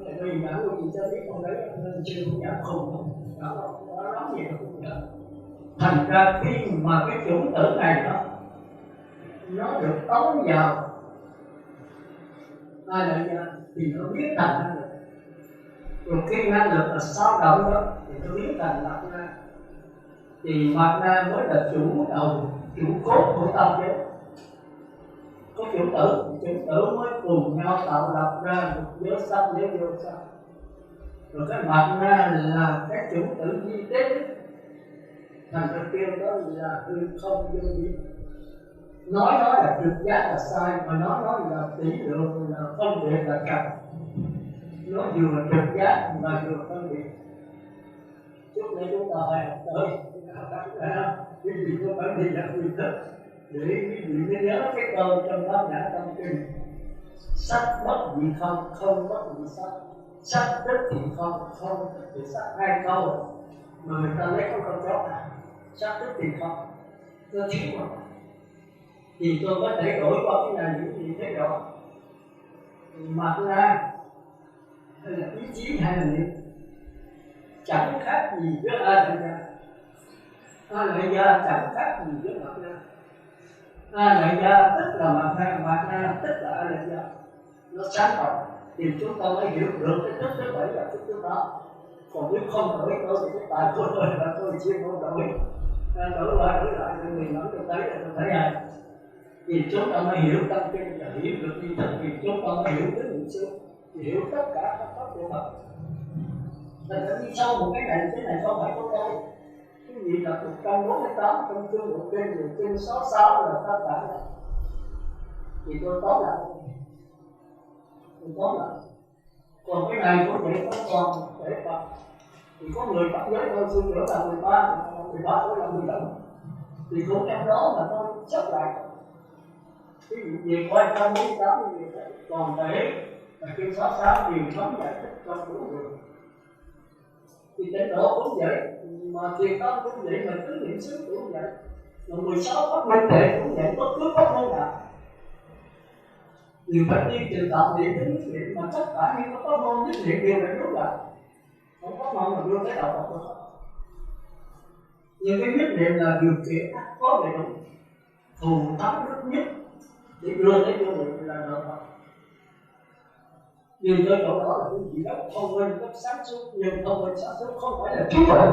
Bây giờ quý vị cho biết con đấy nên chưa cũng giảm khùng. Đó lắm gì nó cũng nhớ. Thành ra khi mà cái chủng tử này nó được tống vào ai đại gia thì nó biến thành năng lực. Rồi khi năng lực là sao động đó thì nó biến thành mặt na. Thì mặt na mới là chủ đầu, chủ cốt của tâm giới. Có chủ tử mới cùng nhau tạo lập ra một giới sắc, giới vô sắc. Rồi cái mặt na là cái chủ tử di tế. Thành ra kêu đó là hư không vô vi. Nói là trực giác là sai, mà nói là tỷ lượng, là phân biệt là trật. Nó vừa trực giác mà vừa phân biệt. Chút nữa chúng ta phải học tới quý vị có phải đi làm quy thức để quý vị nhớ cái câu trong đó đã tâm kinh. Sắc bất dị không, không bất dị sắc. Sắc tức thì không, không tức thì sắc. 2 câu mà người ta lấy câu chót này. Sắc tức thì không, nó thiếu mà. Thì tôi có thể đổi qua cái này những gì thế đó. Mặt ra hay là ý chí hay là niệm chẳng khác gì với A Lại Gia. A Lại Gia chẳng khác gì với Mặt Na. A Lại Gia tức là Mặt Na, Mặt Na tức là A Lại Gia. Nó sáng tỏ thì chúng ta mới hiểu được cái thức thứ 7 và thức thứ 8. Còn nếu không đổi tôi thì cái tài của tôi là tôi chưa có đổi. Đổi lại thì mình nói được thấy là tôi thấy ai. Thì chúng ta mới hiểu tâm kinh và hiểu được ý thức, thì chúng ta mới hiểu cái định xứ, hiểu tất cả các pháp của Phật. Thành ra đi sau một cái này không phải có đâu. Cái gì là 148 trong chương bộ kinh, rồi kinh 66 là tất cả đó. Thì tôi tóm lại. Còn cái này có thể không còn để Phật. Thì có người Phật giới tôi xưa nữa là 13 tôi là 15. Thì cũng trong đó mà tôi chấp lại. Ví dụ gì coi trong 48 gì còn thể là kêu 66 điều sống giải thích trong đủ đường. Thì tịnh độ cũng vậy, mà thiền tâm cũng vậy, mà tứ niệm xứ cũng vậy, mà 16 pháp minh tuệ cũng vậy, bất cứ pháp môn nào. Điều phải đi từ tạo niệm đến nhất niệm, mà tất cả những pháp môn nhất niệm đều phải đúng lại. Không có mong mà đưa cái đầu vào của họ. Nhưng cái nhất niệm là điều kiện có đầy đủ, thù thắng rất nhất để đưa tới vô niệm là nợ thật. Nhưng tới chỗ đó là cái gì đó thông minh, rất sáng suốt, nhưng thông minh sáng suốt không phải là trí tuệ.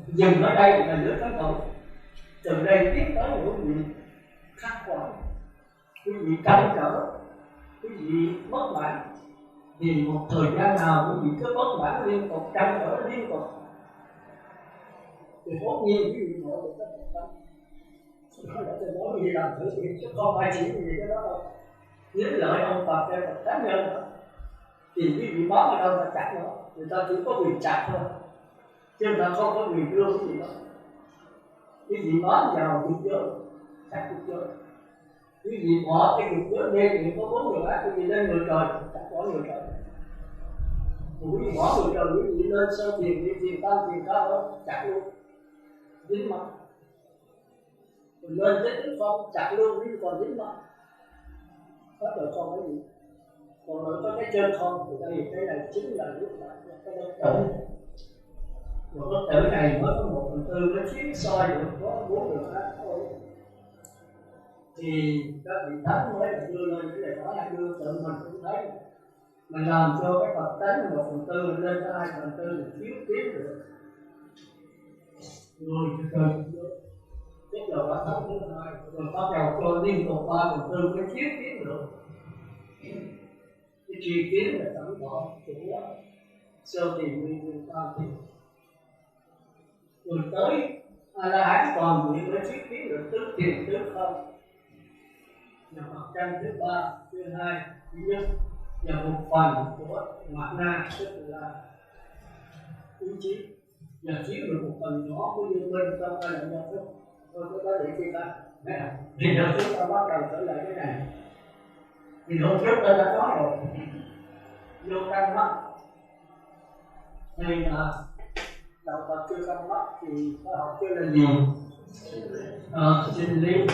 Dừng ở đây là lửa tấn công. Từ đây tiến tới những gì khắc khoải, cái gì căng trở, cái gì bất mãn. Thì một thời gian nào cái gì cứ bất mãn liên tục, căng trở liên tục, thì tất nhiên cái gì nổi được tất cả. Không phải tôi nói gì làm thử thì chứ không ai chỉ gì cái đó đâu. Nếu lợi ông Phật theo một cá nhân đó, thì cái gì bám ở đâu mà chặt nó, người ta chỉ có quyền chặt thôi, chứ người ta không có quyền đưa cái gì đó. Cái gì bám vào dục giới, chặt dục giới. Cái gì bỏ cái dục giới đê thì có 4 người ác, cái gì lên người trời, chặt bỏ người trời. Cái gì bỏ người trời, cái gì lên sơ thiền, đi thiền tam, thiền cao đó, chặt luôn, dính mặt. Rồi lên tới tính phong, chặt luôn, nhưng còn dính mặt. Hết rồi không cái gì. Còn rồi có cái chân không, thì đây cái này chính là lúc lại cái bất tử. Và bất tử này mới có 1/4 nó chiếm soi được có 4 người khác thôi. Thì các vị thánh mới đưa lên cái này, đó là đưa tự mình cũng thấy. Mình làm cho cái Phật tánh 1/4 lên tới 2/4 thì thiếu tiến được. Rồi tức là quả thánh thứ hai, rồi bắt đầu cho liên tục 3/4 cái thiếu tiến được. Cái tri kiến là tổng thọ chủ sơ thiền nguyên tam thiền. Rồi tới A-la-hán toàn nguyện mới tri kiến được tứ thiền tứ không. Là mặt căn thứ 3, thứ 2, thứ nhất là một phần của ngoại na, tức là ý chí, và chiếm được một phần nhỏ của dương minh trong hai lần giao thức. Tôi có để chia ta. Thì đầu chúng ta bắt đầu trở lại cái này. Thì hôm trước tôi đã nói rồi, vô căn mắt hay là đạo Phật chưa căn mắt thì khoa học kêu là gì? Sinh lý,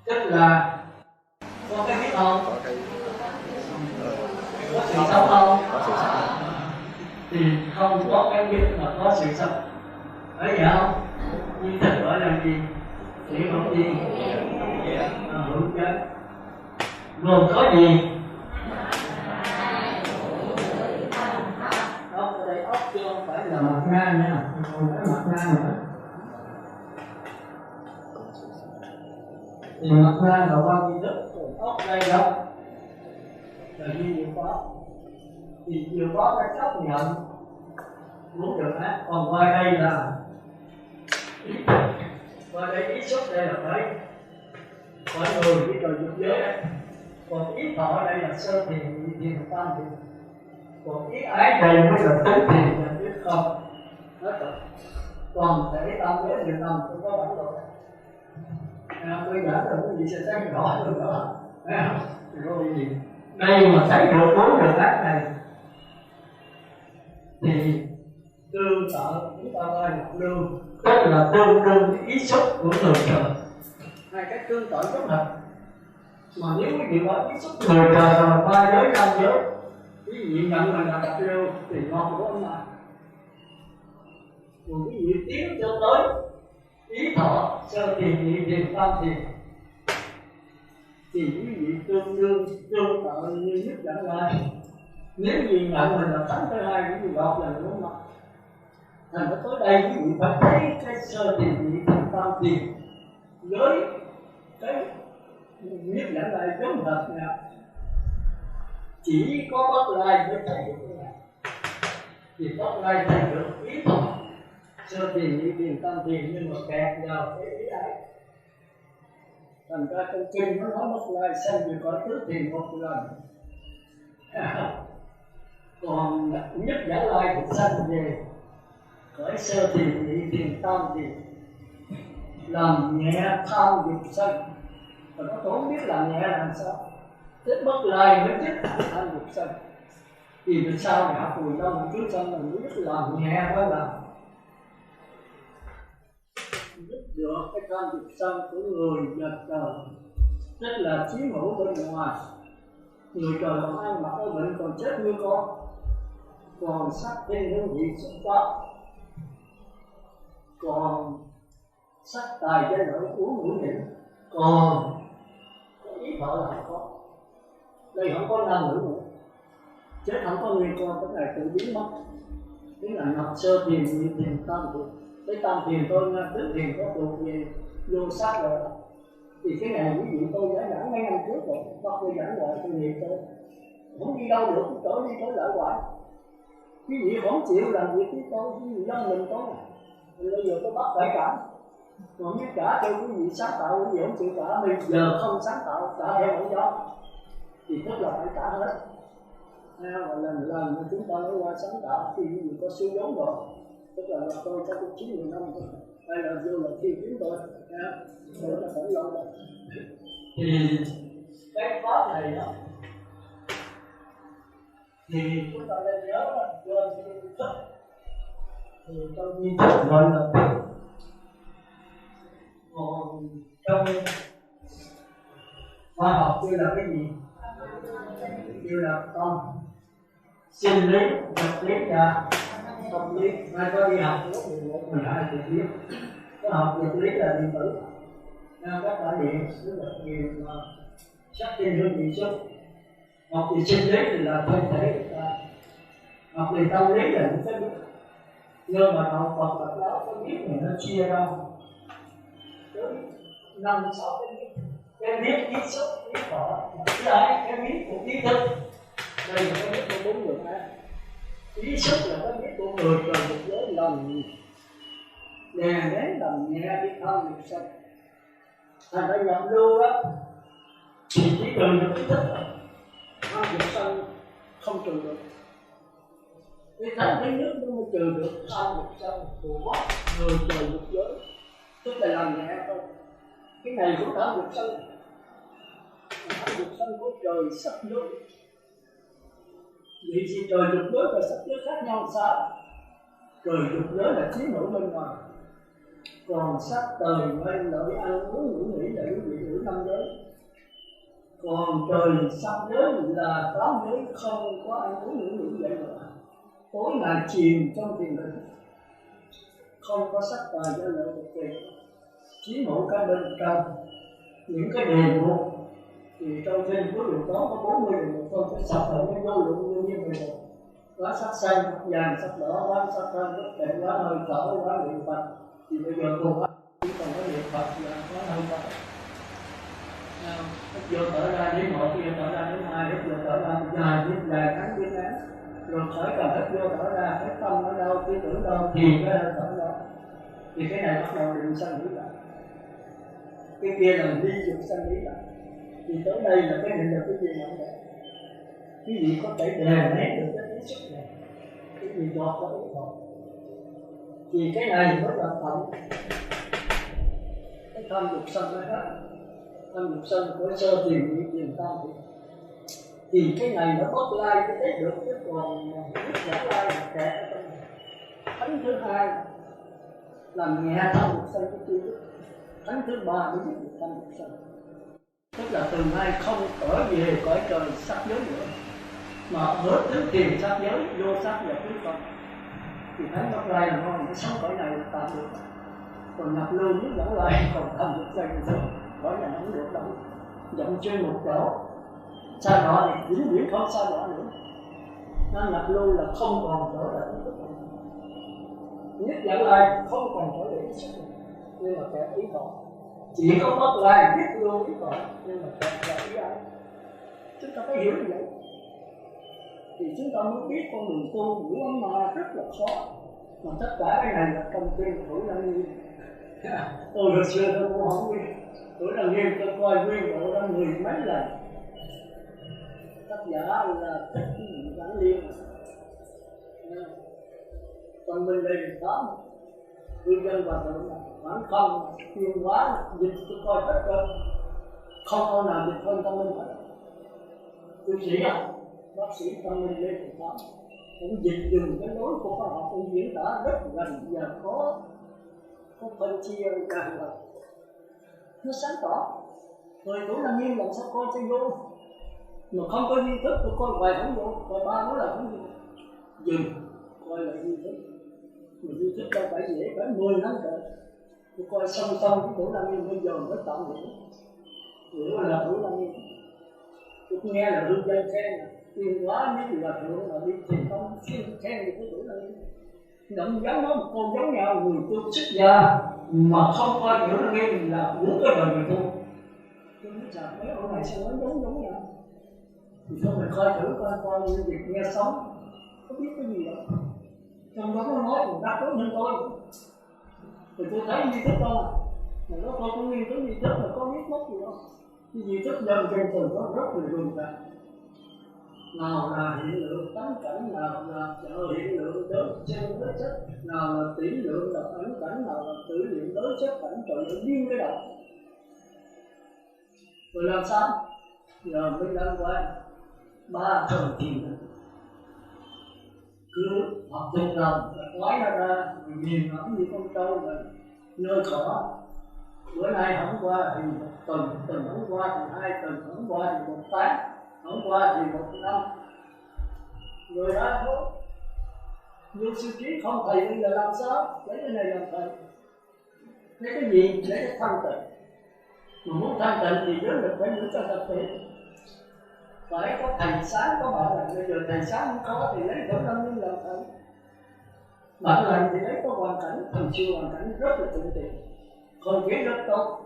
tức là có cái biết không? Có sự sống không? Thì không có cái biết mà có sự sống. Thấy vậy không? Như thật gọi là gì? Thì không gì? Hữu chân. Gồm có gì? Ốc ở đây ốc chứ không phải là mặt na nha, không phải mặt na nữa. Thì mặt na là quan duy thức, còn ốc đây đâu? Là duy diệu pháp. Thì diệu pháp đã chấp nhận muốn được ác, còn qua đây là ý thức. Qua đây ý xúc đây là phải mọi người biết rồi dục giới đấy. Còn ý thọ ở đây là sơ thiền, nhị thiền, tam thiền. Còn ý ái đây mới là tứ thiền và biết không. Hết rồi. Còn thể tam giới đều nằm không có bản đồ. Tôi giảng là cái gì sẽ thấy rõ hơn đó. Rồi gì? Đây mà thấy được 4 đường ác này thì tương tự chúng ta coi là lương, tức là tương đương ý xúc của người trời. Hai cái tương tự rất thật. Mà nếu cái điều đó ý xúc người trời rồi 3 giới, 5 giới, quý vị nhận mình là đặt lưu thì ngon của ông mà. Rồi quý vị tiến cho tới ý thọ, sơ thiền, nhị thiền, tam thiền thì quý vị tương tự như nhất dẫn lại. Nếu gì nhận mình là thánh thứ hai, quý vị gặp là đúng không? Thành ra tới đây quý vị phải thấy cái sơ thiền, nhị thiền, tam thiền với cái nhất dẫn lại giống thật nào. Chỉ có Bất Lai mới thấy được cái này. Thì Bất Lai thấy được ý thọ, sơ thiền, nhị thiền, tam thiền, nhưng mà kẹt vào cái ý ấy. Thành ra trong kinh nó nói Bất Lai sanh về cõi tứ thiền một lần. Còn nhất Giả Lai cũng sanh về cõi sơ thiền, nhị thiền, tam thiền, làm nhẹ tham dục sân. mà có tổ biết làm nhẹ làm sao chết bất lai mới chết tham dục sân. Vì sao ngã phùi đâu một chút sân mình biết làm nhẹ quá làm biết được cái tham dục sân của người vật trời, rất là chiếm hữu bên ngoài. Người trời còn ăn mặc ở bệnh còn chết như con, còn sắc thêm hương vị xúc pháp, còn sắc tài danh lợi uống ngũ nhịn, còn ý vợ là không có. Đây không có nam nữ nữa, chết không có người con, cái này tự biến mất. Thế là nhập sơ thiền, nhị thiền, tam thiền. Cái tam thiền tôi tứ thiền có thuộc về vô sắc rồi. Thì cái này quý vị tôi đã giảng mấy năm trước rồi, bắt tôi giảng hoài tôi nhiều tôi không đi đâu được, trở đi trở lại hoài. Quý vị không chịu làm việc với tôi, quý vị dân mình tôi, bây giờ tôi bắt phải trả. Còn nếu trả cho quý vị sáng tạo, quý vị không chịu trả, bây giờ không sáng tạo, trả theo mẫu do thì tức là phải trả hết. Và lần mà chúng ta nói qua sáng tạo thì quý vị có siêu giống rồi, tức là tôi có cũng 90 năm thôi. Đây là vô là thiêu kiếm tôi là phải lâu rồi. Thì cái pháp này đó thì chúng ta nên nhớ là do thiên thức. Thì trong thiên thức gọi là tâm, còn trong khoa học kêu là cái gì? Kêu là tâm. Sinh lý, vật lý và tâm lý. Mai có đi học lớp 11, 12 thì biết. Có học vật lý là điện tử, các bạn điện tức là điện sắc trên hương vị xúc. Học về sinh lý thì là thân thể, học về tâm lý là cũng phải biết. Nhưng mà đạo Phật Phật giáo có biết mà nó chia ra tới 5-6 cái biết, ý xúc, ý thọ, cái biết của ý thức. Đây là cái biết của 4 người á. Ý xúc là cái biết của người trời một giới lòng đè nén làm nhẹ đi tham dục sân. Thành ra nhập lưu đó thì chỉ trừ được ý thức rồi, tham dục sân không trừ được. Cái thành cái nước nó mới trừ được tham dục sân của người trời một giới, tức là làm nhẹ thôi. Cái này cũng tham dục sân, tham dục sân của trời sắc giới. Vậy thì trời dục giới và sắc giới khác nhau làm sao? Trời dục giới là chiếm hữu bên ngoài, còn sắc trời mây lợi ăn uống ngủ nghỉ là quý vị hữu năm giới. Còn trời sắc giới là 8 giới không có ăn uống ngủ nghỉ vậy mà tối ngày chìm trong thiền định, không có sắc tài danh lợi một kỳ, chiếm hữu cả bên trong. Những cái đề mục thì trong kinh của điều toán có 40 đề mục, không phải sập lại cái vô lượng như vậy rồi. Quá sắc xanh, sắc vàng, sắc đỏ, quá sắc thanh, rất tệ, quá hơi thở, quá niệm Phật. Thì bây giờ còn chỉ còn có niệm Phật là quá hơi thở. Lúc vô thở ra đến 1, lúc vô thở ra đến 2, lúc vô thở ra dài, đến dài, ngắn, đến ngắn. Rồi khỏi cần hết vô thở ra, cái tâm ở đâu, cái tưởng đâu, thì cái hơi thở đó. Thì cái này bắt đầu định sanh lý lại. Cái kia là ly dục sanh lý lại. Thì tới đây là cái định là cái gì mà không được. Quý vị có thể đè nén được cái ý xúc này, quý vị đọt ra ủng hộ. Thì cái này mới là tận cái tham dục sân này hết. Tham dục sân của sơ thiền, nhị thiền, tam thiền. Thì cái này nó bất lai cái đấy được, chứ còn biết giả lai là kẹt ở trong này. Thánh thứ hai làm nhẹ tham dục sân cái kia. Thánh thứ ba mới biết được tham dục sân. Tức là từ nay không trở về cõi trời sắc giới nữa, mà ở tứ thiền sắc giới, vô sắc và tứ Phật. Thì Thánh Bất Lai là ngon, cái sống cõi này là tạm được. Còn nhập lưu với dẫn lại còn tham dục sân thì cõi này không được đâu. Dậm trên một chỗ, xa đỏ thì vĩnh viễn không xa đỏ nữa. Nên nhập lưu là không còn trở lại ý thức nữa. Nhất dẫn lại không còn trở lại ý thức nữa. Nhưng mà kẻ ý thọ chỉ có Bất Lai biết luôn ý thọ, nhưng mà kẻ là ý ai. Chúng ta phải hiểu như vậy thì chúng ta mới biết con đường tu của ông mà rất là khó. Mà tất cả cái này là trong kinh Thủ Lăng Nghiêm. Tôi hồi xưa tôi cũng không biết. Thủ Lăng Nghiêm tôi coi nguyên bộ ra 10 mấy lần. Tác giả là Thích Giảng Liên. Còn bên đây là 8 Nguyên dân và tự là khoảng không, chuyên hóa, dịch tôi coi hết rồi. không con nào được hơn tâm linh hết. Tu sĩ bác sĩ tâm linh Lê Thục Thám cũng dịch dùng cái lối của khoa học, cũng diễn tả rất gần và có phân chia càng là nó sáng tỏ. Rồi tuổi là nghiêm làm sao coi cho vô, mà không có duy thức tôi coi hoài không vô, coi ba nói là không vô, dừng coi là duy thức. Mà duy thức đâu phải dễ, phải 10 năm rồi tôi coi song song với tuổi là nghiêm bây giờ mới tạm hiểu là tuổi là nghiêm. Tôi nghe là hương dân khen tiên hóa những là thượng là đi truyền thông khen được cái tuổi là nghiêm. Đừng dám nói một câu giống nhau, người tu xuất gia mà không coi hiểu là nghiêm là uống cái đời người tu. Tôi nói chả mấy ông này sao nói giống nhau. Thì thôi mình coi thử coi như việc nghe sống có biết cái gì đâu. Trong đó nó nói còn đáp ứng hơn tôi. Thì tôi thấy duy thức đâu mà nó tôi cũng nghiên cứu duy thức là có biết mất gì đâu. Cái duy thức dần dần từ có rất là rùng ràng. Nào là hiện lượng tánh cảnh, nào là hiện lượng đối chân đối chất, nào là tỷ lượng là ẩn cảnh, nào là tử lượng đối chất cảnh, trời ơi điên cái đầu. Rồi làm sao? Giờ mình đang qua 3 thời kỳ cứ học từng lòng nói nó ra, nhìn ngắm như con trâu rồi nơi cỏ. Bữa nay hôm qua thì một tuần hôm qua thì 2 tuần, hôm qua thì 1 tháng, hôm qua thì 1 năm. Người ta thôi vô sư trí không thầy bây giờ làm sao lấy cái này làm thầy, lấy cái gì lấy cái thanh tịnh. Mà muốn thanh tịnh thì giới lực phải giữ cho thật tịnh, phải có thầy sáng có bạn lành. Bây giờ thầy sáng không có thì lấy Tổ Lâm Nguyên làm thầy, bạn lành thì lấy có hoàn cảnh. Thời xưa hoàn cảnh rất là thuận tiện, không khí rất tốt,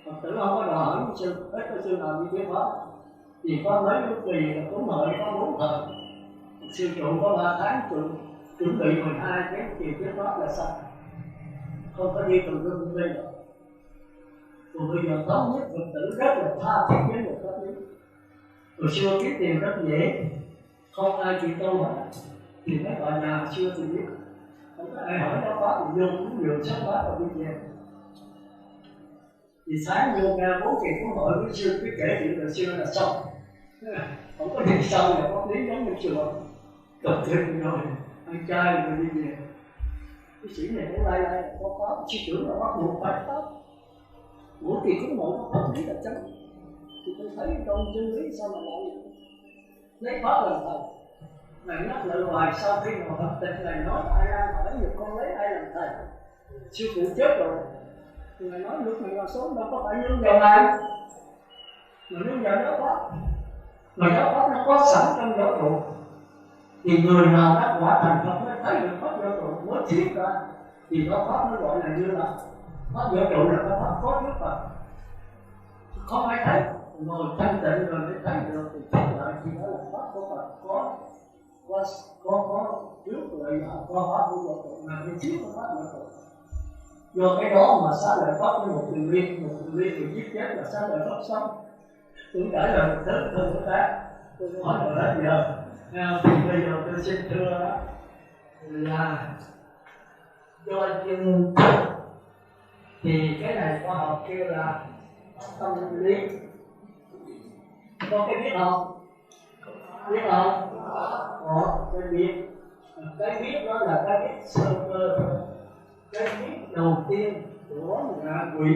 Phật tử không có đòi hỏi như sư, hết có sư nào như thế đó. Thì có mấy lúc kỳ là cũng mời có 4 thời. Sư trụ có 3 tháng trụ, chuẩn bị 12 cái kỳ thuyết pháp là xong, không có đi từ lưng lên rồi. Còn bây giờ thống nhất Phật tử rất là tha thiết với một pháp lý. Hồi xưa kiếm tiền rất dễ, không ai chịu tu mà thì mấy bà nhà hồi xưa thì biết, không có ai hỏi nó pháp thì vô cũng vừa sắp pháp và đi về. Thì sáng vô nghe 4 kỳ cũng hỏi với sư cái kể chuyện hồi xưa là xong, không có gì sau là pháp lý giống như chùa. Cầm thêm rồi, ăn chay rồi đi về. Cái sĩ này cũng lai có pháp, sư trưởng là bắt buộc phải pháp. Mỗi kỳ cũng mỗi có pháp lý là chấm. Thì tôi thấy trong chân lý sao mà lại lấy pháp làm thầy. Này nhắc lại hoài sau khi mà Phật tịch này nói ai đang hỏi được con lấy ai làm thầy. Sư phụ chết rồi. Thì Ngài nói lúc này là số đâu có phải nương vào ai. Mà nương vào đó pháp. Mà đó pháp nó có sẵn trong giáo trụ. Thì người nào đã quả thành Phật mới thấy được pháp giáo trụ, mới thiết ra. Thì đó pháp nó gọi là như là pháp giáo trụ là cái pháp có trước Phật. Không ai thấy, ngồi thanh tịnh rồi mới thấy được. Thì chắc lại thì đó là pháp của Phật có trước rồi là có pháp của giáo trụ, mà cái trước của pháp giáo trụ. Do cái đó mà xá lợi pháp với một từ liên thì giết chết là xá lợi pháp xong. Tôi trả lời một thứ thôi của ta, tôi nói rồi hết giờ. Thì bây giờ tôi xin thưa là do chân thì cái này khoa học kêu là tâm lý. Có cái biết không? Biết không? Có cái biết. Cái biết đó là cái biết sơ cơ thôi. Cái biết đầu tiên của ngạ quỷ,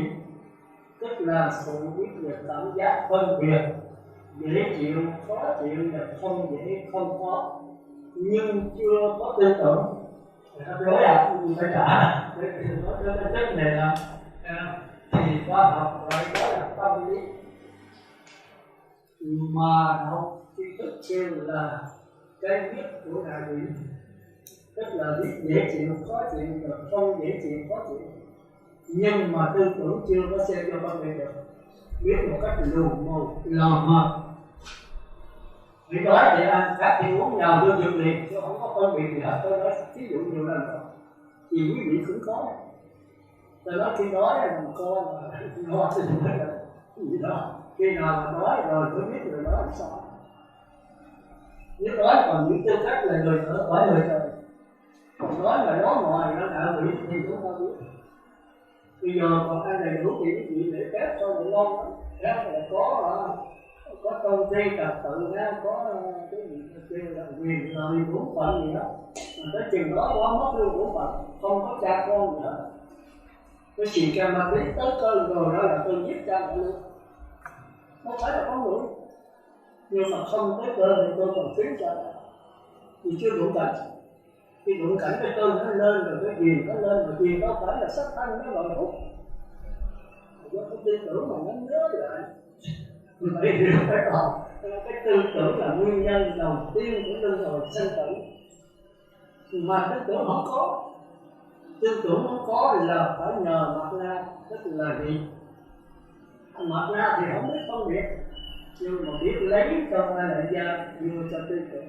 tức là sự biết về cảm giác phân biệt, dễ chịu, khó chịu và không dễ không khó, nhưng chưa có tư tưởng. Đối là gì phải trả để nói cái chất này là thì khoa học gọi đó là tâm lý. Mà học tri thức kêu là cái biết của ngạ quỷ, tức là biết dễ chịu, khó chịu và không dễ chịu, khó chịu, nhưng mà tư tưởng chưa có xem cho vấn đề được, biết một cách lù mù lờ mờ. Vì đó thì ăn các thì uống nhào vô dược liền, chứ không có phân biệt gì hết. Tôi nói ví dụ nhiều lần rồi, thì quý vị cũng có. Tôi nói khi đói là một con mà ngon thì nói là gì đó, khi nào mà đói rồi tôi biết người đó làm sao. Nếu đói còn những tư cách là người ở bởi người trời, còn nói là đó ngoài nó đạo vị thì chúng ta biết. Bây giờ còn ăn đầy đủ thì quý vị để phép cho người ngon lắm. Phép là có tôn ti trật tự ha, có cái gì kêu là quyền lợi bổn phận gì đó. Mà tới chừng đó quá mất luôn bổn phận, không có cha con nữa. Cái chuyện cha ma biết tới cơn rồi đó là tôi giết cha mẹ luôn. Không phải là con đuổi, nhưng mà không tới cơn thì tôi còn khiến cha mẹ. Thì chưa đủ cảnh. Khi đủ cảnh cái cơn nó lên rồi cái quyền nó lên, rồi quyền đâu phải là sắc thân nó gọi hút. Do cái tư tưởng mà nó nhớ lại. Vậy thì phải còn cái tư tưởng là nguyên nhân đầu tiên của luân hồi sanh tử. Mà tư tưởng không có, tư tưởng không có thì là phải nhờ Mạt Na, tức là gì? Mạt Na thì không biết phân biệt, nhưng mà biết lấy cho ai lại ra đưa cho tư tưởng.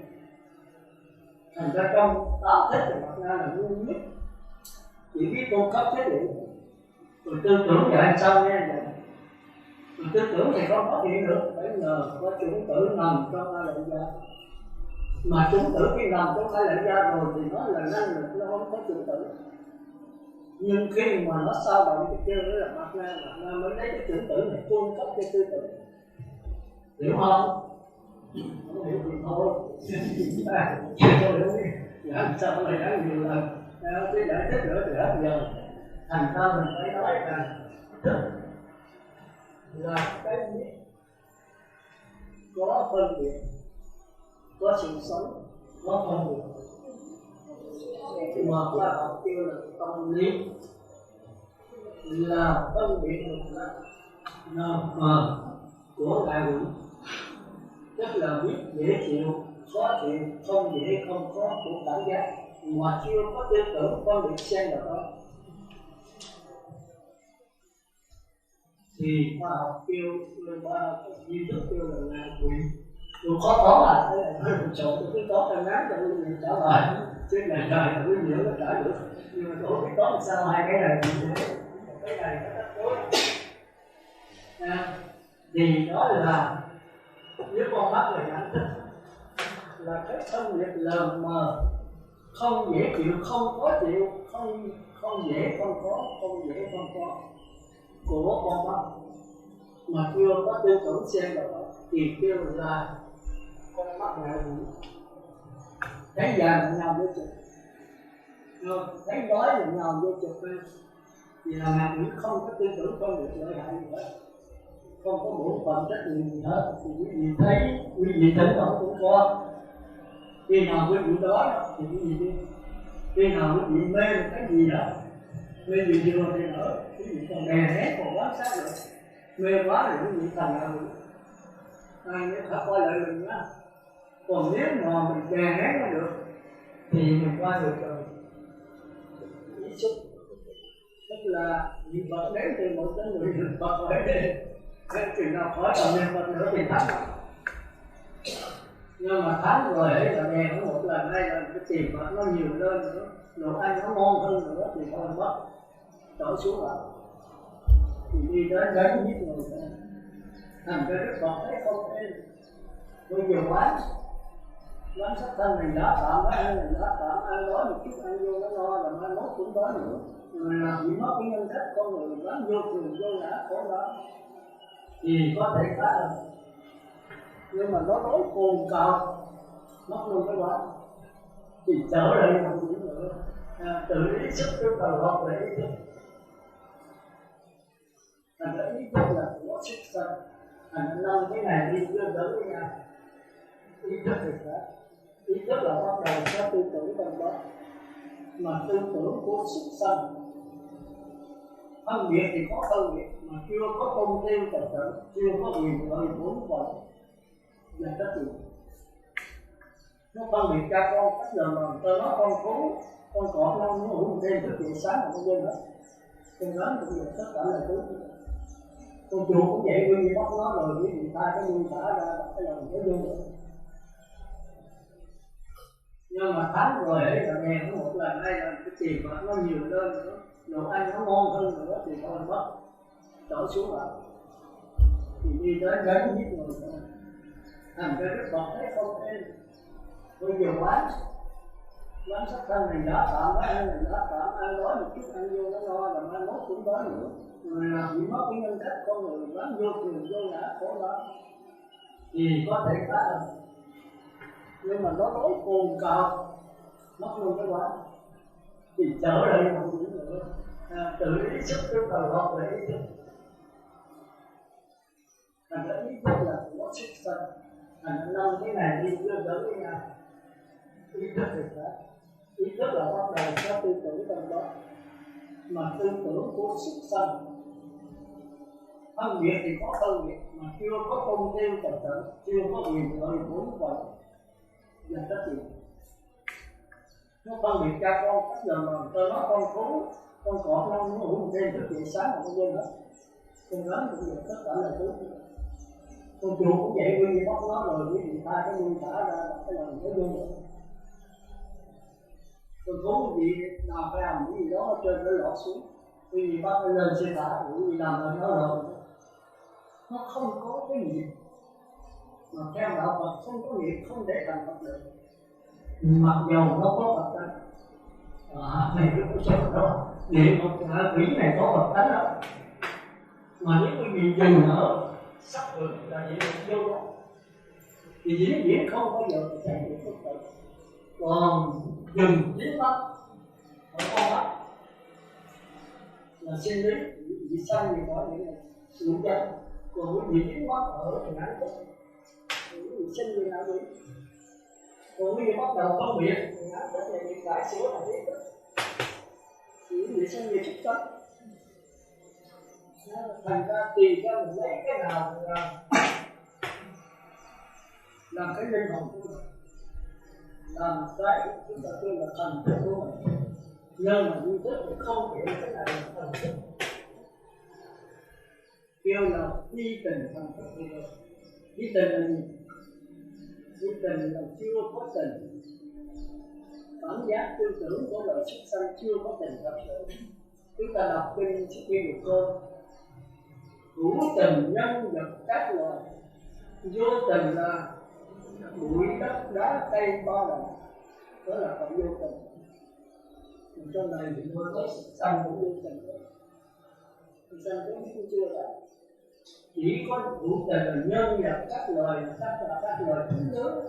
Thành ra trong tám thích thì Mạt Na là nguyên nhất, chỉ biết cung cấp chất liệu. Rồi tư tưởng dạy sao nghe vậy? Rồi tư tưởng thì không phát hiện được, phải nhờ có chủng tử nằm trong ai lại ra. Mà chủng tử khi nằm trong ai lại ra rồi thì nó là năng lực, nó không có chủng tử. Nhưng khi mà nó sao động thì kêu nó là Mạt Na mới lấy cái chủng tử này cung cấp cho tư tưởng. Hiểu không? Không hiểu thì thôi. Tôi hiểu đi. Làm sao lại nói nhiều lần. Cái giải thích nữa thì hết giờ. Thành ra mình phải nói rằng thức là cái gì? Có phân biệt, có sự sống, có phân biệt. Mà khoa học kêu là tâm lý, là phân biệt được là mờ của đại quỷ, tức là biết dễ chịu, khó chịu, không dễ không có của cảm giác, mà chưa có tư tưởng phân biệt xen vào đó. Thì khoa học kêu duy thức kêu là ngạ quỷ. Dù khó có là thế này hơi trộn tôi cứ có cái ngán cho quý vị trả lời, chứ này là quý vị nó trả được. Nhưng mà tôi biết có làm sao hai cái này thì cái này nó tắt tối. Thì đó là nếu con mắt là nhận thức là cái phân biệt lờ mờ, không dễ chịu, không khó chịu, không dễ không có của con mắt mà chưa có tư tưởng xem vào đó thì kêu là con mắt ngạ quỷ. Thấy già là nhào vô chụp, thấy đói là nhào vô chụp lên, thì là ngạ quỷ không có tư tưởng phân biệt lợi hại gì hết, không có bổn phận trách nhiệm gì hết. Thì quý vị thấy, quý vị thỉnh thoảng cũng có. Khi nào quý vị đó thì quý vị đi, khi nào quý vị mê một cái gì đó, mê gì vừa thì nữa, quý vị còn đè nét còn quan sát được. Mê quá thì quý vị thành ngạ quỷ. Ai nhớ phải quay lại mình nhá. Còn nếu mà mình đè nét nó được thì mình qua được rồi. Ý xúc tức là niệm Phật đến từ một tới 10 niệm Phật ở đây. Chừng nào khỏi tầm niệm Phật nữa thì thắng. Nhưng mà thắng rồi ấy là đè nó một lần hay là cái tiền Phật nó nhiều lên nữa, đồ ăn nó ngon hơn nữa thì thôi mất, trở xuống lại. Thì đi đến đánh giết người ta. Thành ra Đức Phật thấy không êm. Bây giờ quán sắc thân mình đã tạm, mình đã tạm, ăn đói một chút ăn vô nó no, rồi mai mốt cũng đói nữa. Rồi làm gì mất cái nhân cách con người dám vô thường vô ngã khổ đó thì có thể khá hơn. Nhưng mà nó đối cồn cào mất luôn cái quán thì trở lại làm gì nữa. Tự ý sức cái đầu học để ý thức. Thành ra ý thức là của sức sân. Thành ra cái này đi chưa đỡ với nhau. Ý thức thì khác. Ý thức là bắt đầu có tư tưởng trong đó. Mà tư tưởng của sức sân. Phân biệt thì có phân biệt mà chưa có công tiêu trật tự, chưa có quyền lợi vốn phận là trách nhiệm. Nó phân biệt cha con cách giờ mà tôi nói con thú, con cọp nó ngủ một đêm thức dậy sáng là con quên hết. Con rắn cũng vậy, tất cả là thứ. Con chuột cũng vậy, nguyên như bắt nó rồi quý vị ta cái nuôi thả ra cái lòng nó vô nữa. Nhưng mà tháng rồi ấy là đèn nó một lần hay là cái tiền bạc nó nhiều lên nữa, đồ ăn nó ngon hơn nữa thì thôi mất, trở xuống lại. Thì đi tới đánh giết người ta. Thành ra Đức Phật thấy không êm. Bây giờ quán sắc thân mình đã tạm, mình đã tạm, ăn đói một chút ăn vô nó no, rồi mai mốt cũng bán nữa, rồi làm gì mất cái nhân cách con người bán vô thường vô ngã khổ đó thì có thể phá được, nhưng mà nó đối cồn cào mất luôn cái quán thì trở lại một điểm nữa, tự ý sức cái đầu óc là ý thức, thành ra ý thức là của xuất sanh, thành ra năm cái này đi chưa tới với nhau, ý thức thì khác, ý thức là bắt đầu có tư tưởng trong đó, mà tư tưởng của xuất sanh, phân biệt thì có phân biệt mà chưa có công tiêu trật tự, chưa có quyền lợi vốn vọng và trách nhiệm. Nó phân biệt cha con cách giờ mà tôi nói con thú, con cọp nó ngủ một đêm thức dậy sáng mà không quên hết, con rắn cũng vậy, tất cả là thứ. Con chuột cũng vậy, quý vị bắt nó rồi quý vị ta cái nuôi thả ra cái lần nó luôn rồi. Con thú gì nào phải làm cái gì đó ở trên nó lọt xuống, quý vị bắt nó lên xe thả, quý vị làm rồi nó rồi. Nó không có cái nghiệp, mà theo đạo Phật không có nghiệp không thể thành Phật được. Mặc dầu nó có Phật tánh, này cái cuộc sống đó, địa ngục quỷ này có Phật tánh đó, mà nếu quý vị dừng ở sắc được là địa ngục vô đó, thì vĩnh viễn không bao giờ chạy được Phật tử. Còn dừng dính mắt ở con mắt là sinh lý, bị sanh thì có những sự chân, còn quý vị dính mắt ở thì ngắn thức, quý vị sinh thì ngã quỷ. Còn quý vị bắt đầu phân biệt thì ngã thức là những cải sửa thành ý thức, thì quý vị sinh về xuất sắc. Thành ra tùy cho mình lấy cái nào làm cái linh hồn của mình, làm cái chúng ta kêu là thần thức của mình. Nhưng mà duy thức thì không hiểu cái này là thần thức, kêu là phi tình thần thức. Phi tình là gì? Phi tình là chưa có tình, cảm giác tư tưởng của loài súc sanh chưa có tình thật sự. Chúng ta đọc kinh sẽ nghe được câu hữu tình nhân vật các loài, vô tình là bụi đất đá cây ba đồng, đó là phần vô tình. Trong này thì tôi có sanh cũng vô tình đó, sanh cũng chưa đạt. Chỉ có hữu tình là nhân vật các loài, các loài thú lớn,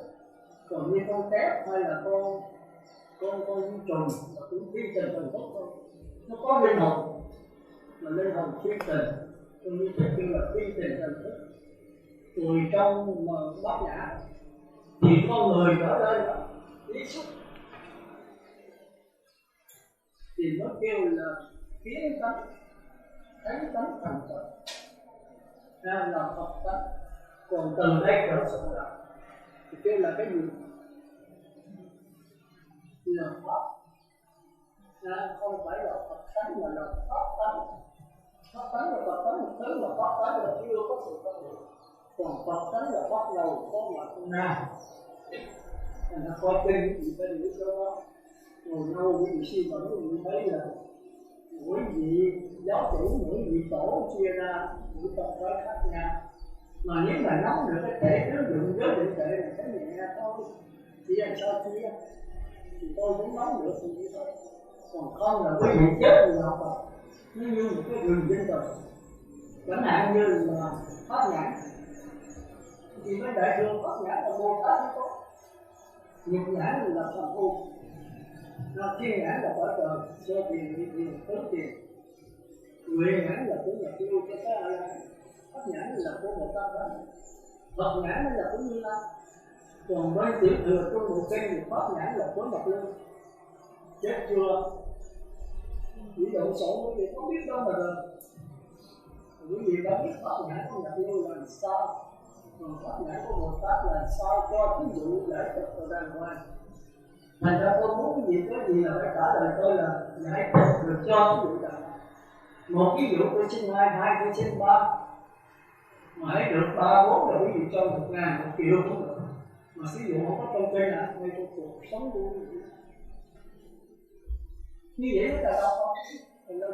còn như con tép hay là con trùng là cũng phi tình thần thức thôi, nó có linh hồn mà linh hồn phi tình, tôi như thế kêu là phi tình thần thức. Rồi trong mà bát nhã thì con người trở lên đó lý xúc thì nó kêu là kiến tánh, thánh tánh thần thức, là Phật tánh. Còn từ đây trở xuống là thì kêu là cái gì? Là Pháp, không phải là Phật tánh mà là Pháp tánh. Pháp tánh là Phật tánh một thứ, mà Pháp tánh là chưa có sự phân biệt. Còn Phật tánh là bắt đầu có mặt con nam. Thành ra coi kinh thì phải hiểu cho nó. Ngồi lâu quý vị suy vấn quý vị thấy là mỗi vị giáo chủ, mỗi vị tổ chia ra mỗi tộc phái khác nhau. Mà nếu mà nắm được cái thể ứng dụng giới định tuệ là cái nhẹ thôi, chỉ làm sao chia thì tôi cũng nắm được thì như thôi. Còn không là quý vị chết thì học Phật nó như một cái rừng dân tộc. Chẳng hạn như là Pháp Nhãn thì mấy đại thương Pháp Nhãn là Bồ Tát nó có, Nhật Nhãn là Phạm Phu, Thiên Nhãn là Quả Trời, Sơ Tiền, Vị Tiền, Tứ Tiền, Huệ Nhãn là của Nhật Lưu, cái A La, Pháp Nhãn là của Bồ Tát đó, Phật Nhãn là của Như Lai. Còn bên tiểu thừa trong bộ kinh thì Pháp Nhãn là của Nhật Lưu. Chết chưa? Chỉ độ sổ quý vị không biết đâu mà được. Quý vị đã biết Pháp Nhãn của Nhật Lưu là sao, còn Pháp Nhãn của Bồ Tát là sao, cho thí dụ giải thích ở đàng hoàng. Thành ra tôi muốn cái gì là phải trả lời tôi là giải thích được cho ví dụ đàng hoàng. Một ví dụ tôi xin 2, 2 tôi xin 3, mà hãy được 3, 4 là quý vị cho 1.000, 1 triệu cũng được. Mà ví dụ không có trong cây là ngay trong cuộc sống của quý vị. Như vậy mới là đâu không?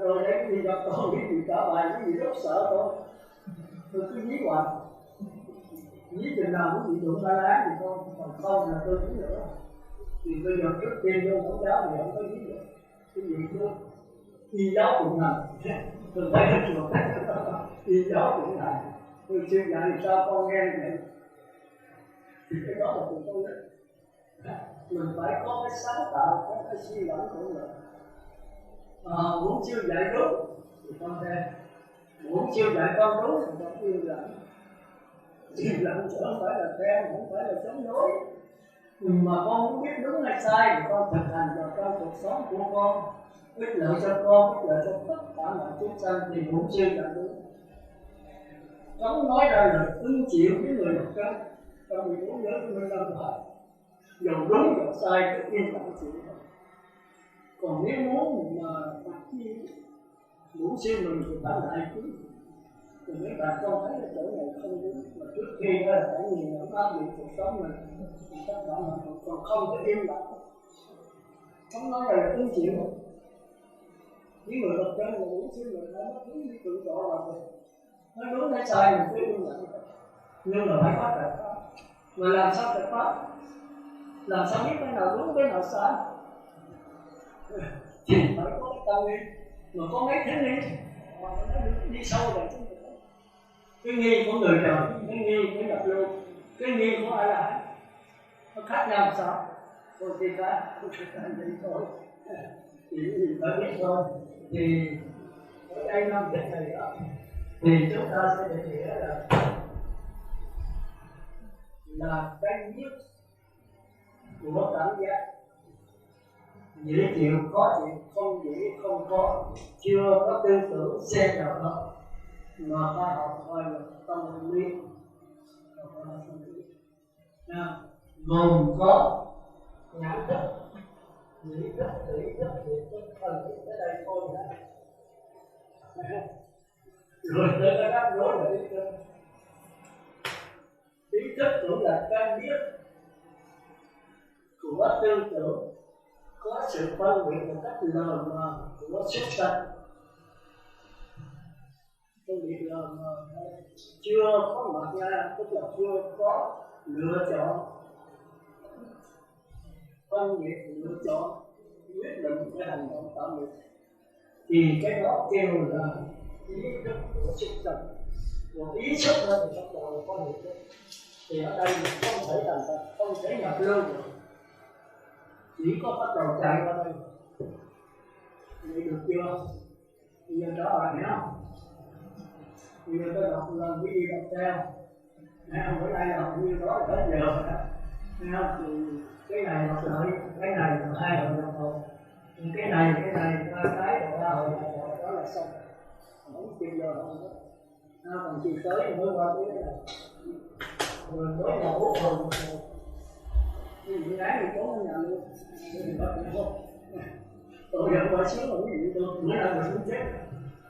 Rồi đấy quý vị gặp tôi, quý vị trả bài, quý vị rất sợ tôi. Tôi cứ dí hoài. Dí chừng nào quý vị đụng ba lá thì thôi, còn không là tôi dí nữa. Thì bây giờ trước tiên vô mẫu giáo thì không có dí nữa. Quý vị y giáo cũng này tôi thấy rất nhiều y giáo cũng này tôi chưa dạy sao con nghe vậy thì cái đó là tụi con đấy. Mình phải có cái sáng tạo, có cái suy nghĩ của mình. Muốn chưa dạy đúng thì con theo, muốn chưa dạy con đúng thì con yêu lặng. Yêu lặng chứ không phải là theo, không phải là chống đối. Mà con muốn biết đúng hay sai thì con thực hành vào trong cuộc sống của con, ích lợi cho con, ích lợi cho tất cả mọi chúng sanh thì muốn chưa dạy đúng. Không nói ra là ứng chịu với người học trắng trong 14 giới của mình làm lại. Dầu đúng dầu sai cứ yên lặng chịu. Còn nếu muốn mà phát chi muốn siêu mình thì phải lại chứ. Thì mấy bạn con thấy là chỗ này không đúng. Mà trước khi đó là phải nhìn nhận áp dụng cuộc sống mình thì tất cả mọi người còn không có im lặng. Không nói là ứng chịu. Những người học trắng mà muốn siêu mình nó đúng như tự rõ là nó đúng hay sai mình cứ im lặng. Nhưng mà phải có giải pháp. Mà làm sao giải pháp? Làm sao biết cái nào đúng cái nào sai? Thì phải có cái tâm nghi. Mà có mấy cái nghi mà nó đi sâu vào trong cuộc. Cái nghi của người trời, cái nghi của nhập lưu, cái nghi của ai là nó khác nhau sao? Thôi thì khác vậy thôi. Chỉ phải biết thôi. Thì ở đây năm cái này đó thì chúng ta sẽ định nghĩa là cái nhất của cảm giác dễ chịu, có chịu, không dễ, không có, chưa có tư tưởng xen vào đó mà ta học gọi là tâm lý. Gồm có nhãn thức, lý thức, lý thức, hiện thức, thần thức tới đây thôi đã. Rồi tới cái đáp đối là lý thức. Lý thức cũng là cái biết của tư tưởng, có sự phân biệt một cách lờ mờ của xuất sanh. Phân biệt lờ mờ chưa có mặt ra, tức là chưa có lựa chọn. Phân biệt lựa chọn, quyết định cái hành động tạo nghiệp. Thì cái đó kêu là ý thức của xuất sanh. Một ý xuất ra thì bắt đầu có nghiệp thức. Thì ở đây mình không thể làm thật, không thể nhập lưu được. Chỉ có bắt đầu chạy qua đây. Vậy được chưa? Bây giờ đó bạn hiểu không? Bây giờ tôi đọc lần cái gì đọc theo. Nghe không? Bữa nay đọc như đó là hết giờ. Nghe không? Thì cái này đọc lại, cái này là 2 hồi đồng hồ. Cái này, 3 cái, 3 hồi đồng hồ, đó là xong. Không chịu giờ không hết. Còn chiều tới mới qua cái này. Rồi tối là 4 hồi đồng hồ. Những gái thì có ở nhà luôn. Thì bắt được không? Tôi dẫn qua xuống ở cái gì tôi mới là người xuống chết.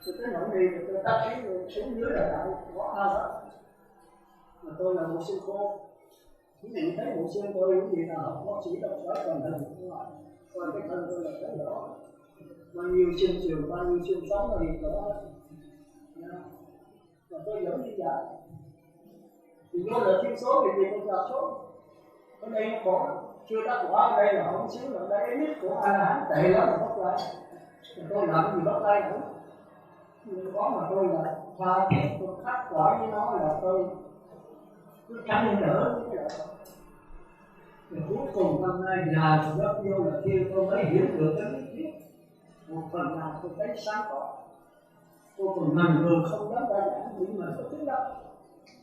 Tôi tới nỗi đi rồi tôi tắt khí rồi xuống dưới là tạo có ao đó. Mà tôi là một sư cô. Những người thấy bộ xương tôi những gì nào học bác sĩ đọc giỏi toàn thân của ngoại. Còn cái thân tôi là cái đó. Bao nhiêu xương trường, bao nhiêu xương sống là hiện rõ hết. Và tôi dẫn như vậy. Thì vô là thiên số thì tôi gặp số. Ở đây nó có chưa đắc quả, ở đây là không xíu là đây cái nhất của A-la-hán tệ lắm mà bắt lại. Tôi làm gì bắt tay nữa. Nhưng có mà tôi là tha thiết, tôi khắc quả với nó là tôi cứ chăn trở với cái đó. Rồi cuối cùng năm nay già rồi rất vô là kia tôi mới hiểu được cái lý thuyết. Một phần nào tôi thấy sáng tỏ. Tôi còn nằm người không dám ra giảng nhưng mà tôi tính đó.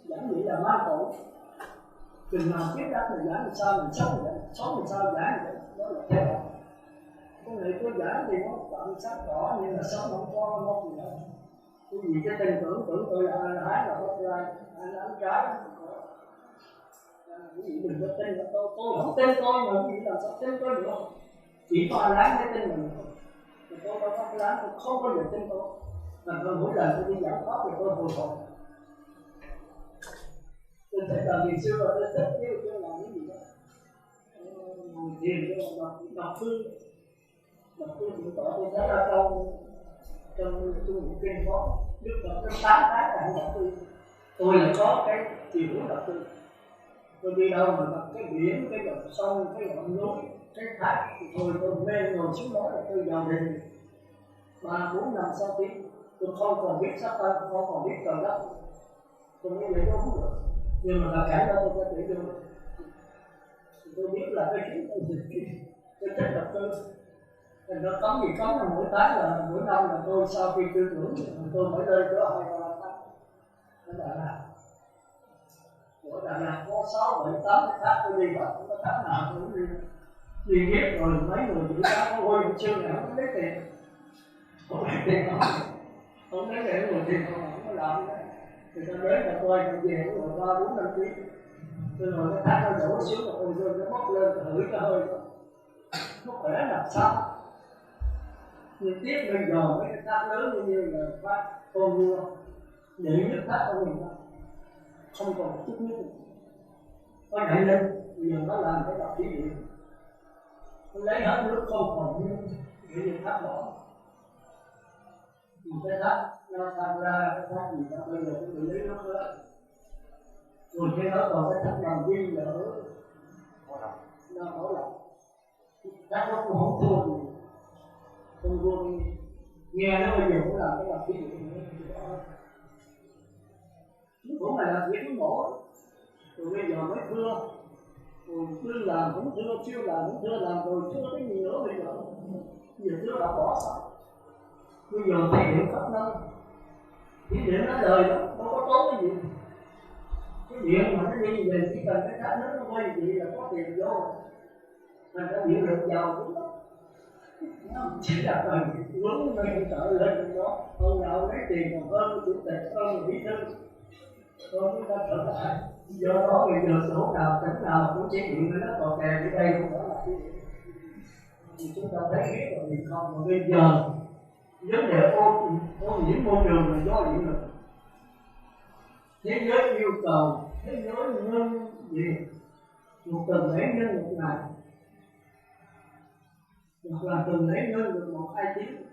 Giảng vậy là ma tổ. Chừng nào biết đáp là giảng làm sao mình sống vậy, sống làm sao giảng vậy, đó là theo đó. Con này tôi giảng thì nó tạm sáng tỏ nhưng mà sống không có một gì đâu. Cái gì cái tin tưởng tôi là A-la-hán là bất lai, anh trái. Cái gì đừng có tin là tôi không tin tôi mà cái gì làm sao tin tôi được không? Chỉ có A-la-hán mới tin mình. Thì tôi đâu có A-la-hán, tôi không có được tin tôi. Mà tôi mỗi lần tôi đi giảng pháp thì tôi hồi hộp. Tôi thấy là ngày xưa tôi rất yêu tôi làm cái gì đó. Ngồi thiền tôi đọc thư. Đọc thư thì tôi thấy là trong một kinh có Đức Phật có 8 cái là đọc thư. Tôi là có cái chiều hướng đọc thư. Tôi đi đâu mà gặp cái biển, cái dòng sông, cái ngọn núi, cái thác thì tôi mê ngồi xuống đó là tôi vào đình. 3, 4, 5, 6 tiếng tôi không còn biết sắp tới, không còn biết trời đất, tôi nghĩ vậy đó không được. Nhưng mà là cảnh đó tôi có thể được. Tôi biết là cái chuyện tôi thích độc tư. Thành nó cấm gì cấm là mỗi tháng là mỗi năm là tôi sau khi tư tưởng tôi mới lên có 2, 3 tháng. Nó Đà Lạt. Ở Đà Lạt có 6, 7, 8 cái tháng tôi đi vào, không có tháng nào tôi cũng đi. Đi ghép rồi mấy người chỉ cá có hôi một chương nào không lấy tiền. Không lấy tiền không. Không lấy để người tiền không có làm đấy. Thì ta đến là tôi về rồi 3, 4, 5 tiếng. Tôi ngồi cái tháng nó đổ xuống rồi ôi rồi nó bốc lên thử cái hơi đó. Nó khỏe làm sao. Nhưng tiếc bây giờ mấy cái thác lớn như là phát con vua để nước thác của mình không còn chút nước. Có nhảy lên, bây giờ nó làm cái đập thí điểm. Nó lấy hết nước không còn nước để được thác bỏ. Một cái thác nó tham ra cái thác gì đó bây giờ cũng bị lấy nước hết. Rồi cái đó còn cái thác làm viên là ở nó bỏ lọc. Thác nó cũng không thua gì. Con vua nghe nó bây giờ cũng làm cái đập thí điểm nữa. Cũng phải làm việc cũng mổ. Rồi bây giờ mới thưa. Rồi cứ làm cũng thưa, chưa làm cũng thưa, làm rồi chưa cái gì nữa bây giờ. Bây giờ thưa đã bỏ sao. Bây giờ thí điểm khắp nơi. Thí điểm nó đời đó, đâu có tốt cái gì. Cái điện mà nó đi về chỉ cần cái cá nước nó quay gì là có tiền vô. Thành ra điện lực giàu cũng đó. Nó chỉ là đời hướng lên trở lên đó. Hơn nào lấy tiền còn hơn chủ tịch, hơn bí thư. Hơn chúng ta trở lại. Do đó bây giờ chỗ nào, tỉnh nào cũng chỉ điện với nó còn kèm ở đây không phải là cái điện. Thì chúng ta thấy biết rồi thì không. Mà bây giờ vấn đề ô nhiễm môi trường là do điện lực. Thế giới yêu cầu, thế giới ngưng gì? Một tuần lễ ngưng một ngày. Hoặc là tuần lễ ngưng được 1-2 tiếng.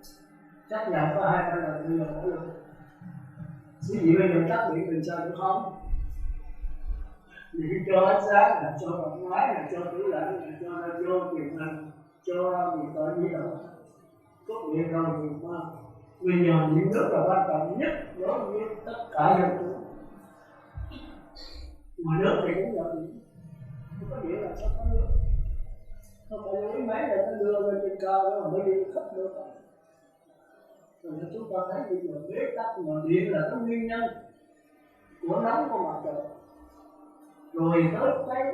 Chắc là có 2-3 lần bây giờ mỗi lần. Ví dụ bây giờ tắt điện bình sao được không? Vì cho ánh sáng là cho bật máy là cho tủ lạnh là cho radio truyền hình, cho điện thoại di động. Cốt điện rồi thì mà bây giờ những nước là quan trọng nhất đối với tất cả dân chúng. Mà nước thì cũng là điện. Không có điện là sao có nước. Không phải lấy máy là nó đưa lên trên cao đó mà mới đi khắp nước. Rồi chúng ta thấy bây giờ bế tắc mà điện là cái nguyên nhân của nóng của mặt trời. Rồi tới cái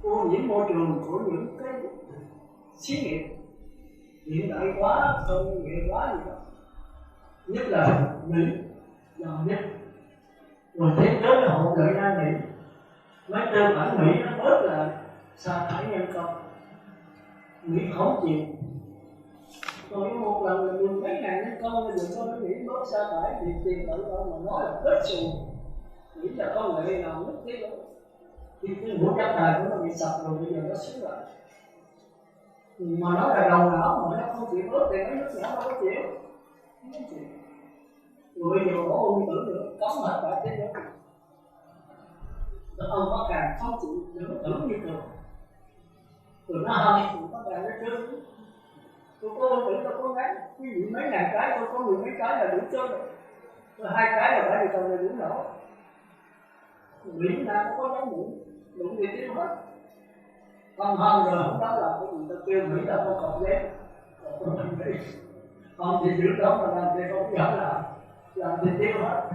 ô nhiễm môi trường của những cái xí nghiệp hiện đại quá, công nghệ quá gì đó. Nhất là Mỹ, giàu nhất. Rồi thế giới hộ lợi ra Mỹ. Mấy tư bản Mỹ nó bớt là sa thải nhân công. Mỹ không chịu. Rồi một lần là 10 mấy ngàn nhân công bây giờ cho nó Mỹ bớt sa thải thì tiền lợi đâu mà nói là kết xù. Mỹ là công nghệ nào nước thế đó. Thì cái mũi giác đài của nó bị sập rồi bây giờ nó xíu lại. Mà nó là đầu não mà nó không chịu bớt thì mấy nước nhỏ đâu có chịu. Không chịu. Rồi bây giờ có ung tử nữa, cấm hết cả thế giới. Ông có càng không chịu nữa tưởng như thường. Rồi nó hâm, rồi có càng nó trơn. Tôi có ung tử tôi có ngắn. Ví dụ mấy ngàn cái tôi có 10 mấy cái là đủ trơn rồi. Rồi 2 cái là phải đi còn là đủ nổ. Mỹ Nam có dám đụng, đụng thì tiêu hết. Không rồi không đó là cái gì ta kêu Mỹ là không còn dép. Không thì giữ đó mà làm thì không dám làm thì tiêu hết.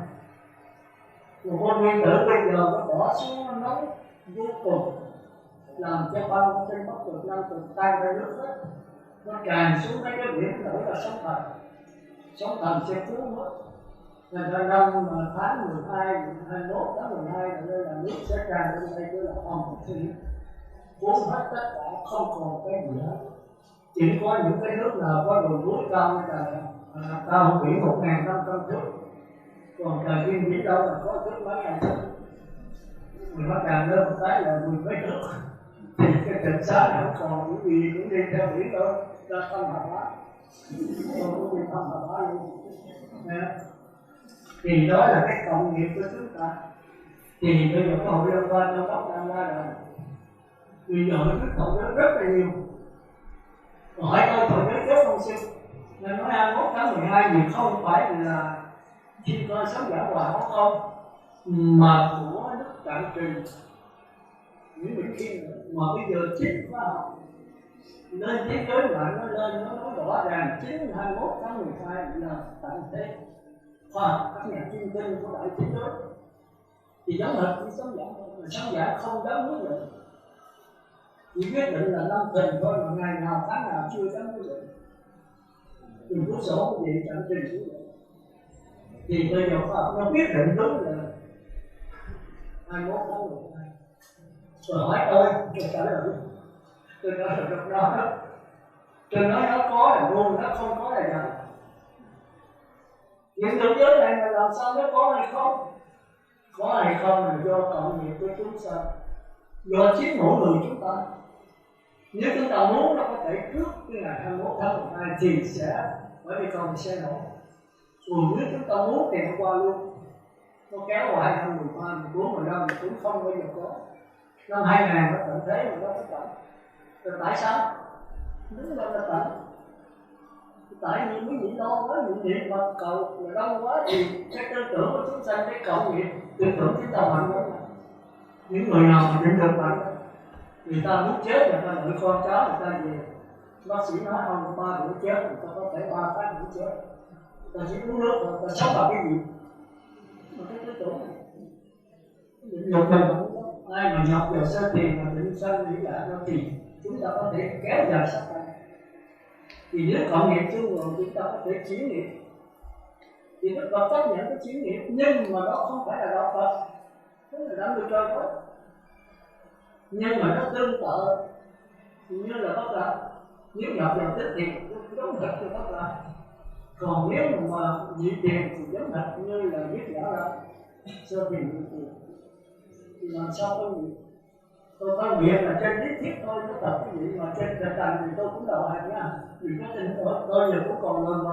Một con nguyên tử bây giờ nó bỏ xuống nó nóng vô cùng, làm cho bao trên Bắc Cực Nam Cực tan ra nước hết. Nó tràn xuống mấy cái biển nổi là sóng thần sẽ cuốn mất. Nên ra năm tháng 12, 21 tháng 12 là đây là nước sẽ tràn lên đây cứ là hồng thủy, cuốn hết tất cả không còn cái gì hết. Chỉ có những cái nước nào có đồi núi cao cao hơn biển 1.500 thước. Còn thời gian biển đâu là có thước mấy ngàn thước. Mình bắt tràn lên một cái là 10 mấy thước. Thì cái trần xá này không còn những gì cũng đi theo biển đâu, ra thăm Hà Bá. Không có đi thăm Hà Bá luôn. Thì đó là cái cộng nghiệp của chúng ta. Thì bây giờ có hội liên quan cho Bắc Nam ra rồi. Bây giờ nó biết cộng rất là nhiều. Hỏi tôi thổi nước chốt không xin. Nên nói 21 tháng 12 thì không phải là thiên cơ sống giả hòa có không, mà của Đức Trạng Trì những Vĩnh Khiên nữa. Mà bây giờ chính khoa học lên thế giới lại nó lên nó nói rõ ràng chính 21 tháng 12 là tận thế khoa học các nhà chuyên tinh của đại thế giới. Thì giống hệt như sống giả, mà sống giả không dám quyết định, chỉ quyết định là năm Thìn thôi, mà ngày nào tháng nào chưa dám quyết định. Đừng có sổ cái gì Trạng Trì cũng vậy. Thì bây giờ khoa học nó quyết định đúng là 21 tháng 12. Rồi hỏi tôi trả lời, tôi nói là được đó. Tôi nói nó có là ngu, nó không có là giả. Những tưởng giới này mà làm sao nó có hay không? Có hay không là do cộng nghiệp của chúng ta, do chính mỗi người chúng ta. Nếu chúng ta muốn nó có thể trước cái ngày 21 tháng 12 thì sẽ bởi vì còn sẽ nổ. Còn nếu chúng ta muốn thì nó qua luôn, nó kéo qua 2013, 14, 15 cũng không bao giờ có. Năm 2000 nó tận thế mà nó có tận. Rồi tại sao? Đúng là tận. Tại vì mấy vị lo quá, những niệm Phật cầu là đông quá thì cái tư tưởng của chúng sanh cái cộng nghiệp, tư tưởng chúng ta mạnh lắm. Những người nào mà định được mạnh, người ta muốn chết người ta đợi con cháu người ta về. Bác sĩ nói ông 3 bữa chết, người ta có thể 3 tháng bữa chết. Ta chỉ uống nước rồi, ta sống vào cái gì? Mà cái tư tưởng này định lực này ai mà nhập vào sơ tiền mà định sanh nghĩ lại nó thì chúng ta có thể kéo dài sắc tay. Thì nếu cộng nghiệp chung rồi chúng ta có thể chuyển nghiệp. Thì Đức Phật chấp nhận cái chuyển nghiệp, nhưng mà nó không phải là đạo Phật, nó là đạo người trời thôi. Nhưng mà nó tương tự như là Bất Lạc. Nếu nhập vào tích thì giống hệt như Bất Lạc. Còn nếu mà dị tiền thì giống hệt như là biết giả ra sơ tiền dị tiền. Thì làm sao có nghiệp? Tôi có nghiệp là trên lý thuyết thôi, nó tập cái gì mà trên thực hành thì tôi cũng đầu hàng nha. Vì có tin tôi giờ cũng còn lần mà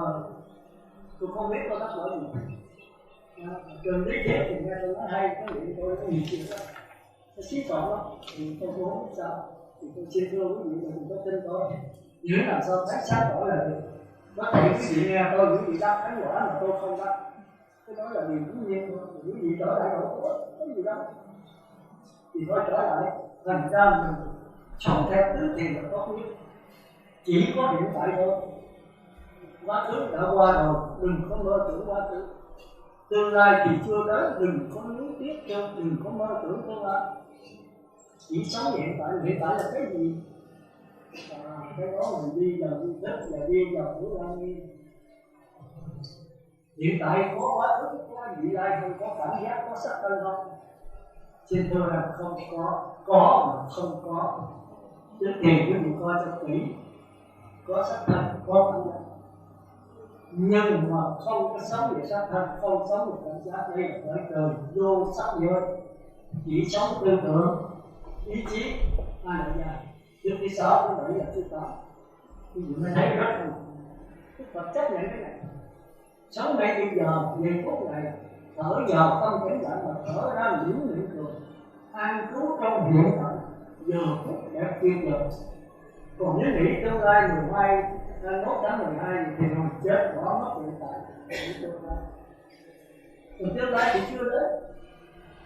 tôi không biết tôi đắc bởi gì. Trên lý thuyết thì nghe tôi nói hay, cái gì tôi có nhiều chuyện đó. Nó xí phận lắm, thì tôi cũng không biết sao. Thì tôi xin thưa quý vị là đừng có tin tôi. Nếu làm sao xác xác tỏ là được. Có thể quý vị nghe tôi, quý vị đắc thánh quả mà tôi không đắc. Cái đó là điều dĩ nhiên thôi, quý vị trở lại đổ có gì đâu. Thì thôi trở lại, thành ra mình sống theo tứ thiền là tốt nhất. Chỉ có hiện tại thôi. Quá khứ đã qua rồi, đừng có mơ tưởng quá khứ. Tương lai thì chưa đến, đừng có nuối tiếc cho, đừng có mơ tưởng tương lai. Chỉ sống hiện tại là cái gì? Cái đó mình đi vào vi thức, là đi vào Thủ Lăng Nghiêm. Hiện tại có quá khứ, có vị lai không, có cảm giác, có sắc thân không? Xin thưa là không có mà không có. Trước tiên quý vị coi cho kỹ, có sắc thân, có cảm giác. Nhưng mà không có sống về sắc thân, không sống về cảm giác, đây là bởi trời vô sắc giới. Chỉ sống tư tưởng, ý chí, ai là dài. Trước khi 6, thứ 7 là thứ 8. Quý vị mới thấy rất là Đức Phật chấp nhận cái này. Sống ngay bây giờ, giây phút này, thở vào tâm tĩnh lặng mà thở ra liễu miệng cười, an trú trong hiện tại, giờ phút đẹp tuyệt vời. Còn nếu nghĩ tương lai 21 tháng 12 thì mình chết bỏ mất hiện tại. Còn tương lai thì chưa đến.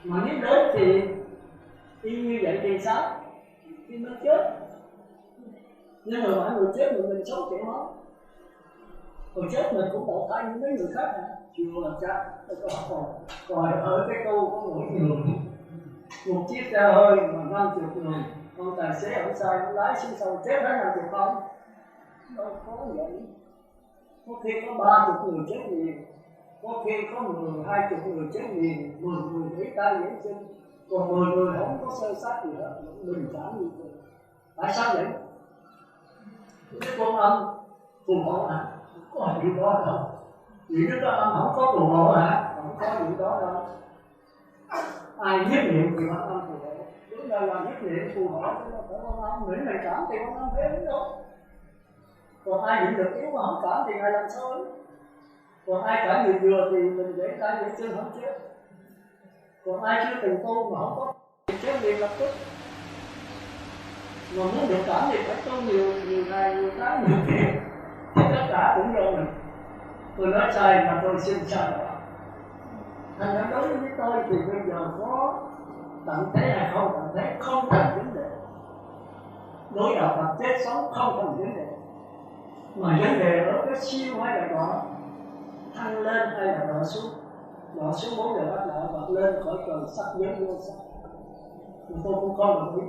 Mà nếu đến thì y như vậy thì sao? Thì nó chết. Nhưng mà mọi người chết mình sống chịu hết. Còn chết mình cũng đổ thay như mấy người khác hả? Chưa làm chắc. Còn ở cái tu có mỗi người. Một chiếc xe hơi mà 50 người. Con tài xế ở sau nó lái xuống sau chết hết 50 không? Đâu có vậy. Có khi có 30 người chết liền. Có khi có 20 người chết liền. 10 người thấy tay dễ chân. Còn 10 người không có sơ sát gì hết. Mình chẳng như thế. Tại sao vậy? Cái con âm phù hộ hả? Không có điều đó đâu. Vì cái con âm không có phù hộ hả? Không có điều đó đâu. Ai nhất niệm thì con âm phù hộ. Chúng ta làm nhất niệm phù hộ chứ không phải con âm. Nếu này cảm thì con âm thế đúng đâu. Còn ai định được yếu mà không cảm thì ngài làm sao ấy. Còn ai cảm được vừa thì mình để tay để chân không chết. Còn ai chưa từng tu mà không có thì chết liền lập tức. Mà muốn được cảm thì phải tu nhiều ngày, nhiều tháng, nhiều kiếp. Thì tất cả cũng do mình. Tôi nói sai mà tôi xin sai đó. Thành ra đối với tôi thì bây giờ có tận thế hay không tận thế không thành vấn đề. Đối đầu tập chết sống không thành vấn đề. Mà vấn đề ở cái siêu hay là đỏ, thăng lên hay là đỏ xuống. Đỏ xuống 4 giờ bắt đầu bật lên khỏi trời sắc giới vô sắc. Thì tôi cũng không đồng ý.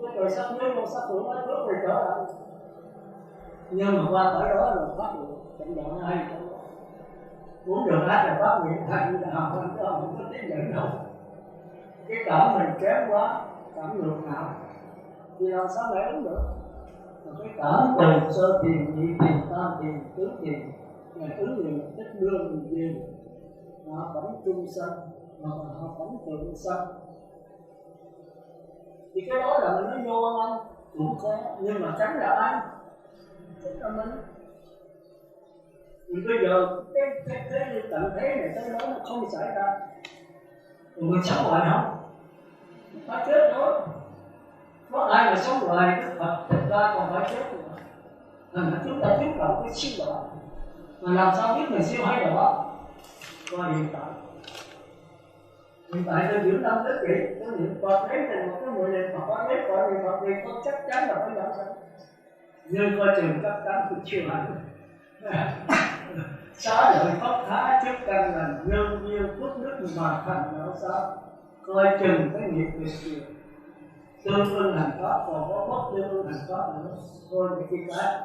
Cái trời sắc giới vô sắc của nó trước về trở lại. Nhưng mà qua khỏi đó rồi phát hiện trận đoạn hay trong đó. 4 giờ hát là phát hiện hay là không có tiếng giận đâu. Cái cảm mình kém quá, cảm ngược nào thì làm sao lại ứng được. Mà cái cảm từ sơ thiền, nhị thiền, tam thiền, tứ thiền là ứng liền tích đưa mình về họ vẫn trung sanh mà họ vẫn thượng sanh. Thì cái đó là mình nói vô ăn cũng có, nhưng mà tránh là ai? Tránh là mình. Thì bây giờ cái tận thế này cái đó nó không xảy ra. Rồi mình sống hoài không? Phải chết thôi. Có ai mà sống hoài Đức Phật thực ra còn phải chết nữa. Thành ra chúng ta chú trọng cái siêu độ. Mà làm sao biết mình siêu hay độ? Qua hiện tại. Hiện tại tôi dưỡng tâm rất kỹ. Tôi niệm Phật đấy thì một cái mùi niệm Phật có đấy gọi niệm Phật thì con chắc chắn là phải giảm sanh. Nhưng coi chừng chắc chắn tôi chưa hẳn. Xá lợi Phật khá chức căn lành nhân duyên phước đức mà thành đạo sao. Coi chừng cái nghiệp việc gì. Tương ưng hành pháp còn có bất tương ưng hành pháp nữa. Thôi thì cái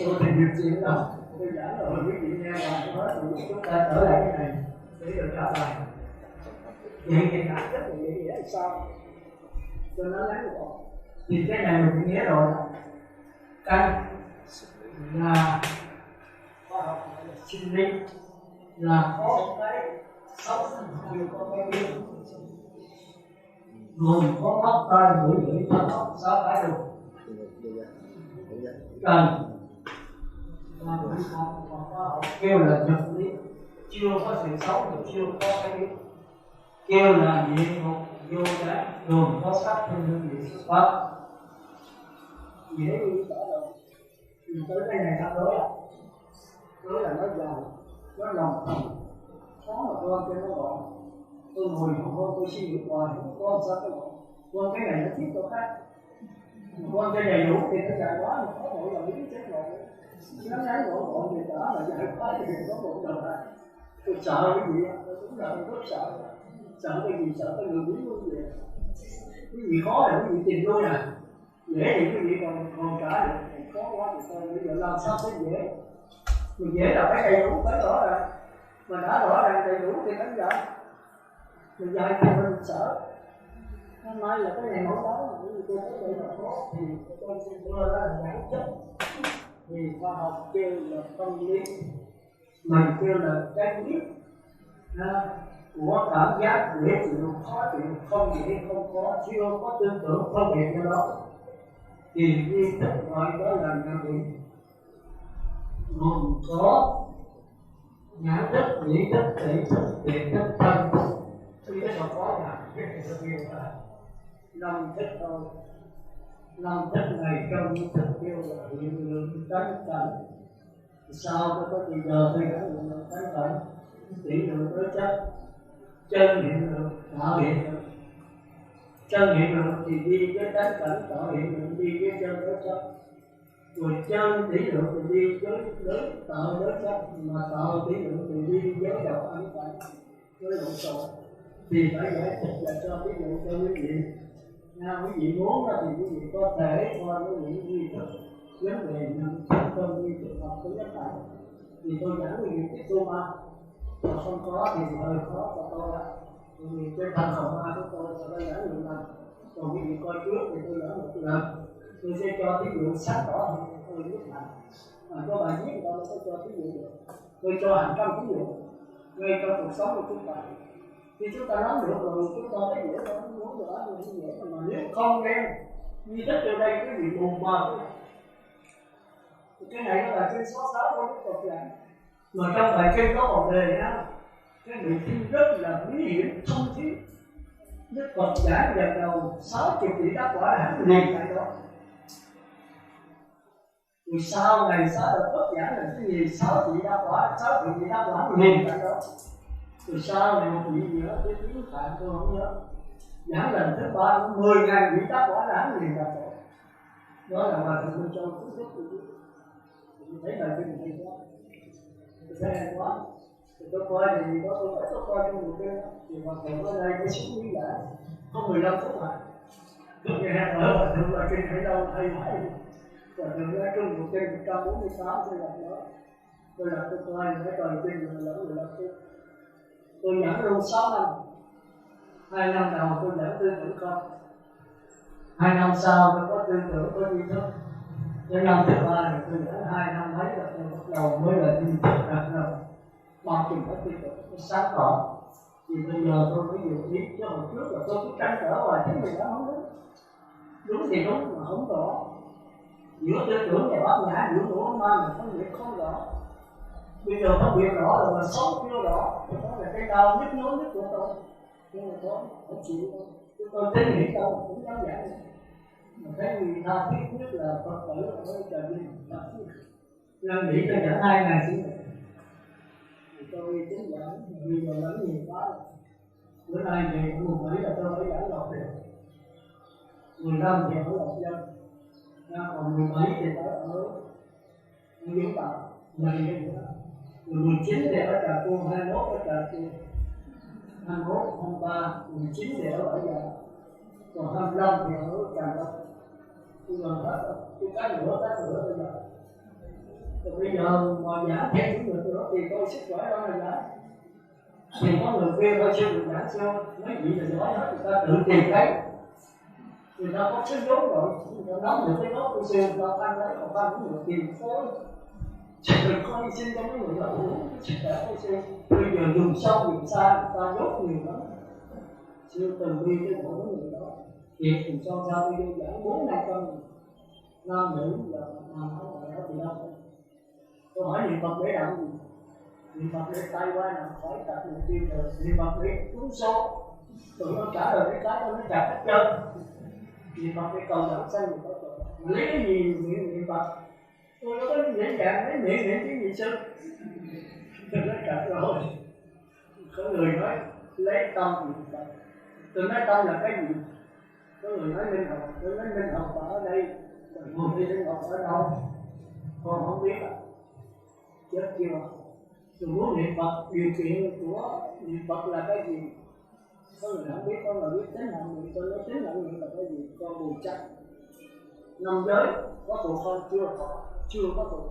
tôi thì việc gì đâu. Tôi giảng rồi quý vị nghe và nói thì chúng ta trở lại cái này để được trả lời. Vậy thì đã rất là nghĩa là sao? Tôi nói ngắn gọn. Thì cái này mình nghĩa rồi đó. Căn là khoa học là sinh lý, là có cái sống như có cái biết, gồm có mắt tai mũi lưỡi thân ốc 6 cái luôn. Cần là một khoa học kêu là vật lý, chưa có sự sống thì chưa có cái biết. Kêu là địa ngục vô đáy, gồm có sắc thân hương vị xuất phát. Dễ đi tỏ đâu. Mình tới đây này thật đối à? Đối là nó giàu, nó lòng thầm. Khó mà con cho nó gọn. Tôi ngồi không tôi suy nghĩ hoài, con sao cái gọn. Con cái này nó thiết chỗ khác. Con cái đầy đủ thì nó dài quá, nó khó nổi là biến chết rồi. Nó ngắn gọn thì đã mà dài quá thì có một đầu này. Tôi sợ cái gì á, tôi cũng là rất sợ. Sợ cái gì, sợ cái người biến luôn vậy. Cái gì khó là cái gì tìm tôi à. Dễ thì cái gì còn trả được, khó quá thì sao bây giờ làm sao phải dễ. Mình dễ là phải đầy đủ, phải rõ ràng. Mà đã rõ ràng đầy đủ thì đánh giải. Mình dạy thì mình sợ. Hôm nay là cái này mẫu đó, bởi vì tôi thấy đây là khó thì tôi xin đưa ra là giải chất. Vì khoa học kêu là tâm lý, mình kêu là cái biết của cảm giác dễ chịu, khó chịu, không dễ, không có, chưa có tư tưởng phân biệt cho đó. Thì duy thức gọi đó là nhận định. Gồm có nhãn thức, nhĩ thức, tỷ thức, tiện thức, thân thức. Tuy cái đó có là biết thì tôi kêu là 5 thức thôi. 5 thức này trong thức kêu là hiện lượng tánh cảnh. Sao có thì giờ tôi đã hiện lượng tánh cảnh, tỷ lượng đối chất, chân hiện lượng, tạo hiện lượng. Chân hiện lượng thì đi với tánh cảnh, tạo hiện lượng đi với chân đối chất. Rồi chân tỷ lượng thì đi với tạo đối chất, mà tạo tỷ lượng thì đi với đầu ấn cảnh, với lộn xộn. Thì phải giải thích là cho ví dụ cho quý vị. Quý vị muốn thì quý vị có thể qua với những duy thức vấn đề nhận thức trong duy thực học của nhất này. Thì tôi dẫn quý vị tiếp thu mà. Mà không có thì hơi khó cho tôi đó. Vì cái thành phần ma của tôi sẽ phải dẫn một lần. Còn quý vị coi trước thì tôi dẫn một lần. Tôi sẽ cho ví dụ sáng tỏ hơn tôi nhất này. Mà có bài viết tôi sẽ cho ví dụ được. Tôi cho hàng trăm ví dụ ngay trong cuộc sống của chúng ta. Khi chúng ta nắm được rồi chúng ta thấy dễ thôi, muốn được áp dụng như dễ. Mà nếu không đem duy thức từ đây cái gì mù mờ. Cái này nó là trên 66 của Đức Phật dạy. Mà trong bài kinh có một đề á, cái bài kinh rất là bí hiểm thông thiết. Đức Phật giảng lần đầu 60 tỷ đắc quả hẳn liền tại đó. Rồi sau này sáu đợt Phật giảng là cái gì? 6 vị đắc quả, 6 vị đắc quả liền tại đó. Rồi sau này một vị nữa cái tiếng Phạn tôi không nhớ, giảng lần thứ 3 10.000 vị đắc quả giảng liền tại chỗ. Đó là Hòa Thượng Minh Châu Phú Quốc tôi biết. Mình thấy bài kinh hay quá, tôi thấy hay quá. Thì tôi coi thì tôi coi trong một cái thì Hòa Thượng ở đây cái xuống lý giảng có 15 phút mà. Tôi nghe ở Hòa Thượng bài kinh hay đâu hay mãi. Hòa Thượng nói chung một kinh 148 tôi gặp đó. Tôi là tôi coi cái bài kinh rồi lỡ 15 phút. Tôi giảng luôn 6 năm. 2 năm đầu tôi giảng tư tưởng không. 2 năm sau tôi có tư tưởng, có tri thức. Đến năm thứ 3 này tôi giảng 2 năm mấy là tôi bắt đầu mới là tri thức đặt rồi. Bao trùm hết tri thức, tôi sáng tỏ. Thì bây giờ tôi mới dùng ý, chứ hồi trước là tôi cứ tránh trở hoài thấy người đó không đúng. Đúng thì đúng mà không rõ. Giữa tư tưởng và bát nhã, giữa đủ ma là phân biệt không rõ. Bây giờ phân biệt rõ rồi mà sống chưa rõ. Thì đó là cái đau nhức nhối nhất của tôi. Nhưng mà tôi không chịu đâu. Tôi tin nghĩ đâu cũng dám giảng. Mà thấy người ta thiết nhất là Phật tử ở Trà Vinh. Nên nghĩ tôi giảng 2 ngày xin được. Thì tôi tính giảng, vì giờ lãnh nhiều quá. Bữa nay về mùng 7 là tôi phải giảng Lộc Điều. 15 thì ở Lộc Dân. Còn 17 thì phải ở Vũng Tàu. 19 thì ở Trà Côn, 21 ở Trà Côn. 21, 23, 19 thì ở Bảy Giang. Còn 25 thì ở Trà Vinh. Tôi gần hết rồi, tôi cái nữa bây giờ. Rồi bây giờ mà giảng theo những người đó thì tôi sức khỏe đó là giảng. Thì có người khuyên tôi chưa được giảng sao, mấy vị là giỏi hết, người ta tự tìm cái. Người ta có sức vốn rồi, người ta nắm được cái đó tôi xem, người ta ăn đấy, còn ăn những người tìm phối. Đừng có đi xin cho mấy người đó uống, sức khỏe tôi xem. Bây giờ dùng sâu, dùng xa, người ta dốt nhiều lắm. Siêu từng đi cái bộ mấy người đó. Việc thì sao bây giờ giảng 4 ngày con nam nữ là làm không phải thì đâu. Tôi hỏi niệm Phật để làm gì? Niệm Phật để tay qua nào khỏi tập niệm tiêu rồi. Niệm Phật để trúng số. Tụi nó trả lời cái đó nó chặt hết trơn. Niệm Phật để cầu đẳng sanh thì có tội. Lấy cái gì niệm Phật? Tôi có dễ dàng lấy niệm cái gì sư? Tôi nói chặt rồi. Có người nói lấy tâm niệm Phật. Tôi nói tâm là cái gì? Có người nói Minh Học, tôi nói Minh Học ở đây, một thì Minh Học ở đâu? Con không biết à? Chết chưa? Tôi muốn niệm Phật, điều kiện của niệm Phật là cái gì? Có người không biết, có người biết tính hạnh niệm, tôi nói tính hạnh niệm là cái gì? Con buồn chắc. 5 giới có thuộc không? Chưa có thuộc.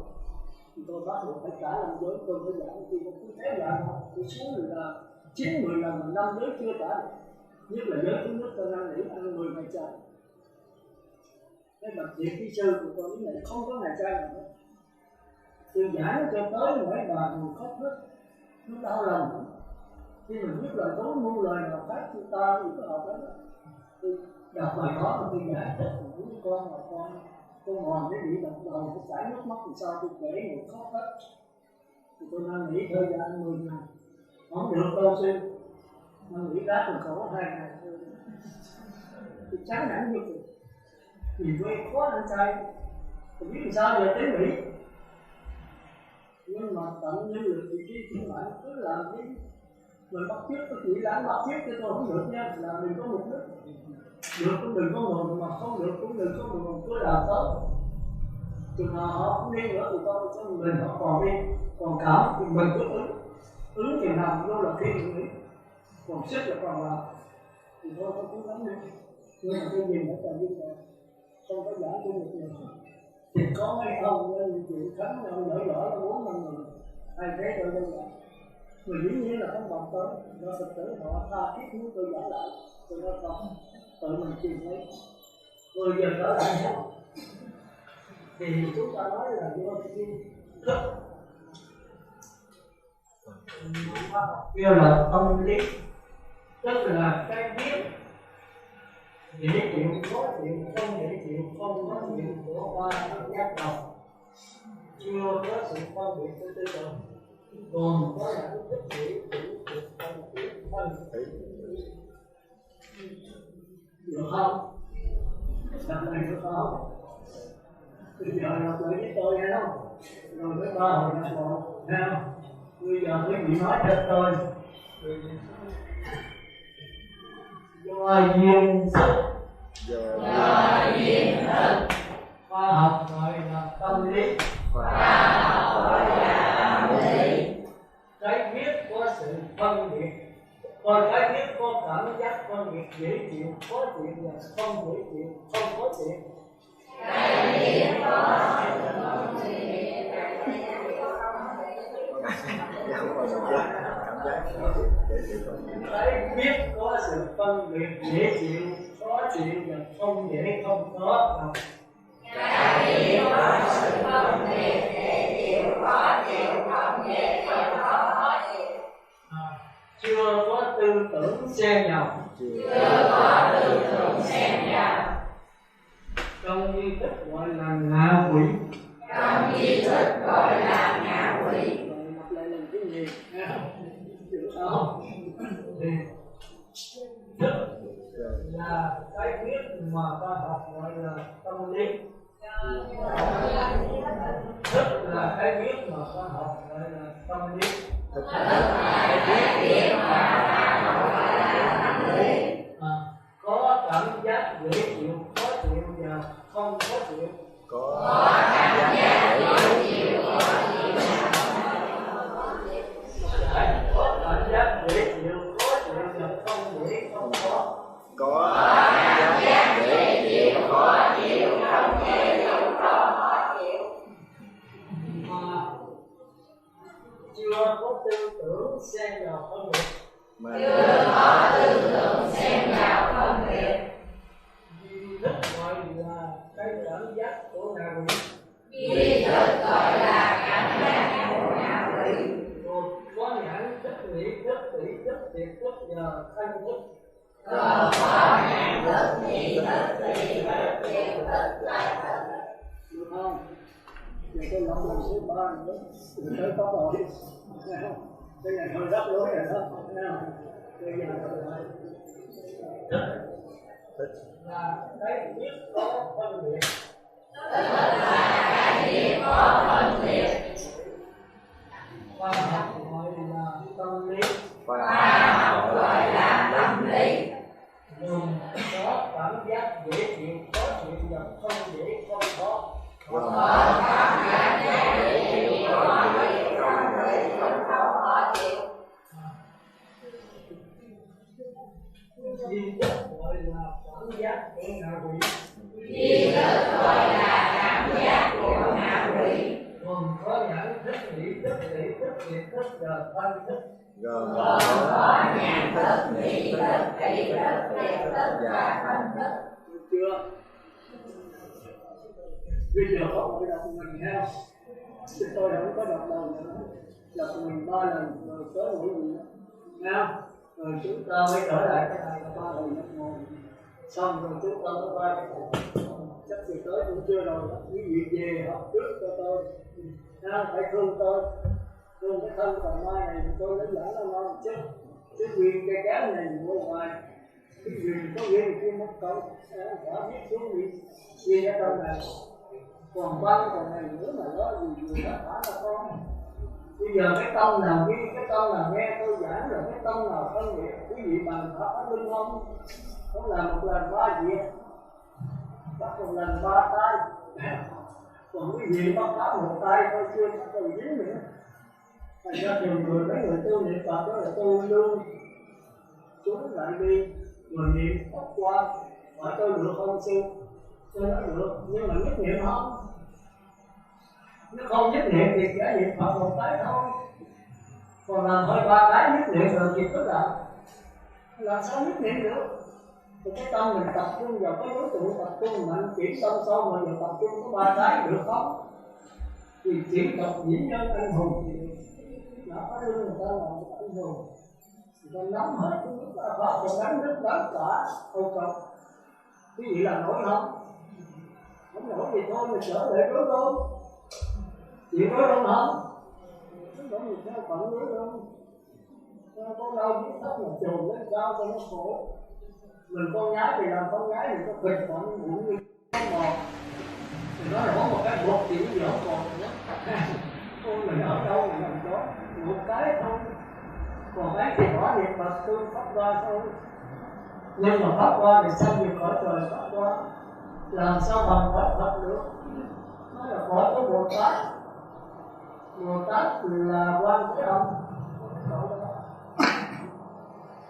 Thì tôi bắt buộc phải trả 5 giới, tôi phải giảng khi tôi cứ thế là tôi xuống là 9-10 lần mà 5 giới chưa trả được. Nhất là giới thứ nhất tôi đang nghĩ ăn 10 ngày chay. Cái bậc thiện kỹ sư của tôi nghĩ là không có ngày chay nào hết. Tôi giải cho tới mỗi bà ngồi khóc hết. Nó đau lòng lắm. Khi mình biết lời tố mua lời nào khác chúng ta thì có học đó. Tôi đọc bài đó mà tôi giải thích với con là con ngòn cái bị đập đầu, tôi chảy nước mắt thì sao tôi kể ngồi khóc hết. Thì tôi đang nghĩ thời gian 10 ngày. Không được đâu sư. Nó nghĩ rác mình khổ 2 ngày thôi. Tôi chán nản như vậy. Vì tôi khó ăn chay. Tôi biết làm sao giờ tới Mỹ. Nhưng mà tận nhân lực thì khi bạn cứ làm cái mình bắt chước, tôi chỉ làm bắt chước cho tôi không được nha. Là đừng có mục đích. Được cũng đừng có mừng, mà không được cũng đừng có mừng, cứ làm tốt. Chừng nào họ không đi nữa thì tôi cho mình họ còn đi. Còn cảm thì mình cứ ứng chừng nào vô là khi mình nghĩ. Còn sức là còn làm thì thôi tôi cũng lắm đi. Nhưng mà tôi nhìn ở Trà Vinh rồi không có giảng cho một người thì có mấy ông nên chịu khánh ông giỏi là 4-5 người ai thế tôi đâu giảng. Người dĩ nhiên là không bằng tôi. Do Phật tử họ tha thiết muốn tôi giảng lại. Tôi nói không, tự mình tìm thấy. Rồi giờ trở lại hết. Thì chúng ta nói là do cái thức kia là tâm lý, tức là cái biết dễ chịu, khó chịu, không dễ chịu, không có chịu của ba giác đầu, chưa có sự phân biệt của tư tưởng, còn có là cái thức dễ chịu của phân được không? Đặt này được không? Bây giờ đọc lại với tôi nghe không? Rồi với ba hồi nhập bộ, nghe không? Bây giờ quý vị nói cho tôi. Do duyên thức. Khoa học gọi là tâm lý. Cái biết có sự phân biệt, còn cái biết có cảm giác phân biệt dễ chịu, khó chịu và không dễ chịu, không khó chịu. Cái biết có sự phân biệt, cái biết có sự phân biệt dễ chịu, khó chịu và không dễ không khó. Cái biết có sự phân biệt dễ chịu, khó chịu, không dễ không khó chịu. Chưa có tư tưởng xen nhau. Trong di thức gọi là ngạ quỷ. Lặp lại lần thứ nhiều. Hiểu không? Thức là cái biết mà ta học gọi là tâm lý. Thức là cái biết mà ta học gọi là tâm lý. Có cảm giác dễ chịu, khó chịu và không khó chịu. Có cảm giác dễ chịu, khó chịu và không dễ không khó. Chưa có tư tưởng xen vào phân biệt. Duy thức gọi là cái cảm giác của ngạ quỷ. Gồm có nhãn thức nghĩ, thức tỷ, thức tiệt, thức giờ, thanh thức. Được không? Vậy tôi lọc lần thứ 3 nữa. Tới có rồi. Cái này hơi rắc rối rồi đó. Bây giờ lại. Thức là cái biết có phân biệt. Khoa học gọi là tâm lý. Gồm có cảm giác dễ chịu, khó chịu và không dễ không khó. Duy thức gọi là cảm giác của ngạ quỷ. Gồm có nhãn thức nghĩ, thức tỷ, thức tiệt, thức giờ, thanh thức. Được chưa? Bây giờ có một cái đọc mình ha. Chứ tôi không có đọc đầu nữa. Đọc mình 3 lần rồi tới mỗi gì nha. Rồi chúng ta mới trở lại cái này là 3 hồi nhập môn. Xong rồi chúng ta mới quay. Chắc thì tới cũng chưa rồi. Quý vị về học trước cho tôi. Phải thương tôi. Thương cái thân còn mai này tôi lấy giảng nó ngon chứ. Chứ quyền cái cán này vô ngoài. Cái quyền có quyền kia mất công. Đã biết xuống quyền ở trong này. Còn ba còn này nữa mà nói gì người ta phá là con. Bây giờ cái tông nào ghi, cái tông nào nghe tôi giảng rồi, cái tông nào phân biệt, quý vị bằng pháp linh không? Không làm một lần 3 việc, bắt một lần 3 tay. Còn quý vị bắt pháp một tay thôi chưa có từ dính nữa. Thành ra nhiều người, mấy người tu niệm Phật đó là tu luôn. Chúng lại đi, rồi niệm Phật qua, hỏi tôi được không sư? Tôi nói được, nhưng mà nhất niệm không. Nếu không nhất niệm thì chỉ niệm Phật một cái thôi. Còn làm hơi 3 cái nhất niệm rồi thì có đạo. Làm sao nhất niệm được? Thì cái tâm mình tập trung vào cái đối tượng, tập trung mạnh chỉ tâm sâu mà mình tập trung có 3 cái được không? Thì chỉ tập diễn nhân anh hùng thì nó có đưa người ta làm một anh hùng. Người ta nắm hết cái nước là Pháp rồi đánh nước đánh cả không cần. Quý vị làm nổi không? Không nổi thì thôi mình trở lại đối luôn. Chị nói đúng không? Chúng ta mình theo phận đối luôn. Con đâu biết tóc mà trồn lên cao cho nó khổ. Mình con gái thì làm con gái thì có kịch phận bụng như con bò. Thì nó đổ một cái bột chỉ dỗ còn ôi mình ở đâu mình làm đó một cái thôi, còn cái thì bỏ niệm Phật tôi pháp qua thôi, nhưng mà pháp qua thì xong việc khỏi trời pháp qua làm sao bằng pháp Phật được, nó là khỏi có Bồ Tát. Bồ Tát là Quan Thế Âm,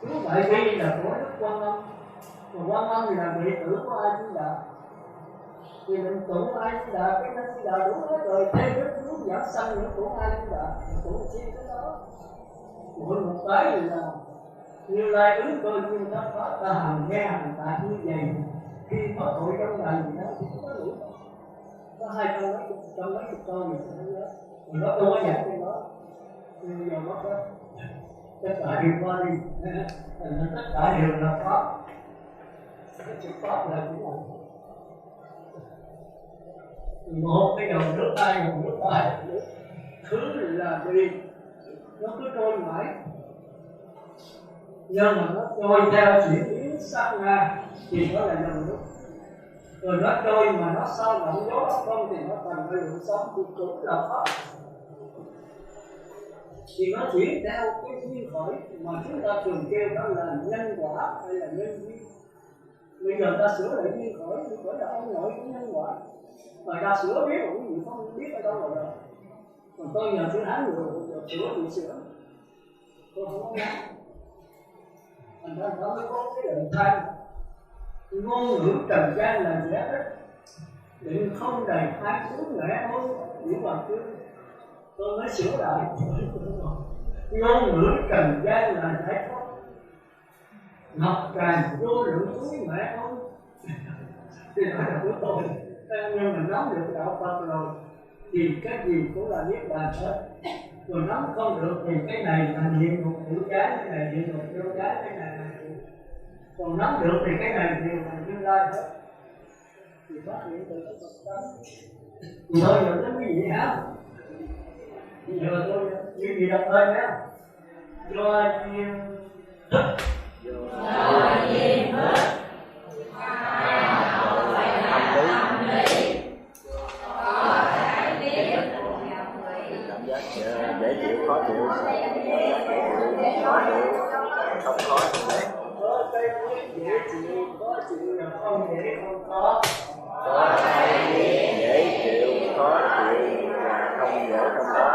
chú Đại Bi là của Đức Quan Âm, còn Quan Âm là đệ tử của A Di Đà. Thì mình tụng A Di Đà, cái A Di Đà đúng hết rồi, thêm rất hướng dẫn sanh những tụng A Di Đà, tụng chi cái đó. Mỗi một cái là Như Lai ứng cơ duyên thất pháp, ta hằng nghe hằng tạ như vậy. Khi có tội trong đời gì đó thì có đủ. Có 200 mấy câu mình sẽ nhớ. Mình nó tôi có dạy cái đó. Nhưng giờ mất đó. Tất cả đều qua đi. Tất cả đều là pháp. Cái chữ pháp là cái này. Một cái dòng nước, hai dòng nước, ba dòng nước. Thứ là đi. Nó cứ trôi mãi. Nhưng mà nó trôi theo chuyển biến sát na thì nó là dòng nước. Rồi nó trôi mà nó sao động gió không thì nó thành cái lượng sống thì cũng là pháp. Thì nó chuyển theo cái duyên khởi mà chúng ta thường kêu đó là nhân quả hay là nhân duyên. Bây giờ ta sửa lại duyên khởi là ông nội của nhân quả. Mà ta sửa biết cũng gì không biết ở đâu rồi. Còn tôi nhờ chữ Hán người giờ sửa thì sửa. Tôi không có nhắc. Thành ra nó mới có cái định thanh. Ngôn ngữ trần gian là giá đất. Định không đầy thái xuống ngã thôi. Những bằng chứ tôi mới sửa lại. Ngôn ngữ trần gian là giải thoát. Ngọc tràn vô lượng túi mẹ thôi. Thì nói là của tôi. Nhưng mà nắm được đạo Phật rồi thì cái gì cũng là niết bàn hết. Rồi nắm không được thì cái này là địa ngục hữu trái, cái này địa ngục vô trái, cái này là còn nắm được thì cái này đều là Như Lai hết. Thì phát hiện từ cái Phật tánh. Thì thôi giờ đến quý vị hả? Giờ tôi quý vị đọc ơi nhé. Do duyên thức. Do duyên thức. Dễ chịu, khó chịu, khó chịu, không khó. Có cái dễ chịu, khó chịu là không dễ không khó. Có cái dễ chịu, khó chịu là không dễ không khó.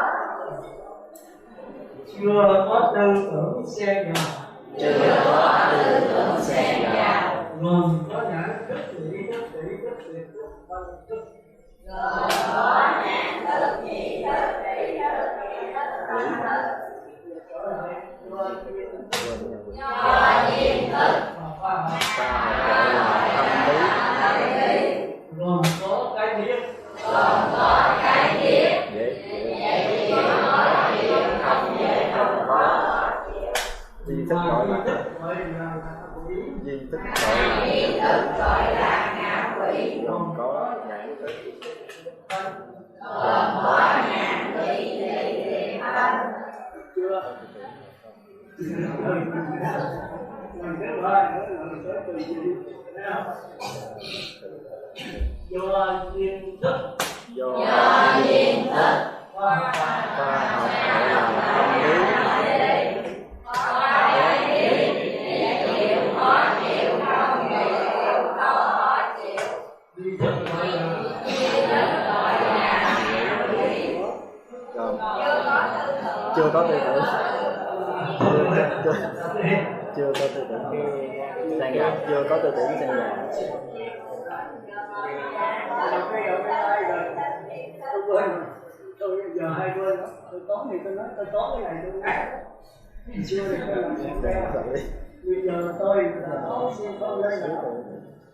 Chưa có tư tưởng xen vào. Chưa có tư tưởng xen vào. Ngừng có nhãn thức nhị thức tỷ thức tuyệt thức văn thức. Gồm có nhãn thức nhị thức tỷ thức thiệt thức văn thức. Do duyên thức. Khoa học gọi là tâm lý. Gồm có cái biết. Gồm có cái biết. Dễ chịu, khó chịu, không dễ không khó. duy thức gọi là duy thức Duy thức gọi là ngạ quỷ. gồm có nhãn thức. Gồm có nhãn thị thiện thân. chưa? Mình cái ba nữa là mình tới từ gì? Do duyên thức. Do duyên thức. khoa học gọi là tâm lý. Có cái biết, dễ chịu, khó chịu, không dễ chịu, không khó chịu. Duy thức gọi là Duy thức gọi là ngạ quỷ. Gồm Chưa có tư tưởng. chưa có tư tưởng. Chưa có tư tưởng sang gà, chưa có tư tưởng sang gà. Tôi giờ hai quên đó, tôi tối thì tôi nói tôi tối cái này tôi nói. Xưa thì tôi làm chuyện đeo. Bây giờ tôi là tối xin con lên nữa.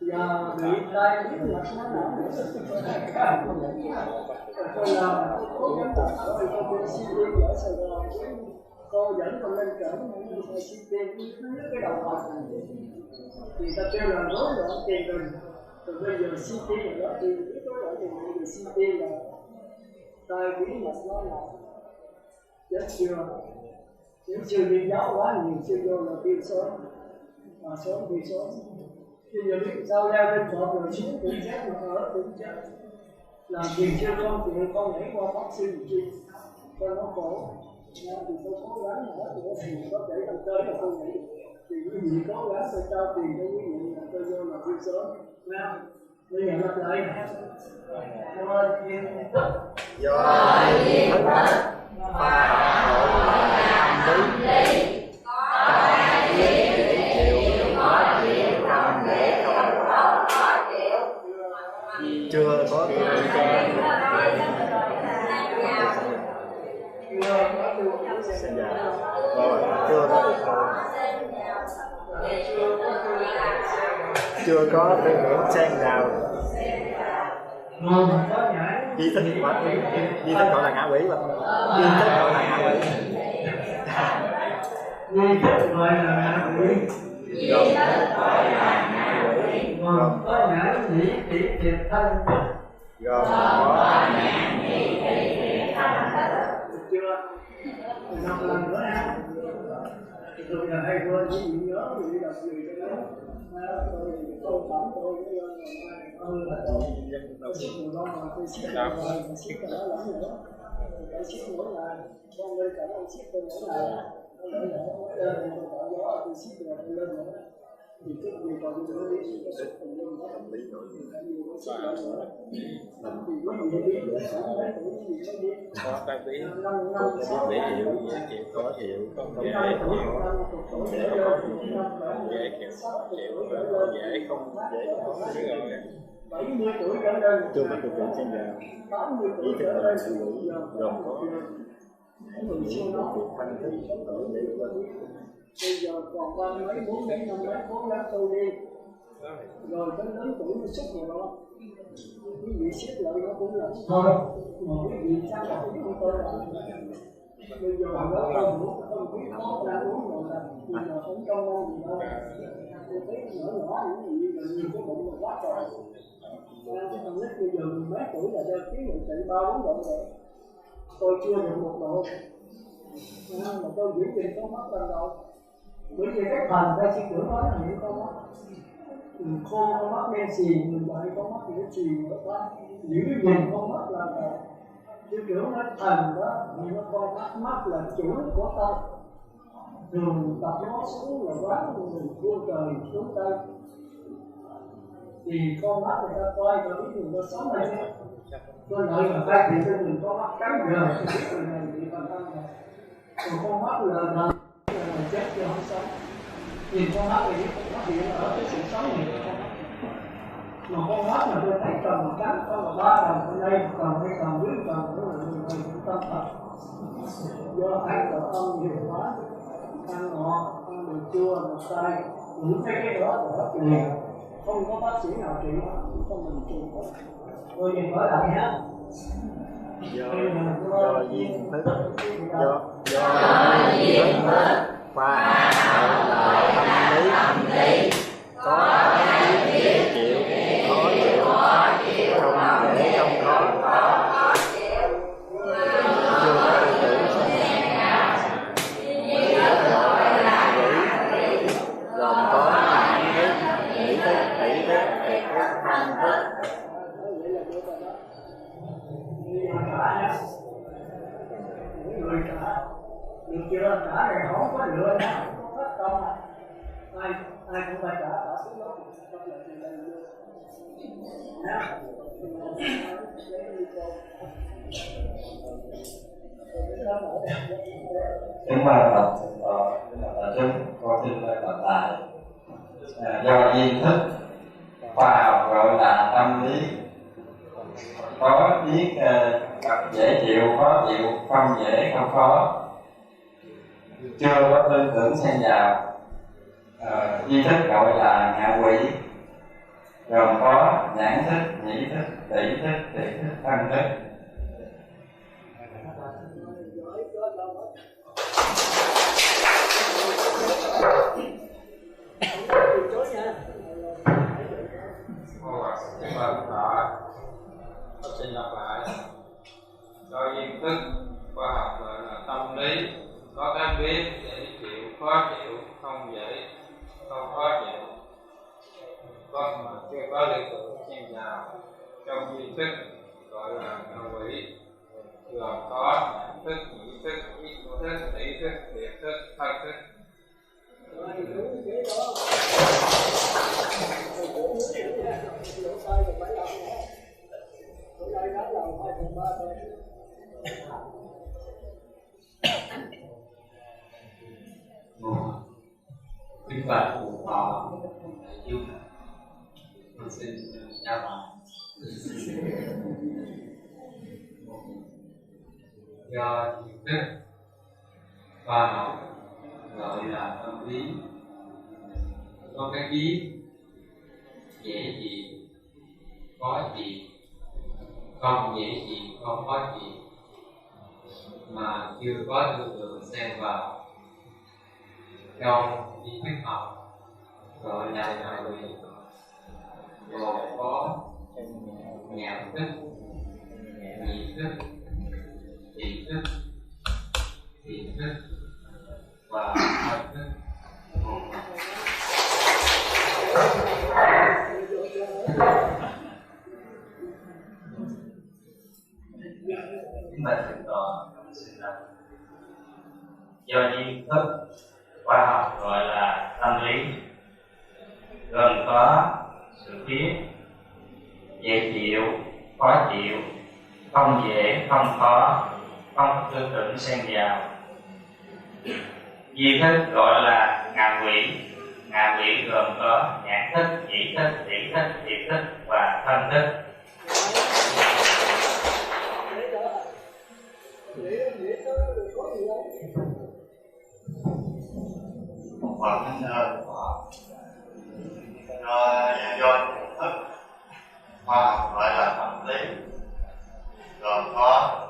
Giờ bị tai biết là nó nào tôi làm cố gắng tập tôi đi xin đi ở Sài Gòn. Cô dẫn con lên trở nên xin tiền nó cái đầu học thì ta kêu là rối loạn tiền rồi. Rồi bây giờ xin tiền đó thì biết rối loạn tiền rồi thì xin tiền là tai bí mật nó là chết chưa? Nếu chưa đi giáo quá nhiều chưa vô là tiêu sớm mà sớm thì sớm. Bây giờ biết sao leo lên trộm rồi xuống tự chết mà ở tự chết. làm gì chưa không thì con nhảy qua bác sĩ làm chi cho nó khổ. Thì tôi cố gắng nữa thì có thể làm tới là tôi nghĩ thì quý vị cố gắng tôi trao tiền cho quý vị là tôi vô làm phiêu sớm nha. Bây giờ lặp lại do duyên thức khoa học tâm lý chưa có tôi xin chào rồi chưa có tư tưởng xen nào di thức gọi là ngã quỷ mà di thức gọi là ngã quỷ di thức gọi là ngã quỷ gồm có nhãn nhĩ tỷ thiệt thân gồm có được chưa? Một lần nữa nha. Tôi là hay quên cái gì nhớ thì đi đọc gì cho nó. Tôi phạm tôi với là tôi xin mùa đông mà tôi xích rồi mà xích cái đó lắm nữa. Tôi xích mỗi ngày. Con ơi cảm ơn xích tôi mỗi ngày. Tôi lấy lỡ lên tôi tạo gió tôi xích rồi tôi lên nữa. Thì cái gì còn tôi đi thì cái xích mình lên đó. Thì nó xích lại nữa. Thì có gì đi nữa sẽ lấy tuổi gì nó đi. có cái bí chịu khó chịu không dễ chịu không dễ không dễ chịu không dễ không dễ 70 tuổi trở lên chưa có thực hiện trên giờ 80 tuổi ý thức trở là lên sự quỷ gồm có người siêu nó việc thanh thức ở để bây giờ còn 3 mấy 4 mấy 5 mấy cố gắng tu đi rồi tới lớn tuổi mới xuất rồi đó quý vị xếp lại nó cũng là thôi mà quý vị chắc là cũng không tôi là bây giờ nó không biết khó ra uống rồi là bây giờ không trong môn gì đâu tôi thấy nhỏ nhỏ những gì là nhìn cái bụng là quá trời thằng nít bây giờ mười mấy tuổi là cho ký mình chạy 3-4 độ rồi tôi chưa được 1 độ mà tôi giữ gìn con mắt lần đầu bởi vì cái phần ra suy tưởng nói là những con mắt khôn con mắt đen xì người dạy con mắt thì nó xì nữa quá giữ gìn con mắt là suy tưởng nói thần đó thì nó con mắt là chủ của ta thường tập nó xuống là quán người vua trời xuống tay thì con mắt người ta coi và biết người ta sống này tôi lợi mà phát hiện cho mình con mắt cắn giờ thì biết người này bị phần thân rồi còn con mắt là chết chứ không sống nhìn con mắt thì nó hiện ở cái sự sống này của con mắt mà con mắt mà tôi thấy cần cắn có là 3 đồng ở đây cần hay cần dưới cần nữa là người tâm thật do ăn đồ ăn nhiều quá ăn ngọt ăn đồ chua đồ cay những cái đó để trị không có bác sĩ nào trị không mình trị tôi nhìn nói lại nhé do duyên thức do duyên thức khoa học tâm lý có dễ chịu khó chịu không dễ không khó chưa có tư tưởng gồm có nhãn thức nghĩ thức tỷ thức thiệt thức thân thức người trả được chưa trả này không có lựa nha không hết công à ai cũng phải trả xuống đó bắt lại từ đây luôn nha Kính mời Phật đại chúng, con xin đọc lại. Do duyên thức khoa học gọi là tâm lý, có biết dễ chịu khó chịu, không dễ không khó, chưa có tư tưởng xen vào. Duy thức gọi là ngạ quỷ, gồm có nhãn thức, nhĩ thức, tỷ thức, thiệt thức, thân thức. Xin đọc lại. Do duyên thức khoa học gọi là tâm lý, có cái biết dễ chịu khó chịu, không dễ không khó chịu, có mà chưa có tư tưởng xen vào. Trong duyên thức gọi gọi là ngạ quỷ, gồm có nhãn thức, nhĩ thức, thức, tỷ thức, thiệt thức, thân thức. Đức Phật phù thọ giúp con xin chào bạn. Do nhận thức khoa học gọi là tâm lý, có cái biết dễ chịu khó chịu, không dễ chịu không khó chịu mà chưa có tư tưởng xen vào. Trong ý thức học gọi là ngạ quỷ, gồm có nhãn thức, nhĩ thức, tỷ thức, thiệt thức và thân thức. Chúng ta thử tỏ sinh ra do nhiên thức khoa học gọi là tâm lý, gồm có sự biết dễ chịu khó chịu, không dễ không khó, không tư tưởng xen vào. Duy thức gọi là ngạ quỷ, ngạ quỷ gồm có nhãn thức, nhĩ thức, tỷ thức, thiệt thức và thân thức. Một phần do nhận thức khoa học gọi là tâm lý, gồm có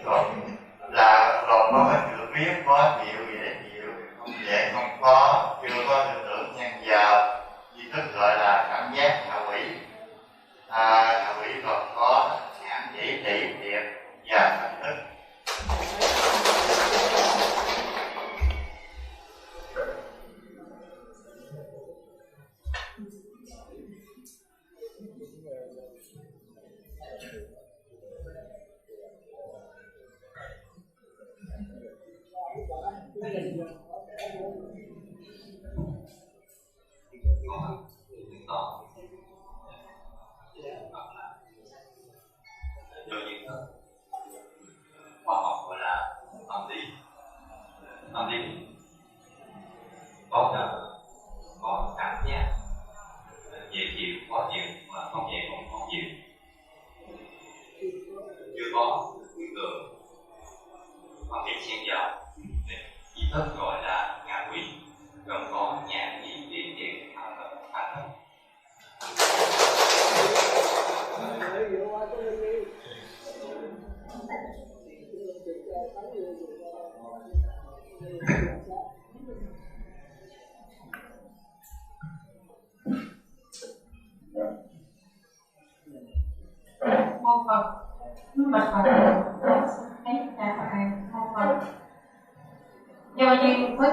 gồm có cái sự biết khó chịu dễ chịu, không dễ không khó, chưa có tư tưởng nhân vào. Duy thức gọi là cảm giác ngạ quỷ. Ngạ quỷ gồm có nhãn, nhĩ, tỷ, thiệt và thân thức. Do những thức khoa học gọi là tâm lý. Tâm lý có cảm giác dễ chịu khó chịu mà không dễ không khó chịu, chưa có tư tưởng không thể xen vào. Duy thức gọi là ngạ quỷ, gồm có nhãn, nhĩ, tỷ, thiệt, thân thức. Mô Phật, bạch Phật, hết ra phải mô Phật. Do duyên thức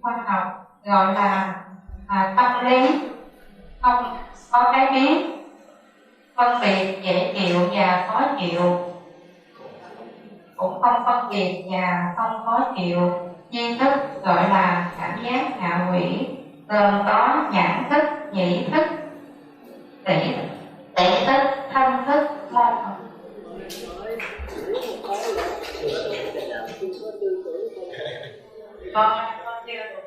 khoa học gọi là tâm lý, không có cái biết phân biệt dễ chịu và khó chịu, cũng không phân biệt và không khó chịu. Duy thức gọi là cảm giác ngạ quỷ, gồm có nhãn thức, nhĩ thức, tỷ thức, thân thức, mô Phật. Con chưa được.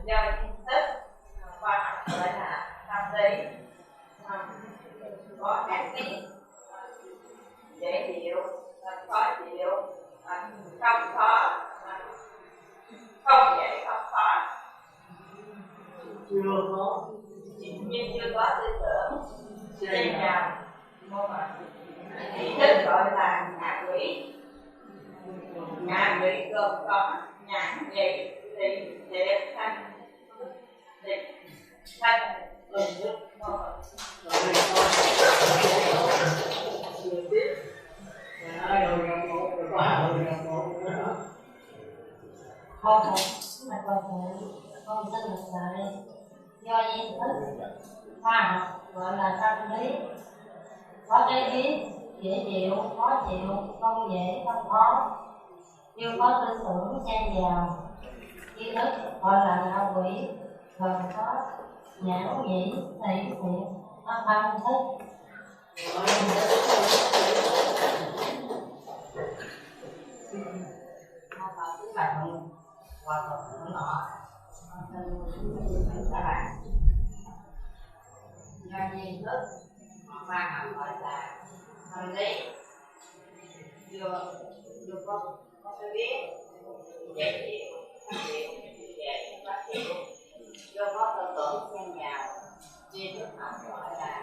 Do nhận thức khoa học gọi là tâm lý, có cảm biết dễ chịu khó chịu, không khó, không dễ không khó, nhưng chưa có tư tưởng xen vào. Ý thức gọi là ngạ quỷ. Ngạ quỷ gồm có nhãn, nhĩ, Con một mặt hòa thượng, con xin được lại do duyên thức khoa học gọi là tâm lý, có cái biết dễ chịu, khó chịu, không dễ, không khó, chưa có tư tưởng xen vào, tri thức gọi là ngạo quỷ, gồm có nhãn nhĩ thị thiệt, tâm thức. Hòa thượng nọ các bạn do duyên thức khoa học gọi là tâm lý, vừa có cái biết dễ chịu, dễ phát triển, vừa có tư tưởng xen vào, duyên thức học gọi là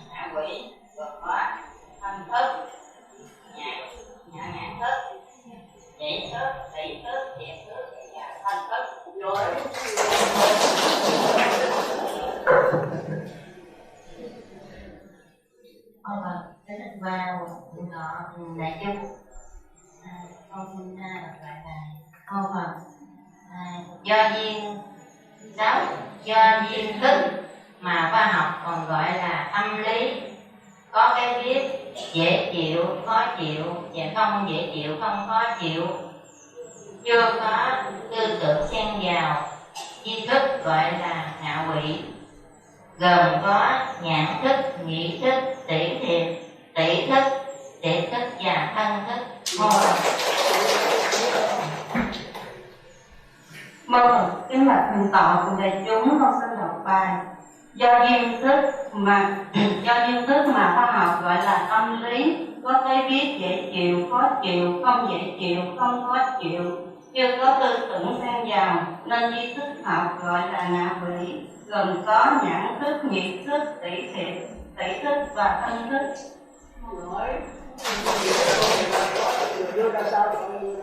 ngạ quỷ, vừa có tâm thức, nhãn thức, nhĩ thức, tỷ thức, thiệt thức và thân thức. Rồi kính vào nọ đại chúng, con xin đọc lại bài câu Phật. Do duyên thức mà khoa học còn gọi là tâm lý, có cái biết dễ chịu, khó chịu và không dễ chịu, không khó chịu, chưa có tư tưởng xen vào, tri thức gọi là ngạ quỷ, gồm có nhãn thức, nhĩ thức, tỷ thức, thiệt thức và thân thức. Mô Phật, kính bạch thượng tọa cùng đại chúng, con xin đọc bài. Do duyên thức mà khoa học gọi là tâm lý, có cái biết dễ chịu, khó chịu, không dễ chịu, không khó chịu, chưa có tư tưởng xen vào, nên tri thức học gọi là ngạ quỷ, gồm có nhãn thức, nhĩ thức, tỷ thức và thân thức. Đưa ra sao không đưa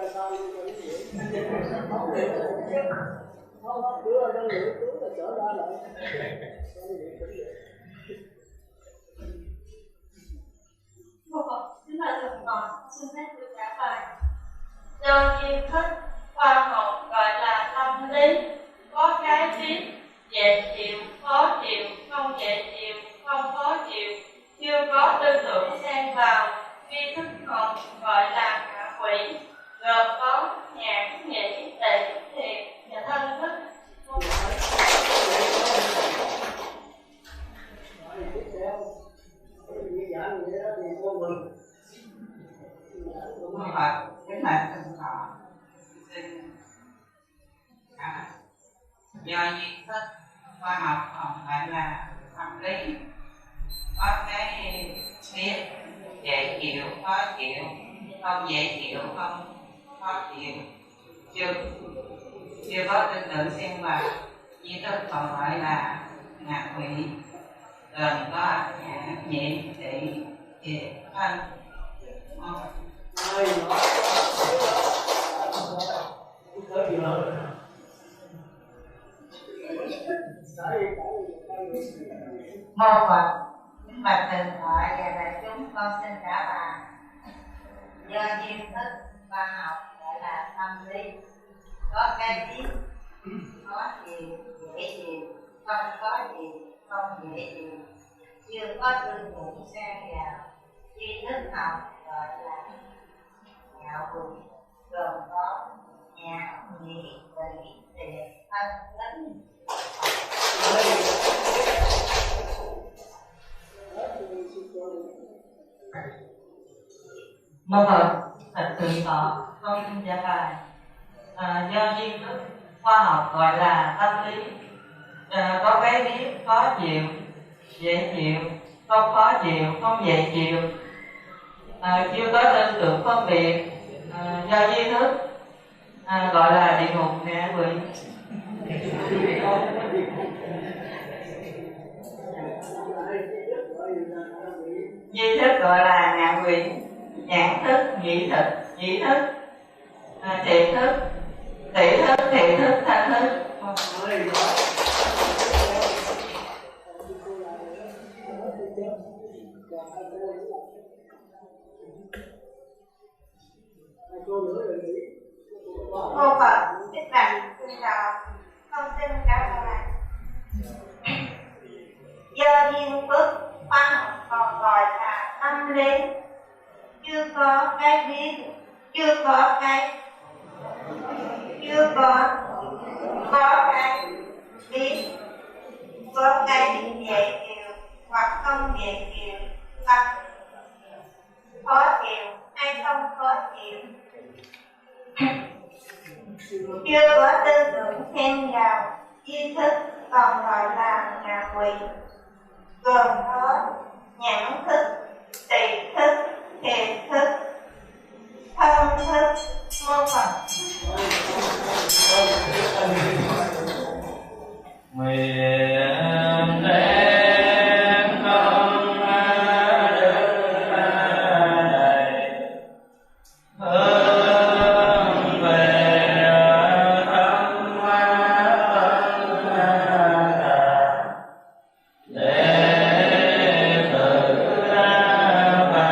ra nữa, cứ trở ra lại. Chính là thực tập, xin phép được trả bài. Do duyên thức khoa học gọi là tâm lý, có cái biết dễ chịu, khó chịu, không dễ chịu, không khó chịu, chưa có tư tưởng xen vào, tri thức học gọi là ngạ quỷ, gồm có nhãn nhĩ tỷ thiệt và thân thức. Mô Phật, kính bạch thượng tọa, xin do duyên thức khoa học còn gọi là tâm lý, có cái biết dễ chịu, khó chịu, không dễ chịu, không khó chịu, chưa có tư tưởng xen vào, tri thức còn gọi là ngạ quỷ, gồm có nhãn nhĩ tỷ thiệt thân. Mô Phật, kính bạch thượng tọa và đại chúng, con xin trả bài. Do duyên thức khoa học gọi là tâm lý, có cái biết khó chịu, dễ chịu, không khó chịu, không dễ chịu, chưa có tư tưởng xen vào, tri thức học gọi là ngạo quỷ, gồm có nhãn nhĩ tỷ thiệt thân thức. Mô Phật, Phật thượng tọa, con xin trả bài. Do duyên thức khoa học gọi là tâm lý, có cái biết khó chịu, dễ chịu, không khó chịu, không dễ chịu, chưa có tư tưởng phân biệt, do duyên thức gọi là địa ngục ngạ quỷ. Duy thức gọi là ngạ quỷ, nhãn thức, nhĩ thức, thiệt thức, tỷ thức, thiệt thức, thân thức. Cô nữa rồi Mô Phật Thích Lành Phương Đạo. Con xin trả lời. Do duyên phước khoa học còn gọi là tâm lý, chưa có cái biết, chưa có cái biết, có cái dễ chịu hoặc không dễ chịu, hoặc khó chịu hay không khó chịu, chưa có tư tưởng thêm vào duy thức còn gọi là ngạ quỷ, gồm có nhãn thức, tỳ thức, thiệt thức, thân thức. Mô Phật. Nguyện đem công đức này hướng về tâm để tự và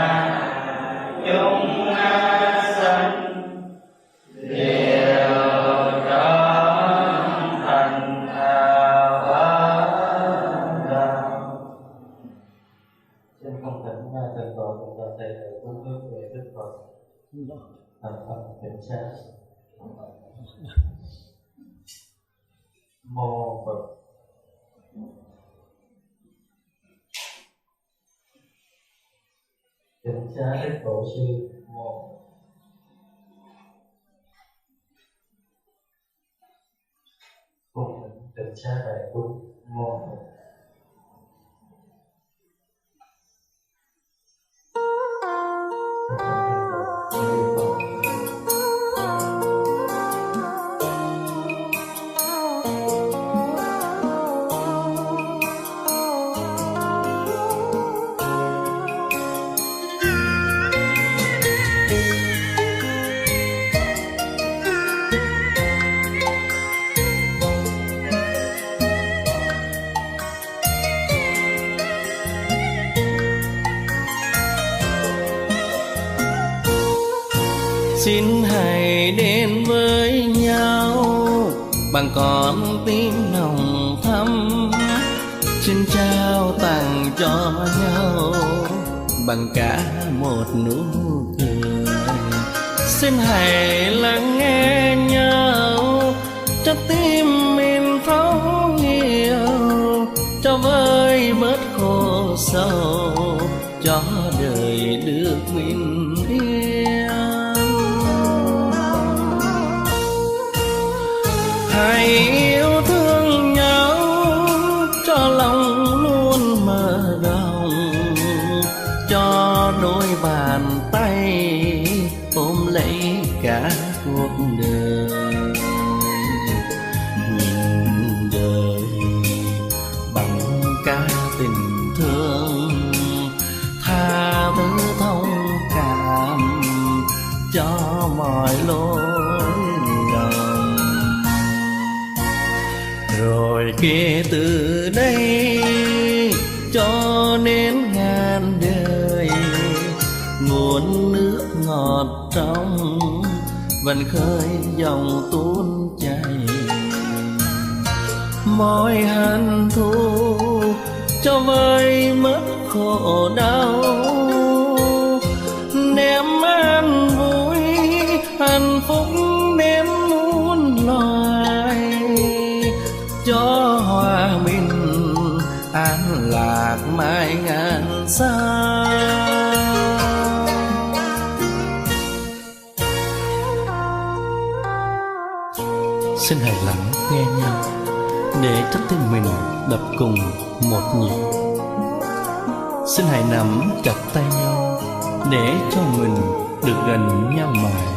chúng sanh đều trong thành trên không tỉnh thành tội của toàn thể thầy tu hướng về Đức Phật thành Phật kiểm tra. Mô Phật. Kiểm tra Đức Tổ sư. Mô. Cùng kiểm tra đại tu. Mô Phật. Xin hãy đến với nhau bằng con tim nồng thắm, xin trao tặng cho nhau bằng cả một nụ cười. Xin hãy lắng nghe nhau cho tim mình thấu hiểu, cho vơi bớt khổ sầu, cho đời được bình yên. Hãy yêu thương nhau cho lòng luôn mở rộng, cho đôi bàn tay ôm lấy cả cuộc đời. Nhìn đời bằng cả tình thương, tha thứ thông cảm cho mọi lỗi lầm. Rồi kể từ đây cho nên ngàn đời, nguồn nước ngọt trong vẫn khơi dòng tuôn chảy. Mọi hận thù cho vơi mất khổ đau, niềm an vui hạnh phúc đến muôn loài, cho hòa bình an lạc mãi ngàn xa. Xin hãy lắng nghe nhau để trái tim mình đập cùng một nhịp. Xin hãy nắm chặt tay nhau để cho mình được gần nhau mãi.